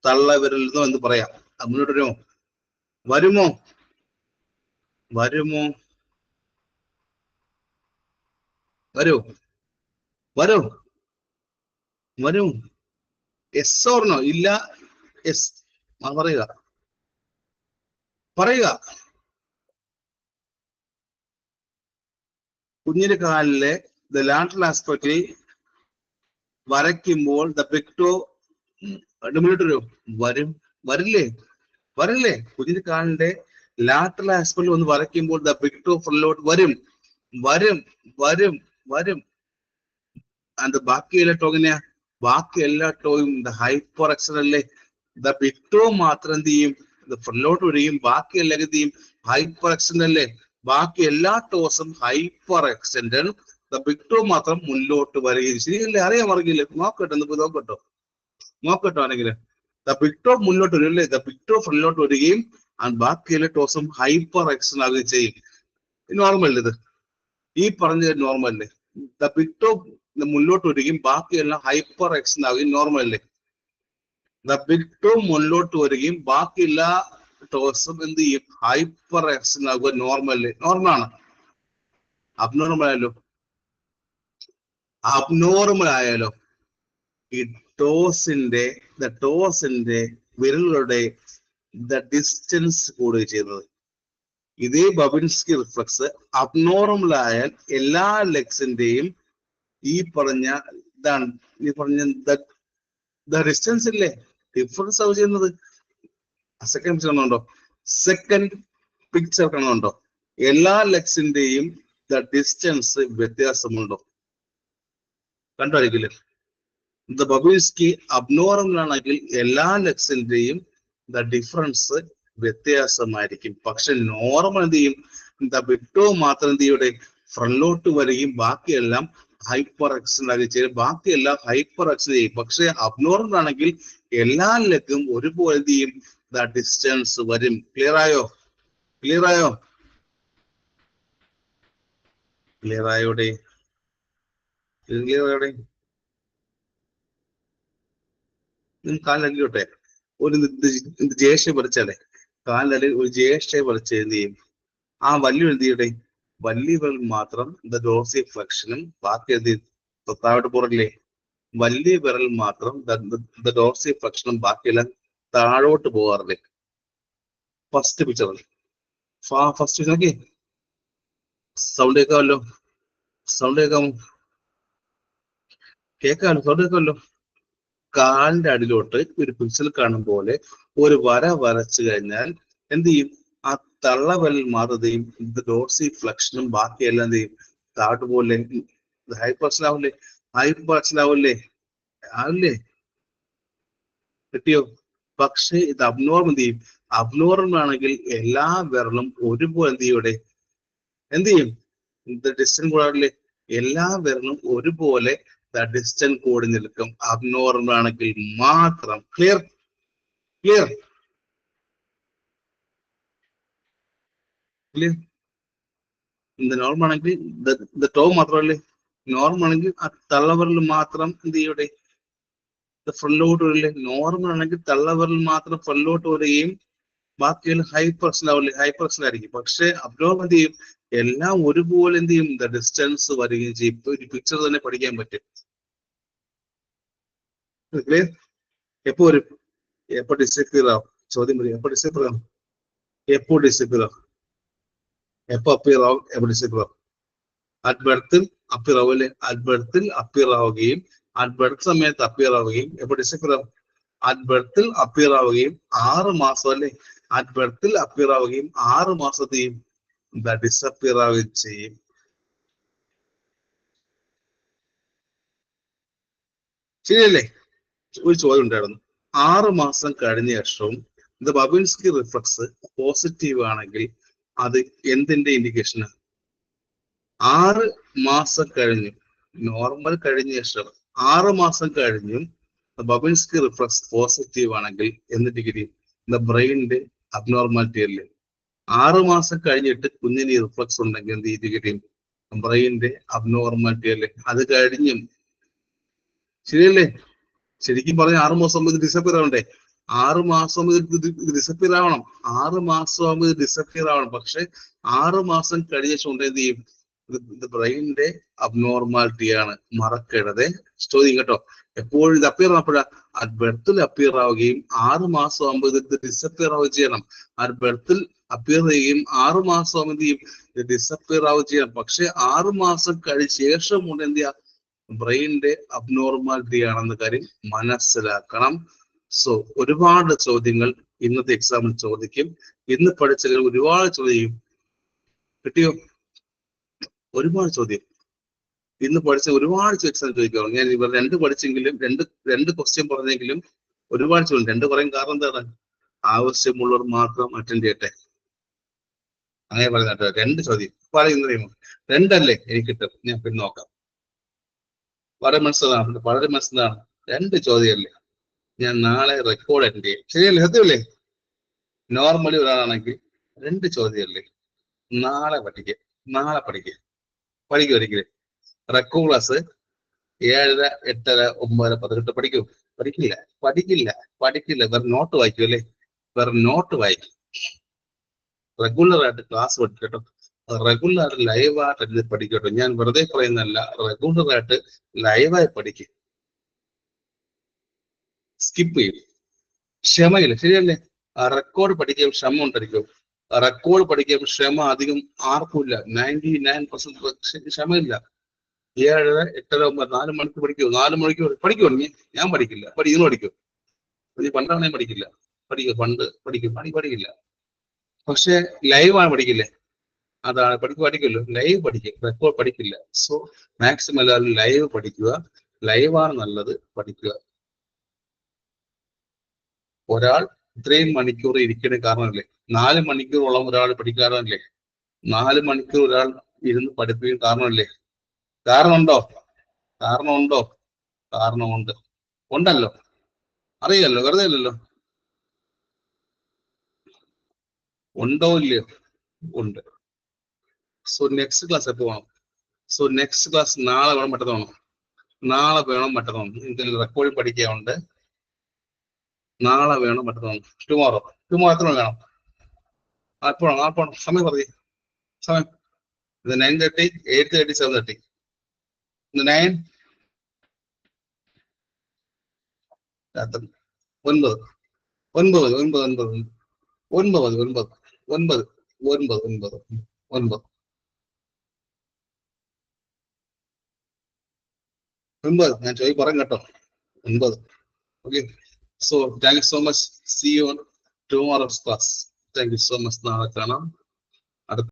തള്ള വിരൽ എന്ന് പറയാം. മുന്നോട്ട് വരുമോ? വരൂ. Yes or no? ഇല്ല. എസ് പറയുക. കുഞ്ഞിന്റെ കാലിലെ ലാറ്ററൽ ആസ്പെക്റ്റിൽ വരയ്ക്കുമ്പോൾ ബിഗ് ടോ മുന്നോട്ട് വരില്ലേ? കുഞ്ഞിന്റെ കാലിന്റെ ലാറ്ററൽ ആസ്പെക്റ്റിൽ ഒന്ന് വരയ്ക്കുമ്പോൾ ബിഗ് ടോ ഫ്രണ്ടിലോട്ട് വരും. അത് ബാക്കി എല്ലാ ടോയും ഹൈപ്പർ എക്സൽ അല്ലേ? ബിഗ് ടോ മാത്രം എന്ത് ചെയ്യും? ഫ്രണ്ടിലോട്ട് വരികയും ബാക്കി എല്ലാം എന്ത് ചെയ്യും? ഹൈപ്പർ എക്സ്റ്റൻഡ് അല്ലേ? ബാക്കി എല്ലാ ടോസും ഹൈപ്പർ എക്സ്റ്റൻഡ്, ബിഗ് ടോ മാത്രം മുന്നോട്ട് വരികയും. ശരിയല്ലേ? അറിയാൻ മറിയില്ലേ? നോക്കട്ടെ, നോക്കട്ടോ ആണെങ്കിൽ ബിഗ് ടോ മുന്നോട്ട് വരും അല്ലേ? ബിഗ് ടോ ഫ്രണ്ടിലോട്ട് വരികയും ബാക്കി എല്ലാ ടോസും ഹൈപ്പർ എക്സ്റ്റൻഡ് ആകുകയും ചെയ്യും. നോർമൽ ഇത് ഈ പറഞ്ഞ നോർമൽ അല്ലേ? ബിഗ് ടോ മുന്നോട്ട് വരികയും ബാക്കിയെല്ലാം ഹൈപ്പർ എക്സ്റ്റൻഡ് ആകുകയും നോർമൽ അല്ലേ? ബിഗ് ടോ മുന്നോട്ട് വരികയും ബാക്കി എല്ലാ ടോസും എന്ത് ചെയ്യും? ഹൈപ്പർ എക്സ്റ്റൻഡ് ആകുക. നോർമൽ ആണ്. അബ്നോർമൽ ആയാലോ ഈ ടോസിന്റെ വിരലുകളുടെ ഡിസ്റ്റൻസ് കൂടുകയും ചെയ്യുന്നത്. ഇതേ ബബിൻസ്കി റിഫ്ലക്സ് അബ്നോർമൽ ആയാൽ എല്ലാ ലെഗ്സിന്റെയും ഈ പറഞ്ഞ ഡിസ്റ്റൻസ് ഇല്ലേ, ഡിഫറൻസ് ആവും ചെയ്യുന്നത്. സെക്കൻഡ് പിക്ചർ കാണുന്നുണ്ടോ? എല്ലാ ലെഗ്സിന്റെയും ഡിസ്റ്റൻസ് വ്യത്യാസമുണ്ടോ? കണ്ടായിരിക്കില്ലേ? ബബിൻസ്കി അബ്നോർമൽ ആണെങ്കിൽ എല്ലാ ലെഗ്സിന്റെയും ഡിഫറൻസ് വ്യത്യാസമായിരിക്കും. പക്ഷെ നോർമൽ എന്ത് ചെയ്യും? ബിഗ് ടോ മാത്രം എന്ത് ചെയ്യൂടെ? ഫ്രണ്ടിലോട്ട് വരികയും ബാക്കിയെല്ലാം ഹൈപ്പർ എക്സ്റ്റൻഡ് ആകുകയും ചെയ്യും. ബാക്കിയെല്ലാം ഹൈപ്പർ എക്സ്റ്റൻഡ് ചെയ്യും. പക്ഷെ അബ്നോർമൽ ആണെങ്കിൽ എല്ലാ ലെഗും ഒരുപോലെ എന്ത് ചെയ്യും? ഡിസ്റ്റൻസ് വരും. ക്ലിയർ ആയോ? കാലിലോട്ടെ ഒരു ജേഷ പറിച്ചാലേ, കാലിൽ ഒരു ജേഷ പറിച്ച് എന്ത് ചെയ്യും? ആ വലിയ എന്തിയുടെ വലിയ വിരൽ മാത്രം ഡോർസി ഫ്ലെക്ഷനും ബാക്കി എന്ത് താഴോട്ട് പോറില്ലേ? വലിയ വിരൽ മാത്രം ഡോർസി ഫ്ലെക്ഷനും ബാക്കിയെല്ലാം താഴോട്ട് പോകാറില്ലേ? ഫസ്റ്റ് പിക്ചർ നോക്കി. സൗണ്ട് കേൾക്കാമല്ലോ? സൗണ്ട് കേൾക്കാമല്ലോ? കാലിന്റെ അടിയിലോട്ട് ഒരു പിക്ചർ കാണും പോലെ ഒരു വര വരച്ചു കഴിഞ്ഞാൽ എന്ത് ചെയ്യും? ആ തള്ളവരൽ മാറുകയും ഡോർസി ഫ്ലെക്ഷനും ബാക്കിയെല്ലാം എന്ത് ചെയ്യും? താഴോട്ട് പോലെ ഹൈപ്പർ ആവില്ലേ? കിട്ടിയോ? പക്ഷെ ഇത് അബ്നോർമൽ ചെയ്യും. അബ്നോർമൽ ആണെങ്കിൽ എല്ലാ വിരലും ഒരുപോലെ എന്ത് ചെയ്യും? ഡിസ്റ്റൻസ് കൂടാറില്ലേ? എല്ലാ വിരലും ഒരുപോലെ ഡിസ്റ്റൻസ് കൂടി നിൽക്കും. അബ്നോർമൽ ആണെങ്കിൽ മാത്രം. ക്ലിയർ? നോർമൽ ആണെങ്കിൽ ടോ മാത്രമല്ലേ? നോർമൽ ആണെങ്കിൽ ആ തള്ളവിരൽ മാത്രം എന്ത് ചെയ്യൂടെ? ഫ്രണ്ടിലോട്ട് വരില്ലേ? നോർമൽ ആണെങ്കിൽ തള്ളവിരൽ മാത്രം ഫ്രണ്ടിലോട്ട് വരികയും ബാക്കിയെല്ലാം ഹൈപ്പർ എക്സ്റ്റൻഡ് ആയിരിക്കും. പക്ഷെ അബ്നോർമൽ എന്ത് ചെയ്യും? എല്ലാം ഒരുപോലെ എന്ത് ചെയ്യും? ഡിസ്റ്റൻസ് വരികയും ചെയ്യും. ഇപ്പൊ ഒരു പിക്ചർ തന്നെ പഠിക്കാൻ പറ്റും. എപ്പോ ഡിസപ്പിയർ ആവും? ചോദ്യം പറയും. എപ്പോ ഡിസപ്പിയർ ആവും? എപ്പോ അപ്പിയർ ആവും? എപ്പോ ഡിസപ്പിയർ ആവും? അറ്റ് ബർത്തിൽ അപ്പിയർ ആവും അല്ലെ? അറ്റ് ബർത്തിൽ അപ്പിയർ ആവുകയും അറ്റ് ബർത്ത് സമയത്ത് അപ്പിയർ ആവുകയും എപ്പോ ഡിസപ്പിയർ ആവും? അറ്റ് ബർത്തിൽ അപ്പിയർ ആവുകയും 6 മാസം അല്ലെ? അറ്റ് ബർത്തിൽ അപ്പിയർ ആവുകയും 6 മാസത്തെയും ഡിസപ്പിയർ ആവുകയും ചെയ്യും. ശരിയല്ലേ? ഒരു ചോദ്യം ഉണ്ടായിരുന്നു. 6 മാസം കഴിഞ്ഞ ശേഷവും ബബിൻസ്കി റിഫ്ലക്സ് പോസിറ്റീവ് ആണെങ്കിൽ അത് എന്തിന്റെ ഇൻഡിക്കേഷനാണ്? 6 മാസം കഴിഞ്ഞു നോർമൽ കഴിഞ്ഞ ശേഷം 6 മാസം കഴിഞ്ഞും ബബിൻസ്കി റിഫ്ലക്സ് പോസിറ്റീവ് ആണെങ്കിൽ എന്ത് ഡിഗ്രി? ബ്രെയിനിന്റെ അബ്നോർമാലിറ്റി അല്ലേ? 6 മാസം കഴിഞ്ഞിട്ട് കുഞ്ഞിന് റിഫ്ലക്സ് ഉണ്ടെങ്കിൽ എന്ത് ഡിഗ്രി? ബ്രെയിനിന്റെ അബ്നോർമാലിറ്റി അല്ലേ? അത് കഴിഞ്ഞും ശരിയല്ലേ? ശരിക്കും പറഞ്ഞ 6 മാസം ആകുമ്പോൾ ഇത് ഡിസപ്പിയർ ആവണ്ടേ? 6 മാസം ഇത് ഡിസപ്പിയർ ആവണം. 6 മാസം ആകുമ്പോൾ ഇത് ഡിസപ്പിയർ ആവണം. പക്ഷെ 6 മാസം കഴിഞ്ഞ ശേഷം എന്ത് ചെയ്യും? ഇത് ബ്രെയിനിന്റെ അബ്നോർമാലിറ്റിയാണ്. മറക്കരുത്. ചോദ്യം കേട്ടോ. എപ്പോഴും ഇത് അപ്പിയർ ആവപ്പോഴാ? അറ്റ് ബർത്തിൽ അപ്പിയർ ആവുകയും 6 മാസം ആകുമ്പോൾ ഇത് ഡിസപ്പിയർ ആവുകയും ചെയ്യണം. അറ്റ് ബർത്തിൽ അപ്പിയർ ചെയ്യുകയും 6 മാസം ആകുമ്പോൾ എന്ത് ചെയ്യും? ഇത് ഡിസപ്പിയർ ആവുകയും ചെയ്യണം. പക്ഷെ 6 മാസം കഴിഞ്ഞ ശേഷം കൊണ്ട് എന്ത് ചെയ്യാം? ബ്രെയിനിന്റെ അബ്നോർമാലിറ്റി ആണെന്ന കാര്യം മനസ്സിലാക്കണം. സോ ഒരുപാട് ചോദ്യങ്ങൾ ഇന്നത്തെ എക്സാമിൽ ചോദിക്കും. ഇന്ന് പഠിച്ച ഒരുപാട് ചോദ്യം കിട്ടിയോ? ഒരുപാട് ചോദ്യം ഇന്ന് പഠിച്ച ഒരുപാട് എക്സാം ചോദിക്കാറുണ്ട്. ഞാൻ ഇവർ 2 പഠിച്ചെങ്കിലും രണ്ട് ക്വസ്റ്റ്യൻ പറഞ്ഞെങ്കിലും ഒരുപാട് ചോദ്യം. 2 പറയും. കാരണം എന്താണ്? ആവശ്യമുള്ളവർ മാത്രം അറ്റൻഡ് ചെയ്യട്ടെ. അങ്ങനെ പറയുന്നുണ്ട്. 2 ചോദ്യം പറയുന്നറിയുമോ? 2 അല്ലേ എനിക്ക് കിട്ടും. ഞാൻ പിന്നെ നോക്കാം. വളരെ മനസ്സിലാണ്, വളരെ മനസ്സിലാണ്. 2 ചോദ്യമല്ലേ, ഞാൻ നാളെ റെക്കോർഡ് അറ്റൻഡ് ചെയ്യും. ശരിയല്ലേ? സത്യമല്ലേ? നോർമലി ഒരാളാണെങ്കിൽ 2 ചോദ്യമല്ലേ, നാളെ പഠിക്കുക, നാളെ പഠിക്കുക, പഠിക്കും ഒരിക്കലും. റെക്കോർഡ് ക്ലാസ് 7:30, 8:30, 9:00, 18 പഠിക്കും? പഠിക്കില്ല, പഠിക്കില്ല, പഠിക്കില്ല. വേറെ നോട്ട് വായിക്കും അല്ലേ? വേറെ നോട്ട് വായിക്കും. റെഗുലർ ആയിട്ട് ക്ലാസ് പഠിക്കട്ടോ, റെഗുലർ ആയിട്ട് ലൈവായിട്ട് പഠിക്കട്ടോ. ഞാൻ വെറുതെ പറയുന്നല്ല, റെഗുലർ ആയിട്ട് ലൈവായി പഠിക്കും. സ്കിപ്പ് ചെയ്യും, ക്ഷമയില്ല. ശരിയല്ലേ? റെക്കോർഡ് പഠിക്കാൻ ക്ഷമ ഉണ്ടായിരിക്കും. റെക്കോർഡ് പഠിക്കാൻ ക്ഷമ അധികം ആർക്കുമില്ല. 99% ക്ഷമയില്ല. 7:30, 8:30, 9, 4 മണിക്കൂർ പഠിക്കുമോ? 4 മണിക്കൂർ പഠിക്കുമോ? ഞാൻ പഠിക്കില്ല. നിങ്ങൾ പഠിക്കും? പണ്ടാണ് ഞാൻ പഠിക്കില്ല. പഠിക്കും, പണ്ട് പഠിക്കും, പഠിക്കില്ല. പക്ഷെ ലൈവാണ് പഠിക്കില്ലേ? അതാണ് പഠിക്കുമല്ലോ, ലൈവ് പഠിക്കും, റെക്കോർഡ് പഠിക്കില്ല. സോ മാക്സിമം എല്ലാവരും ലൈവ് പഠിക്കുക. ലൈവാണ് നല്ലത്, പഠിക്കുക. ഒരാൾ ഇത്രയും മണിക്കൂർ ഇരിക്കുന്ന കാരണമല്ലേ, 4 മണിക്കൂറോളം ഒരാൾ പഠിക്കാറല്ലേ, 4 മണിക്കൂർ ഒരാൾ ഇരുന്ന് പഠിപ്പിക്കുന്ന കാരണമല്ലേ? കാരണമുണ്ടോ? കാരണമുണ്ടോ? കാരണമുണ്ട്. ഉണ്ടല്ലോ, അറിയാലോ, വെറുതെ അല്ലല്ലോ. ഉണ്ടോ ഇല്ലയോ? ഉണ്ട്. സോ നെക്സ്റ്റ് ക്ലാസ് എപ്പോ വേണം? സോ നെക്സ്റ്റ് ക്ലാസ് നാളെ വേണം, മറ്റന്നാൾ? നാളെ വേണം, മറ്റന്നാൾ? ഇതിൽ റെക്കോർഡിംഗ് പഠിക്കാനുണ്ട്. നാളെ വേണം, മറ്റന്നാൾ? ടുമോറോ? ടുമോറോ എത്ര വേണം? അപ്പോഴാണ് സമയം പറയേ, സമയം. ഇത് 9:30, 8:30, 7:30. 9, 9, 9, 9, 9, 9, 9, 9, 9. ഞാൻ പറയും കേട്ടോ, 9. Okay. So thank you so much. See you on tomorrow's class. Thank you so much. നാളെ കാണാം. അടുത്ത